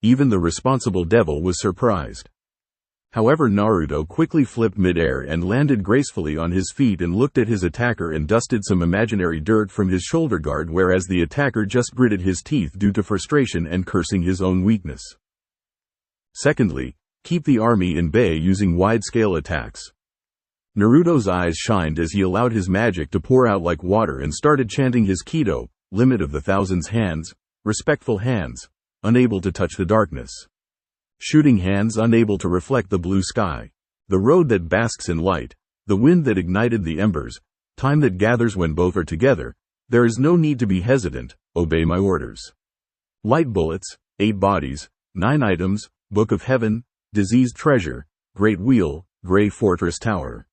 Even the responsible devil was surprised. However, Naruto quickly flipped mid-air and landed gracefully on his feet and looked at his attacker and dusted some imaginary dirt from his shoulder guard, whereas the attacker just gritted his teeth due to frustration and cursing his own weakness. Secondly, keep the army in bay using wide-scale attacks. Naruto's eyes shined as he allowed his magic to pour out like water and started chanting his Kido, limit of the thousands hands, respectful hands, unable to touch the darkness. Shooting hands unable to reflect the blue sky. The road that basks in light. The wind that ignited the embers. Time that gathers when both are together. There is no need to be hesitant, obey my orders. Light bullets, 8 bodies, 9 items, Book of Heaven, Diseased Treasure, Great Wheel, Gray Fortress Tower.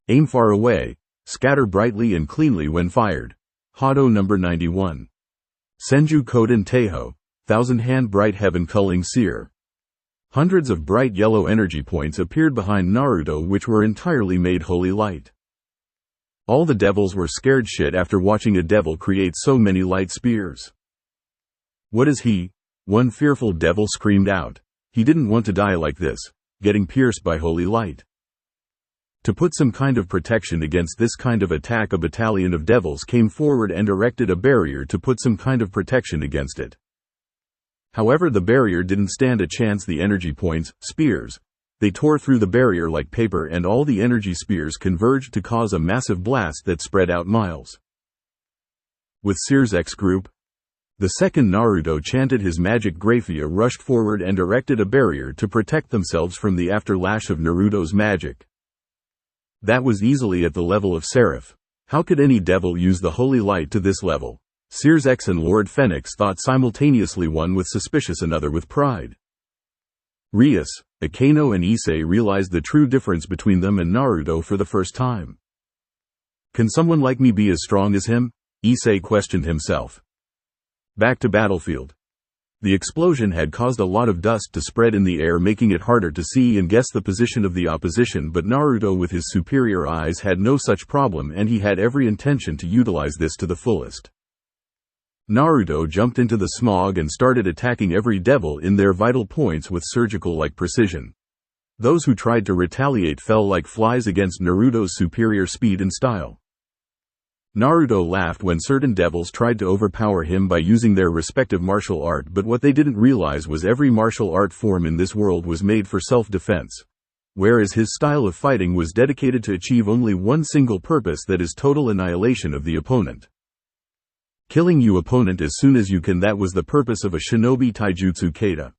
Aim far away, scatter brightly and cleanly when fired. Hado number 91. Senju Koden Teiho, 1000-hand bright heaven culling seer. Hundreds of bright yellow energy points appeared behind Naruto, which were entirely made holy light. All the devils were scared shit after watching a devil create so many light spears. What is he? One fearful devil screamed out. He didn't want to die like this, getting pierced by holy light. To put some kind of protection against this kind of attack, a battalion of devils came forward and erected a barrier to put some kind of protection against it. However, the barrier didn't stand a chance. The energy points, spears, they tore through the barrier like paper, and all the energy spears converged to cause a massive blast that spread out miles. With Searsex's group, the second Naruto chanted his magic, Grafia rushed forward and erected a barrier to protect themselves from the afterlash of Naruto's magic. That was easily at the level of Seraph. How could any devil use the holy light to this level? Searsex and Lord Phenex thought simultaneously, one with suspicious, another with pride. Rias, Akano and Issei realized the true difference between them and Naruto for the first time. Can someone like me be as strong as him? Issei questioned himself. Back to battlefield. The explosion had caused a lot of dust to spread in the air, making it harder to see and guess the position of the opposition, but Naruto with his superior eyes had no such problem, and he had every intention to utilize this to the fullest. Naruto jumped into the smog and started attacking every devil in their vital points with surgical-like precision. Those who tried to retaliate fell like flies against Naruto's superior speed and style. Naruto laughed when certain devils tried to overpower him by using their respective martial art, but what they didn't realize was every martial art form in this world was made for self-defense, whereas his style of fighting was dedicated to achieve only one single purpose, that is total annihilation of the opponent. Killing your opponent as soon as you can, that was the purpose of a shinobi taijutsu kata.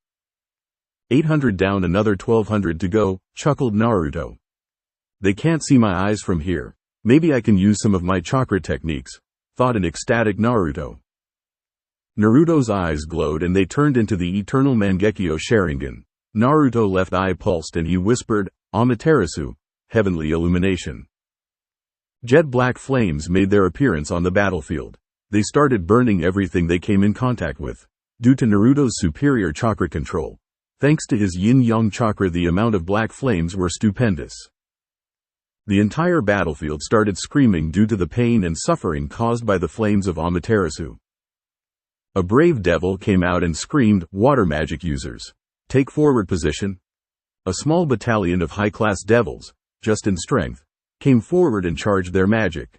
800 down, another 1200 to go, chuckled Naruto. They can't see my eyes from here. Maybe I can use some of my chakra techniques, thought an ecstatic Naruto. Naruto's eyes glowed and they turned into the eternal Mangekyo Sharingan. Naruto's left eye pulsed and he whispered, Amaterasu, heavenly illumination. Jet black flames made their appearance on the battlefield. They started burning everything they came in contact with. Due to Naruto's superior chakra control, thanks to his yin-yang chakra, the amount of black flames were stupendous. The entire battlefield started screaming due to the pain and suffering caused by the flames of Amaterasu. A brave devil came out and screamed, Water magic users, take forward position. A small battalion of high-class devils, just in strength, came forward and charged their magic.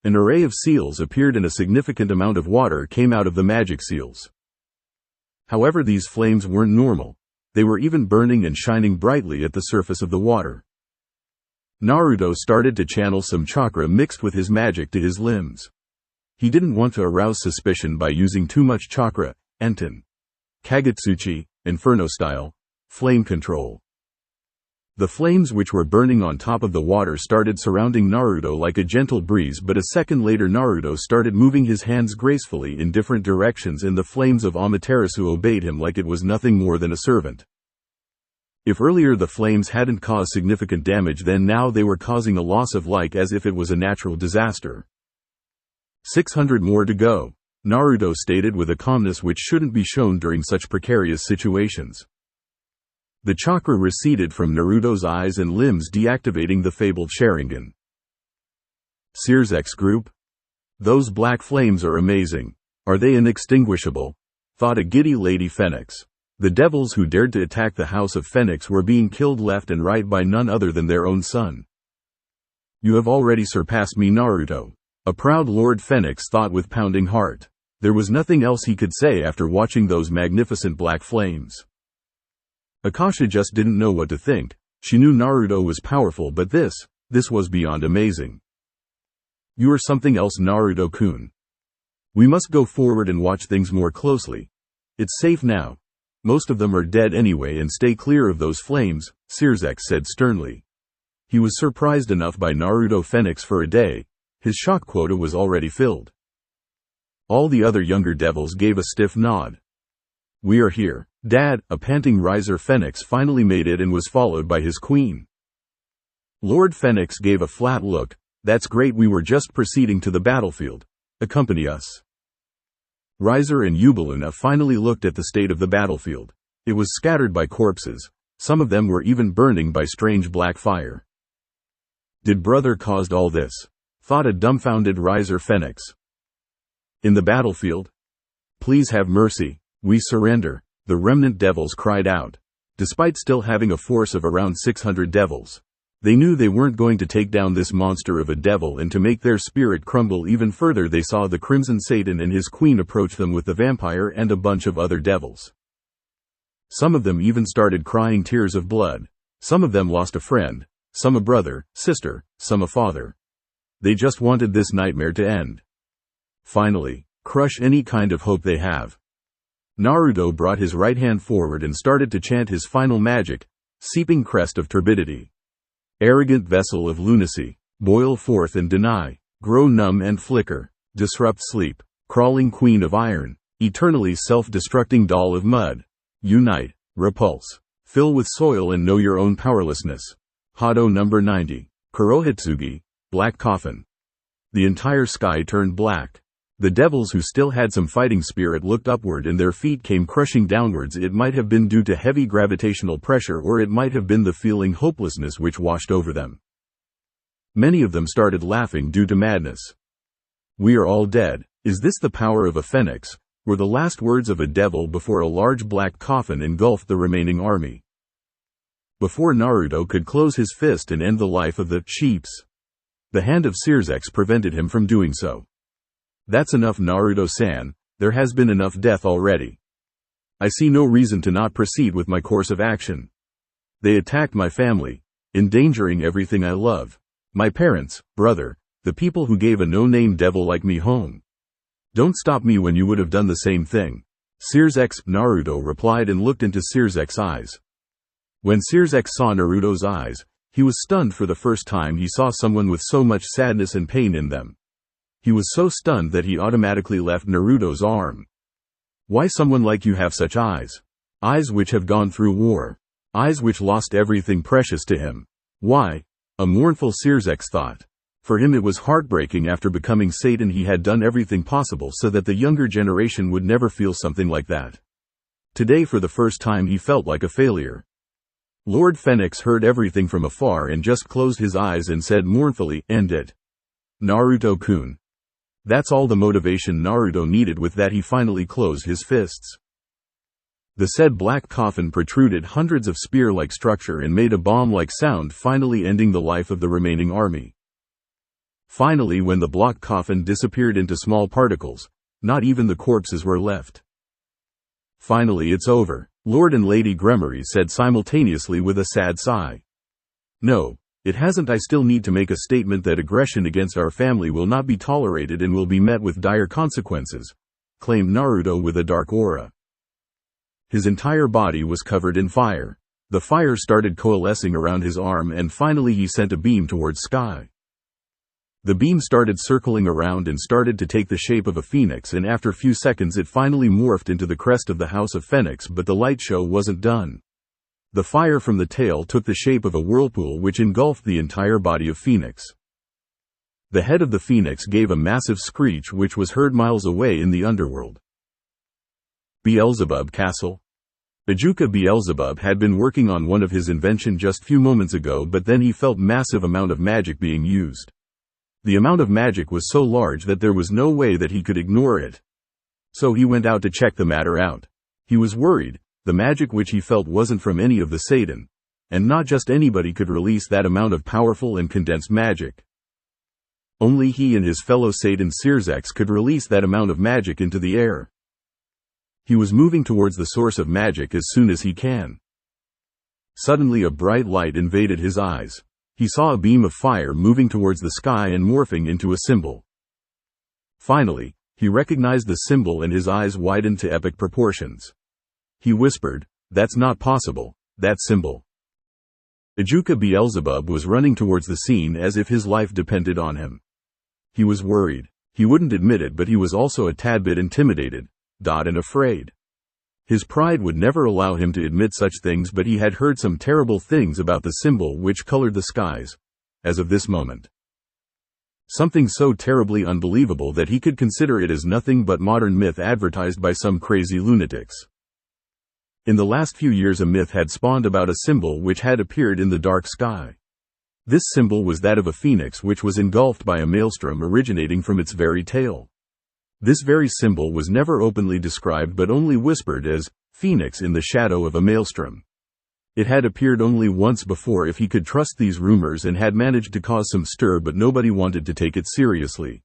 An array of seals appeared and a significant amount of water came out of the magic seals. However, these flames weren't normal. They were even burning and shining brightly at the surface of the water. Naruto started to channel some chakra mixed with his magic to his limbs. He didn't want to arouse suspicion by using too much chakra. Enten. Kagutsuchi, Inferno style, flame control. The flames which were burning on top of the water started surrounding Naruto like a gentle breeze, but a second later Naruto started moving his hands gracefully in different directions and the flames of Amaterasu obeyed him like it was nothing more than a servant. If earlier the flames hadn't caused significant damage, then now they were causing a loss of life as if it was a natural disaster. 600 more to go, Naruto stated with a calmness which shouldn't be shown during such precarious situations. The chakra receded from Naruto's eyes and limbs, deactivating the fabled Sharingan. Sears group? Those black flames are amazing. Are they inextinguishable? Thought a giddy Lady Phenex. The devils who dared to attack the house of Phenex were being killed left and right by none other than their own son. You have already surpassed me, Naruto. A proud Lord Phenex thought with pounding heart. There was nothing else he could say after watching those magnificent black flames. Akasha just didn't know what to think. She knew Naruto was powerful, but this was beyond amazing. You are something else, Naruto-kun. We must go forward and watch things more closely. It's safe now. Most of them are dead anyway, and stay clear of those flames, Searsek said sternly. He was surprised enough by Naruto Phenex for a day. His shock quota was already filled. All the other younger devils gave a stiff nod. We are here, Dad. A panting riser Phenex finally made it and was followed by his queen. Lord Phenex gave a flat look. That's great, we were just proceeding to the battlefield. Accompany us. Riser and Yubaluna finally looked at the state of the battlefield. It was scattered by corpses. Some of them were even burning by strange black fire. Did brother caused all this? Thought a dumbfounded Riser Phenex. In the battlefield? Please have mercy, we surrender, the remnant devils cried out. Despite still having a force of around 600 devils, they knew they weren't going to take down this monster of a devil, and to make their spirit crumble even further, they saw the Crimson Satan and his queen approach them with the vampire and a bunch of other devils. Some of them even started crying tears of blood. Some of them lost a friend, some a brother, sister, some a father. They just wanted this nightmare to end. Finally, crush any kind of hope they have. Naruto brought his right hand forward and started to chant his final magic, seeping crest of turbidity. Arrogant vessel of lunacy, boil forth and deny, grow numb and flicker, disrupt sleep, crawling queen of iron, eternally self-destructing doll of mud. Unite, repulse, fill with soil and know your own powerlessness. Hado number 90, Kurohitsugi, black coffin. The entire sky turned black. The devils who still had some fighting spirit looked upward and their feet came crushing downwards. It might have been due to heavy gravitational pressure, or it might have been the feeling hopelessness which washed over them. Many of them started laughing due to madness. We are all dead. Is this the power of a phoenix? Were the last words of a devil before a large black coffin engulfed the remaining army. Before Naruto could close his fist and end the life of the sheeps, The hand of Circex prevented him from doing so. That's enough, Naruto-san, there has been enough death already. I see no reason to not proceed with my course of action. They attacked my family, endangering everything I love. My parents, brother, the people who gave a no-name devil like me home. Don't stop me when you would have done the same thing. Circex, Naruto replied and looked into Cirzex's eyes. When Circex saw Naruto's eyes, he was stunned. For the first time he saw someone with so much sadness and pain in them. He was so stunned that he automatically left Naruto's arm. Why someone like you have such eyes? Eyes which have gone through war. Eyes which lost everything precious to him. Why? A mournful Circex thought. For him it was heartbreaking. After becoming Satan he had done everything possible so that the younger generation would never feel something like that. Today for the first time he felt like a failure. Lord Phenex heard everything from afar and just closed his eyes and said mournfully, "End it. Naruto-kun." That's all the motivation Naruto needed. With that he finally closed his fists. The said black coffin protruded hundreds of spear-like structure and made a bomb-like sound, finally ending the life of the remaining army. Finally, when the block coffin disappeared into small particles, not even the corpses were left. Finally it's over, Lord and Lady Gremory said simultaneously with a sad sigh. No, it hasn't. I still need to make a statement that aggression against our family will not be tolerated and will be met with dire consequences, claimed Naruto with a dark aura. His entire body was covered in fire. The fire started coalescing around his arm and finally he sent a beam towards sky. The beam started circling around and started to take the shape of a phoenix, and after a few seconds it finally morphed into the crest of the House of Phenex. But the light show wasn't done. The fire from the tail took the shape of a whirlpool which engulfed the entire body of Phoenix. The head of the phoenix gave a massive screech which was heard miles away in the underworld. Beelzebub Castle. Ajuka Beelzebub had been working on one of his invention just few moments ago, but then he felt massive amount of magic being used. The amount of magic was so large that there was no way that he could ignore it. So he went out to check the matter out. He was worried. The magic which he felt wasn't from any of the Satan. And not just anybody could release that amount of powerful and condensed magic. Only he and his fellow Satan Circex could release that amount of magic into the air. He was moving towards the source of magic as soon as he can. Suddenly a bright light invaded his eyes. He saw a beam of fire moving towards the sky and morphing into a symbol. Finally, he recognized the symbol and his eyes widened to epic proportions. He whispered, "That's not possible, that symbol." Ajuka Beelzebub was running towards the scene as if his life depended on him. He was worried. He wouldn't admit it, but he was also a tad bit intimidated, and afraid. His pride would never allow him to admit such things, but he had heard some terrible things about the symbol which colored the skies, as of this moment. Something so terribly unbelievable that he could consider it as nothing but modern myth advertised by some crazy lunatics. In the last few years a myth had spawned about a symbol which had appeared in the dark sky. This symbol was that of a phoenix which was engulfed by a maelstrom originating from its very tail. This very symbol was never openly described but only whispered as Phoenix in the shadow of a maelstrom. It had appeared only once before, if he could trust these rumors, and had managed to cause some stir, but nobody wanted to take it seriously.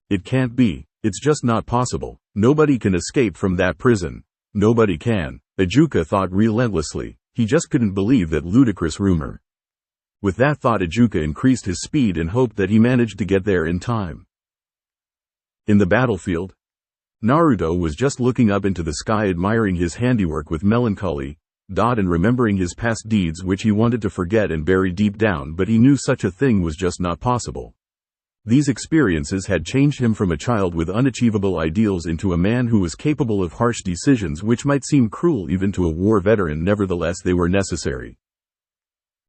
It can't be. It's just not possible. Nobody can escape from that prison. Nobody can. Ajuka thought relentlessly. He just couldn't believe that ludicrous rumor. With that thought Ajuka increased his speed and hoped that he managed to get there in time. In the battlefield, Naruto was just looking up into the sky, admiring his handiwork with melancholy, and remembering his past deeds which he wanted to forget and bury deep down, but he knew such a thing was just not possible. These experiences had changed him from a child with unachievable ideals into a man who was capable of harsh decisions which might seem cruel even to a war veteran, nevertheless they were necessary.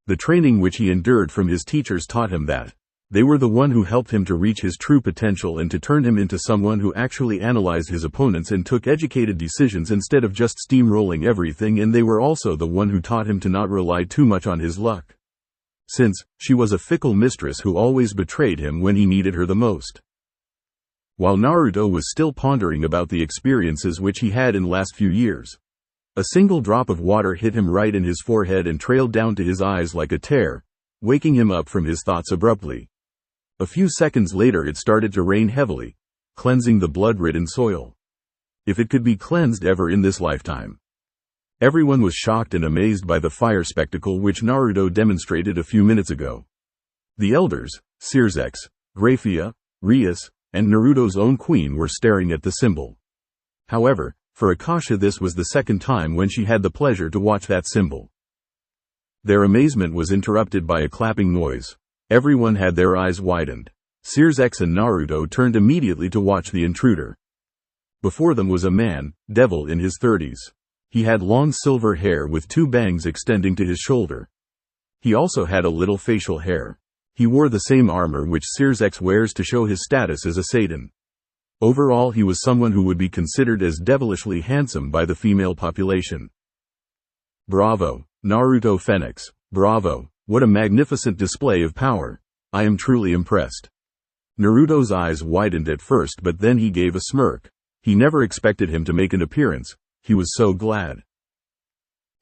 The training which he endured from his teachers taught him that they were the one who helped him to reach his true potential and to turn him into someone who actually analyzed his opponents and took educated decisions instead of just steamrolling everything, and they were also the one who taught him to not rely too much on his luck, since she was a fickle mistress who always betrayed him when he needed her the most. While Naruto was still pondering about the experiences which he had in the last few years, a single drop of water hit him right in his forehead and trailed down to his eyes like a tear, waking him up from his thoughts abruptly. A few seconds later it started to rain heavily, cleansing the blood-ridden soil. If it could be cleansed ever in this lifetime. Everyone was shocked and amazed by the fire spectacle which Naruto demonstrated a few minutes ago. The elders, Circex, Graphia, Rias, and Naruto's own queen were staring at the symbol. However, for Akasha this was the second time when she had the pleasure to watch that symbol. Their amazement was interrupted by a clapping noise. Everyone had their eyes widened. Circex and Naruto turned immediately to watch the intruder. Before them was a man, devil in his 30s. He had long silver hair with 2 bangs extending to his shoulder. He also had a little facial hair. He wore the same armor which Circex wears to show his status as a Satan. Overall he was someone who would be considered as devilishly handsome by the female population. Bravo, Naruto Phenex, bravo, what a magnificent display of power. I am truly impressed. Naruto's eyes widened at first but then he gave a smirk. He never expected him to make an appearance. He was so glad.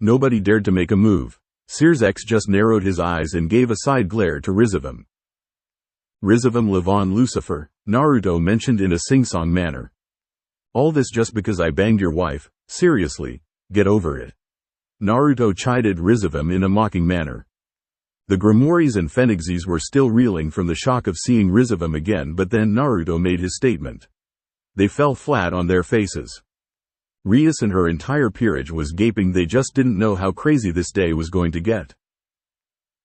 Nobody dared to make a move. Circex just narrowed his eyes and gave a side glare to Rizavam. Rizavam Levon Lucifer, Naruto mentioned in a sing-song manner. All this just because I banged your wife, seriously, get over it. Naruto chided Rizavam in a mocking manner. The Grimoires and Phenexes were still reeling from the shock of seeing Rizavam again but then Naruto made his statement. They fell flat on their faces. Rias and her entire peerage was gaping. They just didn't know how crazy this day was going to get.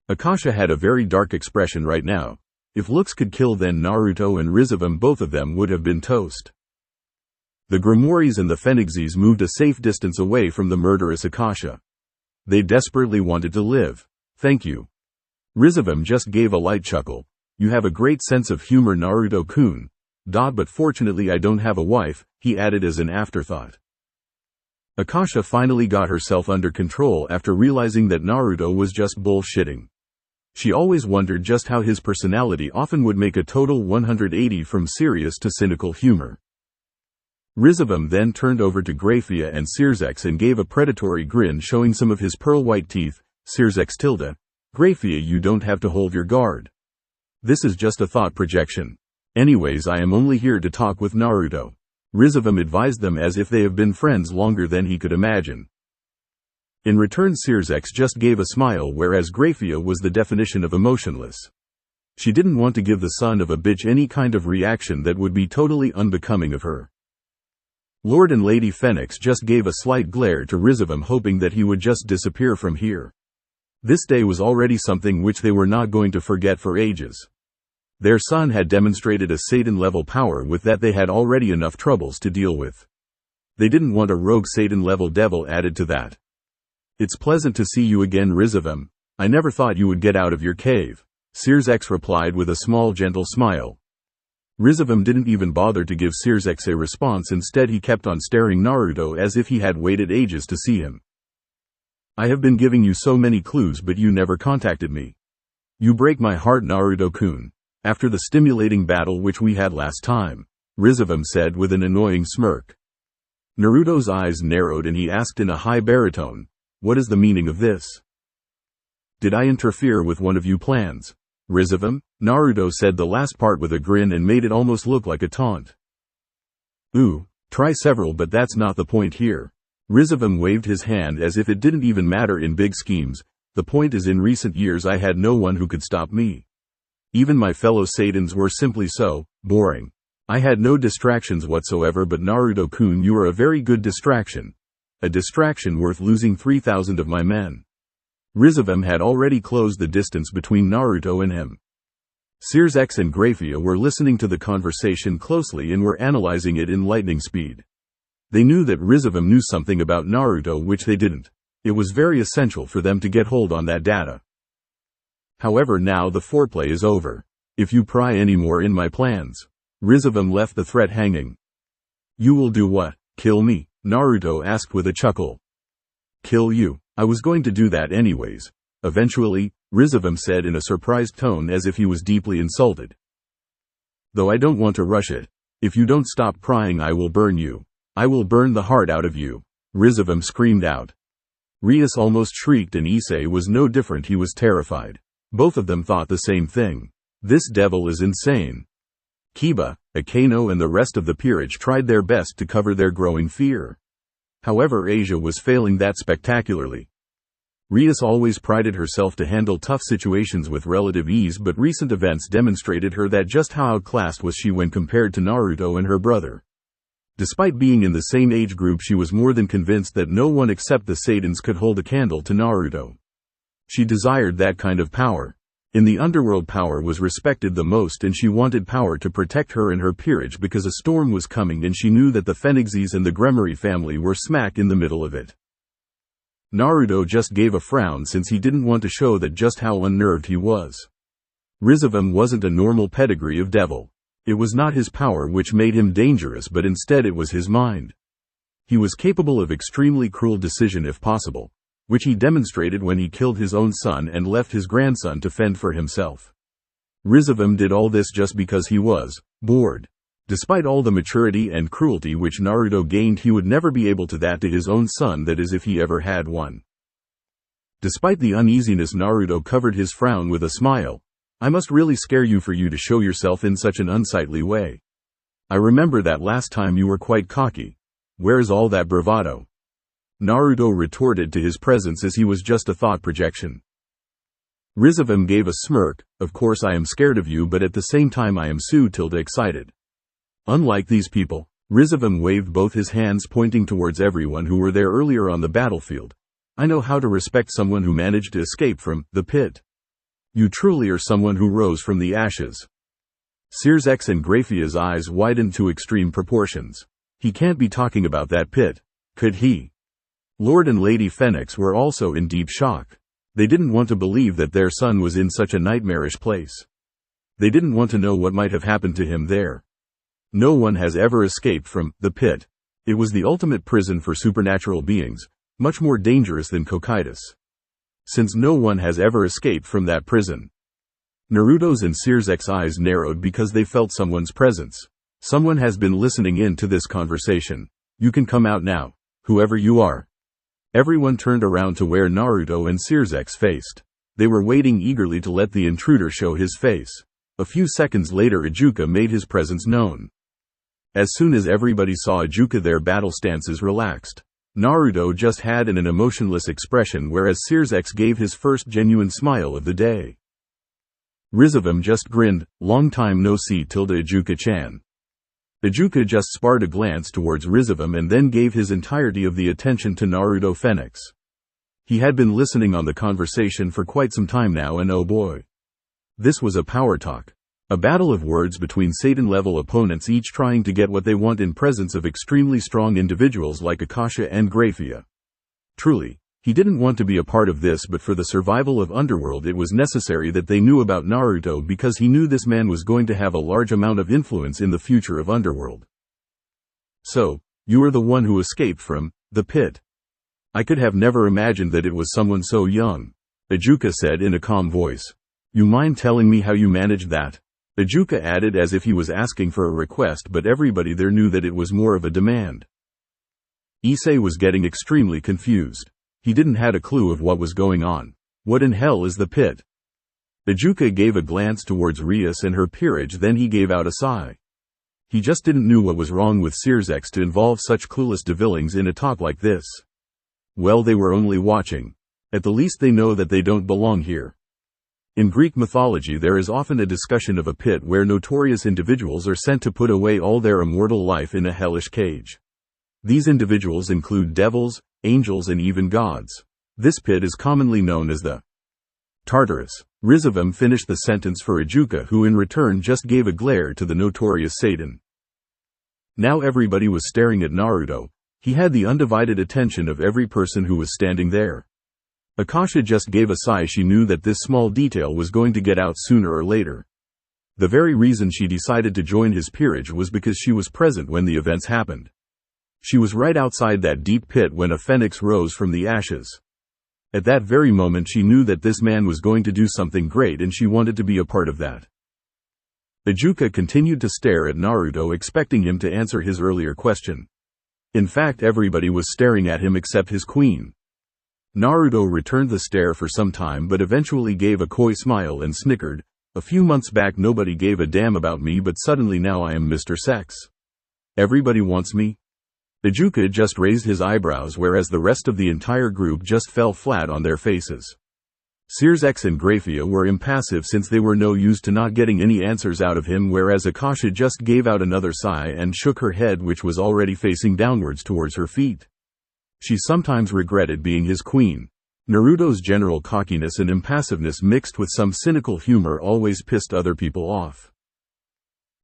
Akasha had a very dark expression right now. If looks could kill then Naruto and Rizavam both of them would have been toast. The Grimoires and the Phenexes moved a safe distance away from the murderous Akasha. They desperately wanted to live. Thank you. Rizavam just gave a light chuckle. You have a great sense of humor Naruto-kun. But fortunately I don't have a wife, he added as an afterthought. Akasha finally got herself under control after realizing that Naruto was just bullshitting. She always wondered just how his personality often would make a total 180 from serious to cynical humor. Rizavam then turned over to Graphia and Circex and gave a predatory grin showing some of his pearl-white teeth. Circex tilde. Graphia, you don't have to hold your guard. This is just a thought projection. Anyways, I am only here to talk with Naruto. Rizavam advised them as if they have been friends longer than he could imagine. In return Circex just gave a smile whereas Graphia was the definition of emotionless. She didn't want to give the son of a bitch any kind of reaction that would be totally unbecoming of her. Lord and Lady Phenex just gave a slight glare to Rizavam hoping that he would just disappear from here. This day was already something which they were not going to forget for ages. Their son had demonstrated a Satan-level power with that they had already enough troubles to deal with. They didn't want a rogue Satan-level devil added to that. It's pleasant to see you again Rizavam. I never thought you would get out of your cave. Circex replied with a small gentle smile. Rizavam didn't even bother to give Circex a response, instead he kept on staring Naruto as if he had waited ages to see him. I have been giving you so many clues but you never contacted me. You break my heart Naruto-kun. After the stimulating battle which we had last time, Rizavam said with an annoying smirk. Naruto's eyes narrowed and he asked in a high baritone, what is the meaning of this? Did I interfere with one of your plans? Rizavam? Naruto said the last part with a grin and made it almost look like a taunt. Ooh, try several but that's not the point here. Rizavam waved his hand as if it didn't even matter in big schemes. The point is in recent years I had no one who could stop me. Even my fellow Satans were simply so boring. I had no distractions whatsoever but Naruto-kun you are a very good distraction. A distraction worth losing 3,000 of my men. Rizavam had already closed the distance between Naruto and him. Circex and Graphia were listening to the conversation closely and were analyzing it in lightning speed. They knew that Rizavam knew something about Naruto which they didn't. It was very essential for them to get hold on that data. However, now the foreplay is over. If you pry any more in my plans. Rizavam left the threat hanging. You will do what? Kill me? Naruto asked with a chuckle. Kill you? I was going to do that anyways. Eventually, Rizavam said in a surprised tone as if he was deeply insulted. Though I don't want to rush it. If you don't stop prying I will burn you. I will burn the heart out of you. Rizavam screamed out. Rias almost shrieked and Issei was no different, he was terrified. Both of them thought the same thing. This devil is insane. Kiba, Akano and the rest of the peerage tried their best to cover their growing fear. However, Asia was failing that spectacularly. Rias always prided herself to handle tough situations with relative ease, but recent events demonstrated her that just how outclassed was she when compared to Naruto and her brother. Despite being in the same age group, she was more than convinced that no one except the Saiyans could hold a candle to Naruto. She desired that kind of power. In the underworld, power was respected the most, and she wanted power to protect her and her peerage because a storm was coming and she knew that the Phenexes and the Gremory family were smack in the middle of it. Naruto just gave a frown since he didn't want to show that just how unnerved he was. Rizavum wasn't a normal pedigree of devil. It was not his power which made him dangerous, but instead it was his mind. He was capable of extremely cruel decision if possible, which he demonstrated when he killed his own son and left his grandson to fend for himself. Rizavum did all this just because he was bored. Despite all the maturity and cruelty which Naruto gained, he would never be able to that to his own son, that is if he ever had one. Despite the uneasiness, Naruto covered his frown with a smile. I must really scare you for you to show yourself in such an unsightly way. I remember that last time you were quite cocky. Where's all that bravado? Naruto retorted to his presence as he was just a thought projection. Rizavum gave a smirk. Of course I am scared of you, but at the same time I am excited. Unlike these people, Rizavum waved both his hands pointing towards everyone who were there earlier on the battlefield. I know how to respect someone who managed to escape from the pit. You truly are someone who rose from the ashes. Searsx and Graphia's eyes widened to extreme proportions. He can't be talking about that pit, could he? Lord and Lady Phenex were also in deep shock. They didn't want to believe that their son was in such a nightmarish place. They didn't want to know what might have happened to him there. No one has ever escaped from the pit. It was the ultimate prison for supernatural beings, much more dangerous than Cocytus. Since no one has ever escaped from that prison. Naruto's and Searsx's eyes narrowed because they felt someone's presence. Someone has been listening in to this conversation. You can come out now, whoever you are. Everyone turned around to where Naruto and Searsx faced. They were waiting eagerly to let the intruder show his face. A few seconds later, Ijuka made his presence known. As soon as everybody saw Ijuka, their battle stances relaxed. Naruto just had an emotionless expression, whereas Searsx gave his first genuine smile of the day. Rizavum just grinned. Long time no see, Ijuka-chan. Ijuka just sparred a glance towards Rizavum and then gave his entirety of the attention to Naruto Phenex. He had been listening on the conversation for quite some time now, and oh boy. This was a power talk. A battle of words between Satan-level opponents, each trying to get what they want in presence of extremely strong individuals like Akasha and Graphia. Truly, he didn't want to be a part of this, but for the survival of Underworld it was necessary that they knew about Naruto, because he knew this man was going to have a large amount of influence in the future of Underworld. So, you are the one who escaped from the pit. I could have never imagined that it was someone so young, Ijuka said in a calm voice. You mind telling me how you managed that? Ijuka added as if he was asking for a request, but everybody there knew that it was more of a demand. Issei was getting extremely confused. He didn't have a clue of what was going on. What in hell is the pit? Ijuka gave a glance towards Rias and her peerage, then he gave out a sigh. He just didn't know what was wrong with Searsx to involve such clueless devillings in a talk like this. Well, they were only watching. At the least they know that they don't belong here. In Greek mythology there is often a discussion of a pit where notorious individuals are sent to put away all their immortal life in a hellish cage. These individuals include devils, angels and even gods. This pit is commonly known as the Tartarus. Rizavum finished the sentence for Ijuka, who in return just gave a glare to the notorious Satan. Now everybody was staring at Naruto. He had the undivided attention of every person who was standing there. Akasha just gave a sigh. She knew that this small detail was going to get out sooner or later. The very reason she decided to join his peerage was because she was present when the events happened. She was right outside that deep pit when a phoenix rose from the ashes. At that very moment she knew that this man was going to do something great, and she wanted to be a part of that. Ijuka continued to stare at Naruto, expecting him to answer his earlier question. In fact, everybody was staring at him except his queen. Naruto returned the stare for some time but eventually gave a coy smile and snickered. A few months back nobody gave a damn about me, but suddenly now I am Mr. Sex. Everybody wants me? Ijuka just raised his eyebrows, whereas the rest of the entire group just fell flat on their faces. Searsex and Graphia were impassive since they were no use to not getting any answers out of him, whereas Akasha just gave out another sigh and shook her head, which was already facing downwards towards her feet. She sometimes regretted being his queen. Naruto's general cockiness and impassiveness mixed with some cynical humor always pissed other people off.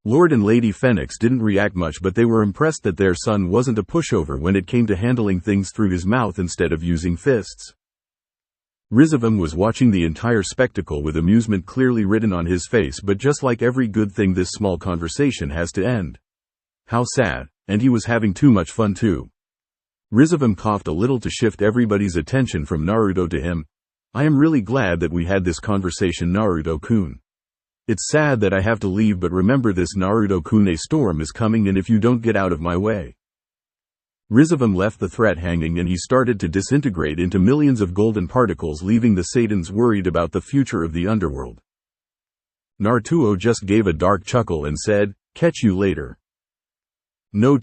Lord and Lady Phenex didn't react much, but they were impressed that their son wasn't a pushover when it came to handling things through his mouth instead of using fists. Rizavam was watching the entire spectacle with amusement clearly written on his face, but just like every good thing, this small conversation has to end. How sad, and he was having too much fun too. Rizavam coughed a little to shift everybody's attention from Naruto to him. I am really glad that we had this conversation, Naruto-kun. It's sad that I have to leave, but remember this, Naruto-kun, a storm is coming, and if you don't get out of my way. Rizavam left the threat hanging and he started to disintegrate into millions of golden particles, leaving the Saiyans worried about the future of the underworld. Naruto just gave a dark chuckle and said, "Catch you later." No,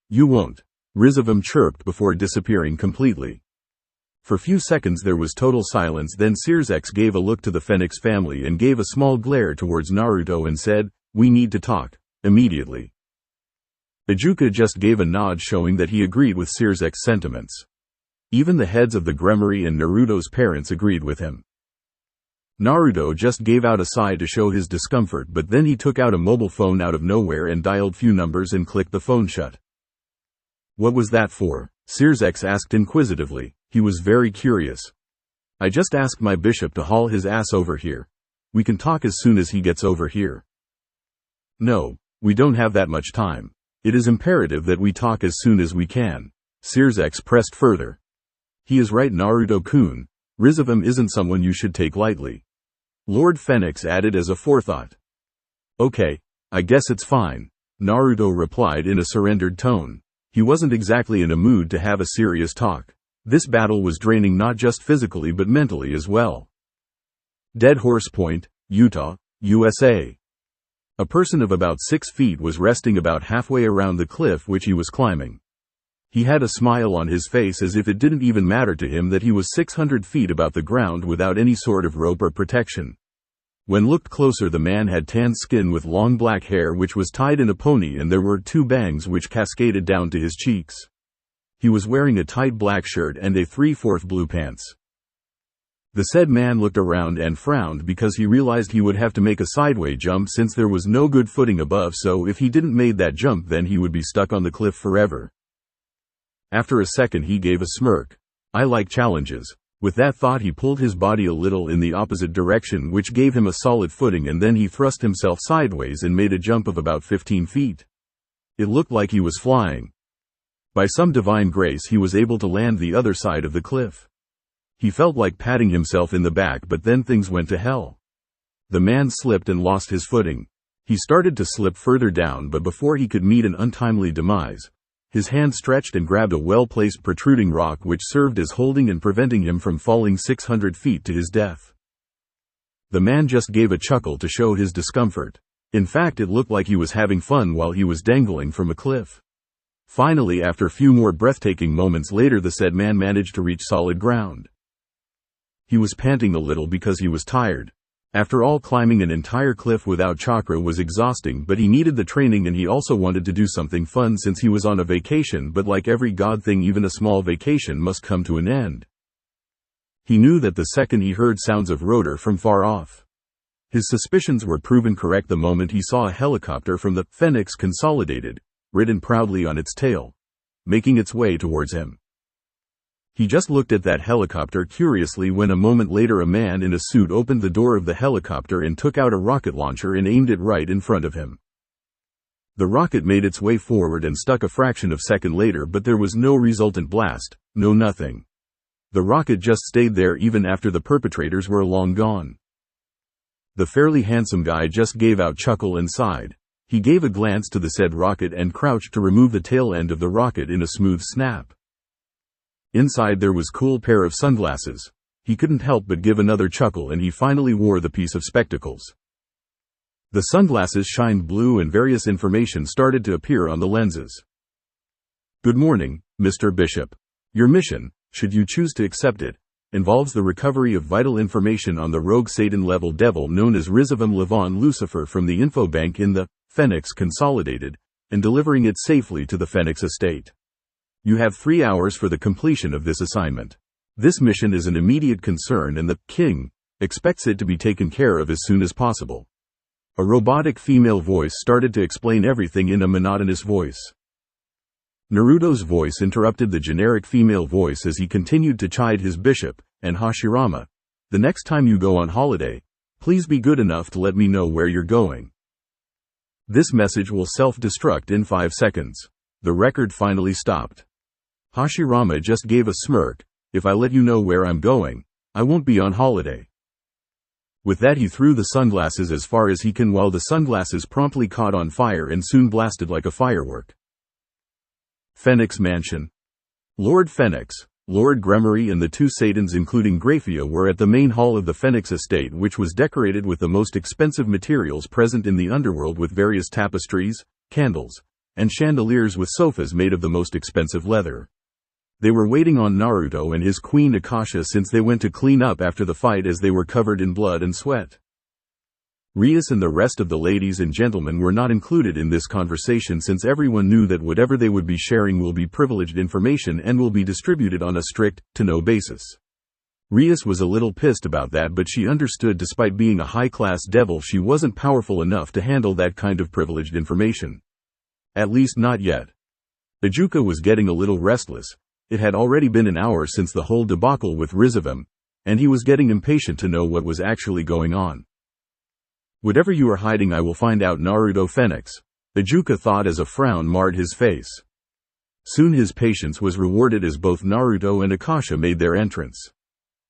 you won't. Rizavam chirped before disappearing completely. For few seconds there was total silence, then Searsex gave a look to the Phenex family and gave a small glare towards Naruto and said, "We need to talk, immediately." Ijuka just gave a nod showing that he agreed with Searsex's sentiments. Even the heads of the Gremory and Naruto's parents agreed with him. Naruto just gave out a sigh to show his discomfort, but then he took out a mobile phone out of nowhere and dialed few numbers and clicked the phone shut. What was that for? Searsex asked inquisitively. He was very curious. I just asked my bishop to haul his ass over here. We can talk as soon as he gets over here. No, we don't have that much time. It is imperative that we talk as soon as we can. Searsex pressed further. He is right, Naruto-kun. Rizavam isn't someone you should take lightly. Lord Phenex added as a forethought. Okay, I guess it's fine, Naruto replied in a surrendered tone. He wasn't exactly in a mood to have a serious talk. This battle was draining not just physically but mentally as well. Dead Horse Point, Utah, USA. A person of about 6 feet was resting about halfway around the cliff which he was climbing. He had a smile on his face as if it didn't even matter to him that he was 600 feet above the ground without any sort of rope or protection. When looked closer, the man had tan skin with long black hair which was tied in a pony, and there were 2 bangs which cascaded down to his cheeks. He was wearing a tight black shirt and a 3/4 blue pants. The said man looked around and frowned because he realized he would have to make a sideway jump since there was no good footing above, so if he didn't make that jump then he would be stuck on the cliff forever. After a second he gave a smirk. I like challenges. With that thought he pulled his body a little in the opposite direction, which gave him a solid footing, and then he thrust himself sideways and made a jump of about 15 feet. It looked like he was flying. By some divine grace he was able to land the other side of the cliff. He felt like patting himself in the back, but then things went to hell. The man slipped and lost his footing. He started to slip further down, but before he could meet an untimely demise, his hand stretched and grabbed a well-placed protruding rock which served as holding and preventing him from falling 600 feet to his death. The man just gave a chuckle to show his discomfort. In fact, it looked like he was having fun while he was dangling from a cliff. Finally, after a few more breathtaking moments later, the said man managed to reach solid ground. He was panting a little because he was tired. After all, climbing an entire cliff without chakra was exhausting, but he needed the training and he also wanted to do something fun since he was on a vacation, but like every god thing, even a small vacation must come to an end. He knew that the second he heard sounds of rotor from far off. His suspicions were proven correct the moment he saw a helicopter from the Phenex Consolidated, ridden proudly on its tail, making its way towards him. He just looked at that helicopter curiously when a moment later a man in a suit opened the door of the helicopter and took out a rocket launcher and aimed it right in front of him. The rocket made its way forward and stuck a fraction of a second later, but there was no resultant blast, no nothing. The rocket just stayed there even after the perpetrators were long gone. The fairly handsome guy just gave out chuckle and sighed. He gave a glance to the said rocket and crouched to remove the tail end of the rocket in a smooth snap. Inside there was a cool pair of sunglasses. He couldn't help but give another chuckle, and he finally wore the piece of spectacles. The sunglasses shined blue and various information started to appear on the lenses. Good morning, Mr. Bishop. Your mission, should you choose to accept it, involves the recovery of vital information on the rogue Satan-level devil known as Rizavam Levon Lucifer from the infobank in the Phenex Consolidated, and delivering it safely to the Phenex estate. You have 3 hours for the completion of this assignment. This mission is an immediate concern and the king expects it to be taken care of as soon as possible. A robotic female voice started to explain everything in a monotonous voice. Naruto's voice interrupted the generic female voice as he continued to chide his bishop, and Hashirama, the next time you go on holiday, please be good enough to let me know where you're going. This message will self-destruct in 5 seconds. The record finally stopped. Hashirama just gave a smirk. If I let you know where I'm going, I won't be on holiday. With that he threw the sunglasses as far as he can while the sunglasses promptly caught on fire and soon blasted like a firework. Phenex Mansion. Lord Phenex, Lord Gremory and the 2 Satans including Graphia were at the main hall of the Phenex estate, which was decorated with the most expensive materials present in the underworld with various tapestries, candles, and chandeliers with sofas made of the most expensive leather. They were waiting on Naruto and his queen Akasha since they went to clean up after the fight as they were covered in blood and sweat. Rias and the rest of the ladies and gentlemen were not included in this conversation since everyone knew that whatever they would be sharing will be privileged information and will be distributed on a strict, to-know basis. Rias was a little pissed about that, but she understood despite being a high-class devil she wasn't powerful enough to handle that kind of privileged information. At least not yet. Ajuka was getting a little restless. It had already been an hour since the whole debacle with Rizavam, and he was getting impatient to know what was actually going on. Whatever you are hiding I will find out, Naruto Phenex, Ajuka thought as a frown marred his face. Soon his patience was rewarded as both Naruto and Akasha made their entrance.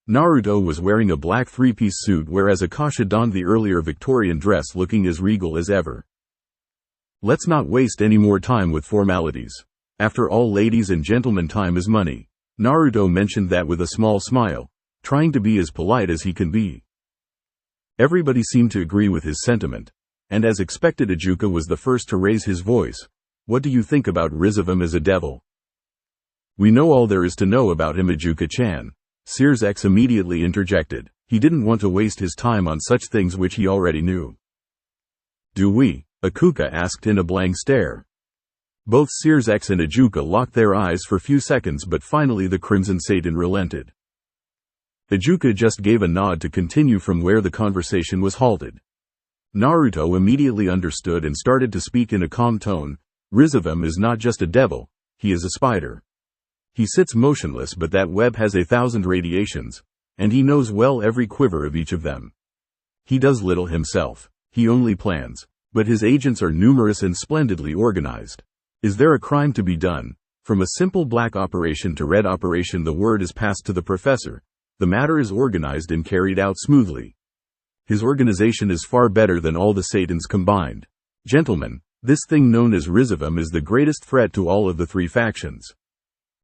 Naruto was wearing a black 3-piece suit whereas Akasha donned the earlier Victorian dress looking as regal as ever. Let's not waste any more time with formalities. After all, ladies and gentlemen, time is money. Naruto mentioned that with a small smile, trying to be as polite as he can be. Everybody seemed to agree with his sentiment, and as expected Ajuka was the first to raise his voice. What do you think about Rizavam as a devil? We know all there is to know about him, Ajuka-chan. Sears X immediately interjected. He didn't want to waste his time on such things which he already knew. Do we? Akuka asked in a blank stare. Both Sears X and Ajuka locked their eyes for a few seconds, but finally the Crimson Satan relented. Ajuka just gave a nod to continue from where the conversation was halted. Naruto immediately understood and started to speak in a calm tone. Rizavam is not just a devil, he is a spider. He sits motionless, but that web has 1,000 radiations, and he knows well every quiver of each of them. He does little himself, he only plans, but his agents are numerous and splendidly organized. Is there a crime to be done? From a simple black operation to red operation, the word is passed to the professor. The matter is organized and carried out smoothly. His organization is far better than all the Satans combined. Gentlemen, this thing known as Rizavam is the greatest threat to all of the 3 factions.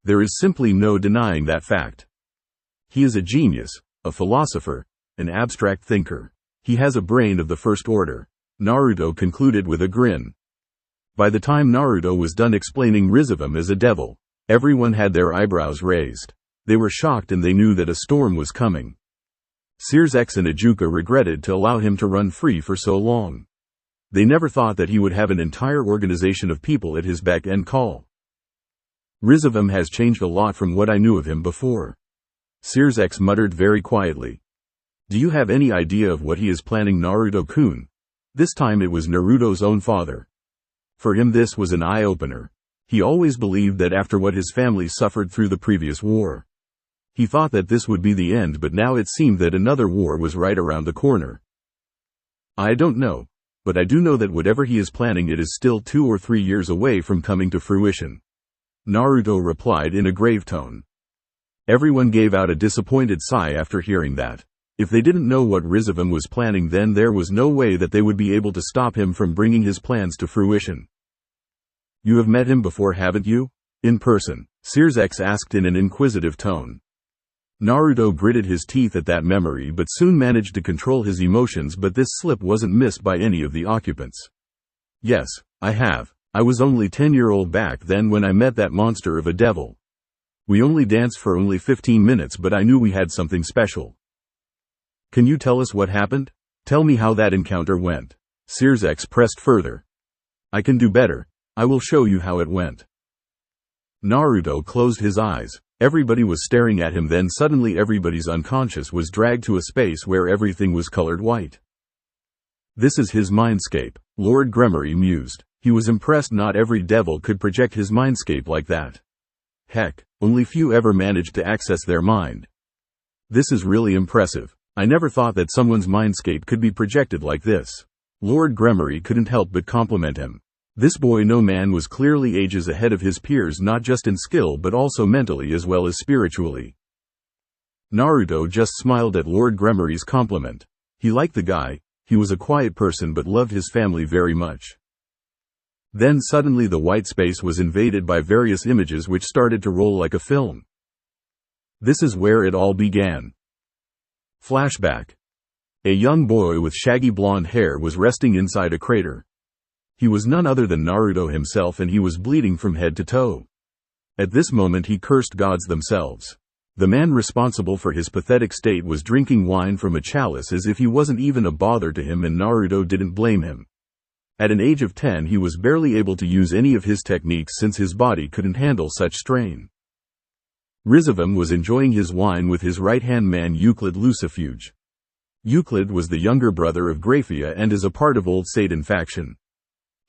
There is simply no denying that fact. He is a genius, a philosopher, an abstract thinker. He has a brain of the first order. Naruto concluded with a grin. By the time Naruto was done explaining Rizavam as a devil, everyone had their eyebrows raised. They were shocked and they knew that a storm was coming. Sears X and Ajuka regretted to allow him to run free for so long. They never thought that he would have an entire organization of people at his beck and call. Rizavam has changed a lot from what I knew of him before. Sears X muttered very quietly. Do you have any idea of what he is planning, Naruto-kun? This time it was Naruto's own father. For him this was an eye-opener. He always believed that after what his family suffered through the previous war, he thought that this would be the end, but now it seemed that another war was right around the corner. I don't know, but I do know that whatever he is planning, it is still 2 or 3 years away from coming to fruition. Naruto replied in a grave tone. Everyone gave out a disappointed sigh after hearing that. If they didn't know what Rizavam was planning, then there was no way that they would be able to stop him from bringing his plans to fruition. You have met him before, haven't you? In person, Sears X asked in an inquisitive tone. Naruto gritted his teeth at that memory but soon managed to control his emotions, but this slip wasn't missed by any of the occupants. Yes, I have. I was only 10-year-old back then when I met that monster of a devil. We only danced for only 15 minutes, but I knew we had something special. Can you tell us what happened? Tell me how that encounter went. Phenex pressed further. I can do better. I will show you how it went. Naruto closed his eyes. Everybody was staring at him. Then suddenly everybody's unconscious was dragged to a space where everything was colored white. This is his mindscape, Lord Gremory mused. He was impressed. Not every devil could project his mindscape like that. Heck, only few ever managed to access their mind. This is really impressive. I never thought that someone's mindscape could be projected like this. Lord Gremory couldn't help but compliment him. This boy no man was clearly ages ahead of his peers, not just in skill but also mentally as well as spiritually. Naruto just smiled at Lord Gremory's compliment. He liked the guy. He was a quiet person but loved his family very much. Then suddenly the white space was invaded by various images which started to roll like a film. This is where it all began. Flashback. A young boy with shaggy blonde hair was resting inside a crater. He was none other than Naruto himself, and he was bleeding from head to toe. At this moment he cursed gods themselves. The man responsible for his pathetic state was drinking wine from a chalice as if he wasn't even a bother to him, and Naruto didn't blame him. At an age of 10 he was barely able to use any of his techniques since his body couldn't handle such strain. Rizavum was enjoying his wine with his right-hand man Euclid Lucifuge. Euclid was the younger brother of Graphia and is a part of Old Satan faction.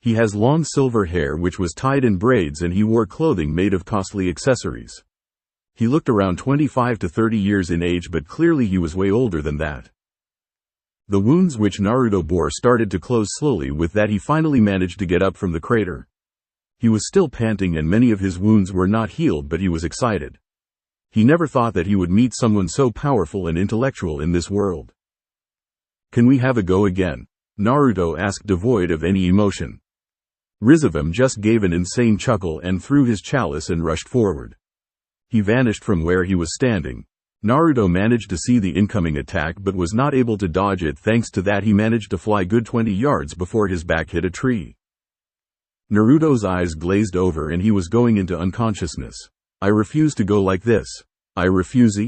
He has long silver hair which was tied in braids, and he wore clothing made of costly accessories. He looked around 25 to 30 years in age, but clearly he was way older than that. The wounds which Naruto bore started to close slowly. With that he finally managed to get up from the crater. He was still panting and many of his wounds were not healed, but he was excited. He never thought that he would meet someone so powerful and intellectual in this world. Can we have a go again? Naruto asked, devoid of any emotion. Rizavum just gave an insane chuckle and threw his chalice and rushed forward. He vanished from where he was standing. Naruto managed to see the incoming attack but was not able to dodge it. Thanks to that he managed to fly good 20 yards before his back hit a tree. Naruto's eyes glazed over and he was going into unconsciousness. I refuse to go like this. I refuse.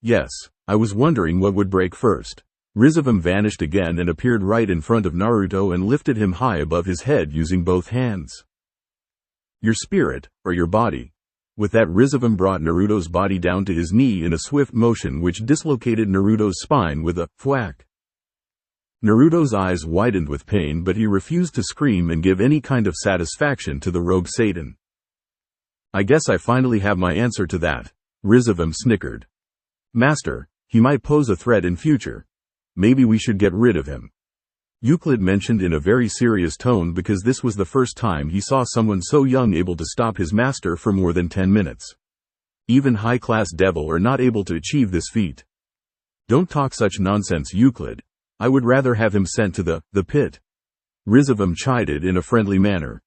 Yes. I was wondering what would break first. Rizavum vanished again and appeared right in front of Naruto and lifted him high above his head using both hands. Your spirit, or your body. With that, Rizavum brought Naruto's body down to his knee in a swift motion which dislocated Naruto's spine with a thwack. Naruto's eyes widened with pain, but he refused to scream and give any kind of satisfaction to the rogue Satan. I guess I finally have my answer to that. Rizavum snickered. Master, he might pose a threat in future. Maybe we should get rid of him. Euclid mentioned in a very serious tone, because this was the first time he saw someone so young able to stop his master for more than 10 minutes. Even high-class devil are not able to achieve this feat. Don't talk such nonsense, Euclid. I would rather have him sent to the pit. Rizavum chided in a friendly manner.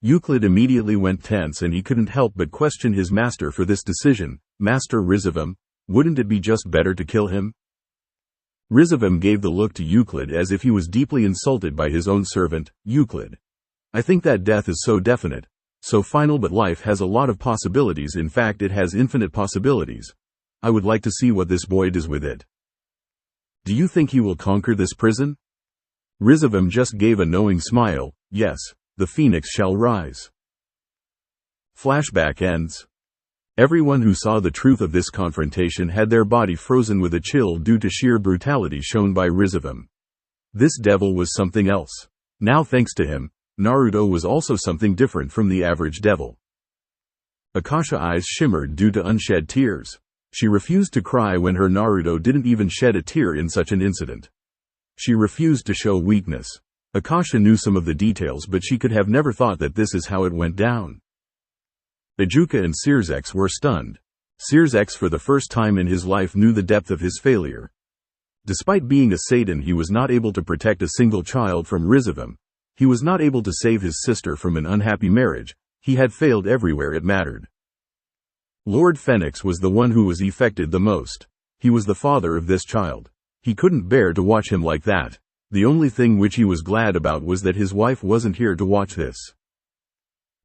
Euclid immediately went tense and he couldn't help but question his master for this decision. Master Rizavum, wouldn't it be just better to kill him? Rizavum gave the look to Euclid as if he was deeply insulted by his own servant. Euclid. I think that death is so definite, so final, but life has a lot of possibilities. In fact, it has infinite possibilities. I would like to see what this boy does with it. Do you think he will conquer this prison? Rizavum just gave a knowing smile. Yes, the Phoenix shall rise. Flashback ends. Everyone who saw the truth of this confrontation had their body frozen with a chill due to sheer brutality shown by Rizavum. This devil was something else. Now thanks to him, Naruto was also something different from the average devil. Akasha's eyes shimmered due to unshed tears. She refused to cry when her Naruto didn't even shed a tear in such an incident. She refused to show weakness. Akasha knew some of the details, but she could have never thought that this is how it went down. Ijuka and Phenex were stunned. Phenex for the first time in his life knew the depth of his failure. Despite being a Satan, he was not able to protect a single child from Rizavum. He was not able to save his sister from an unhappy marriage. He had failed everywhere it mattered. Lord Phenex was the one who was affected the most. He was the father of this child. He couldn't bear to watch him like that. The only thing which he was glad about was that his wife wasn't here to watch this.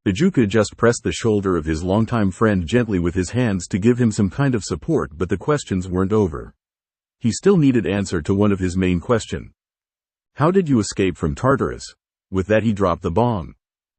Ijuka just pressed the shoulder of his longtime friend gently with his hands to give him some kind of support, but the questions weren't over. He still needed answer to one of his main question. How did you escape from Tartarus? With that he dropped the bomb.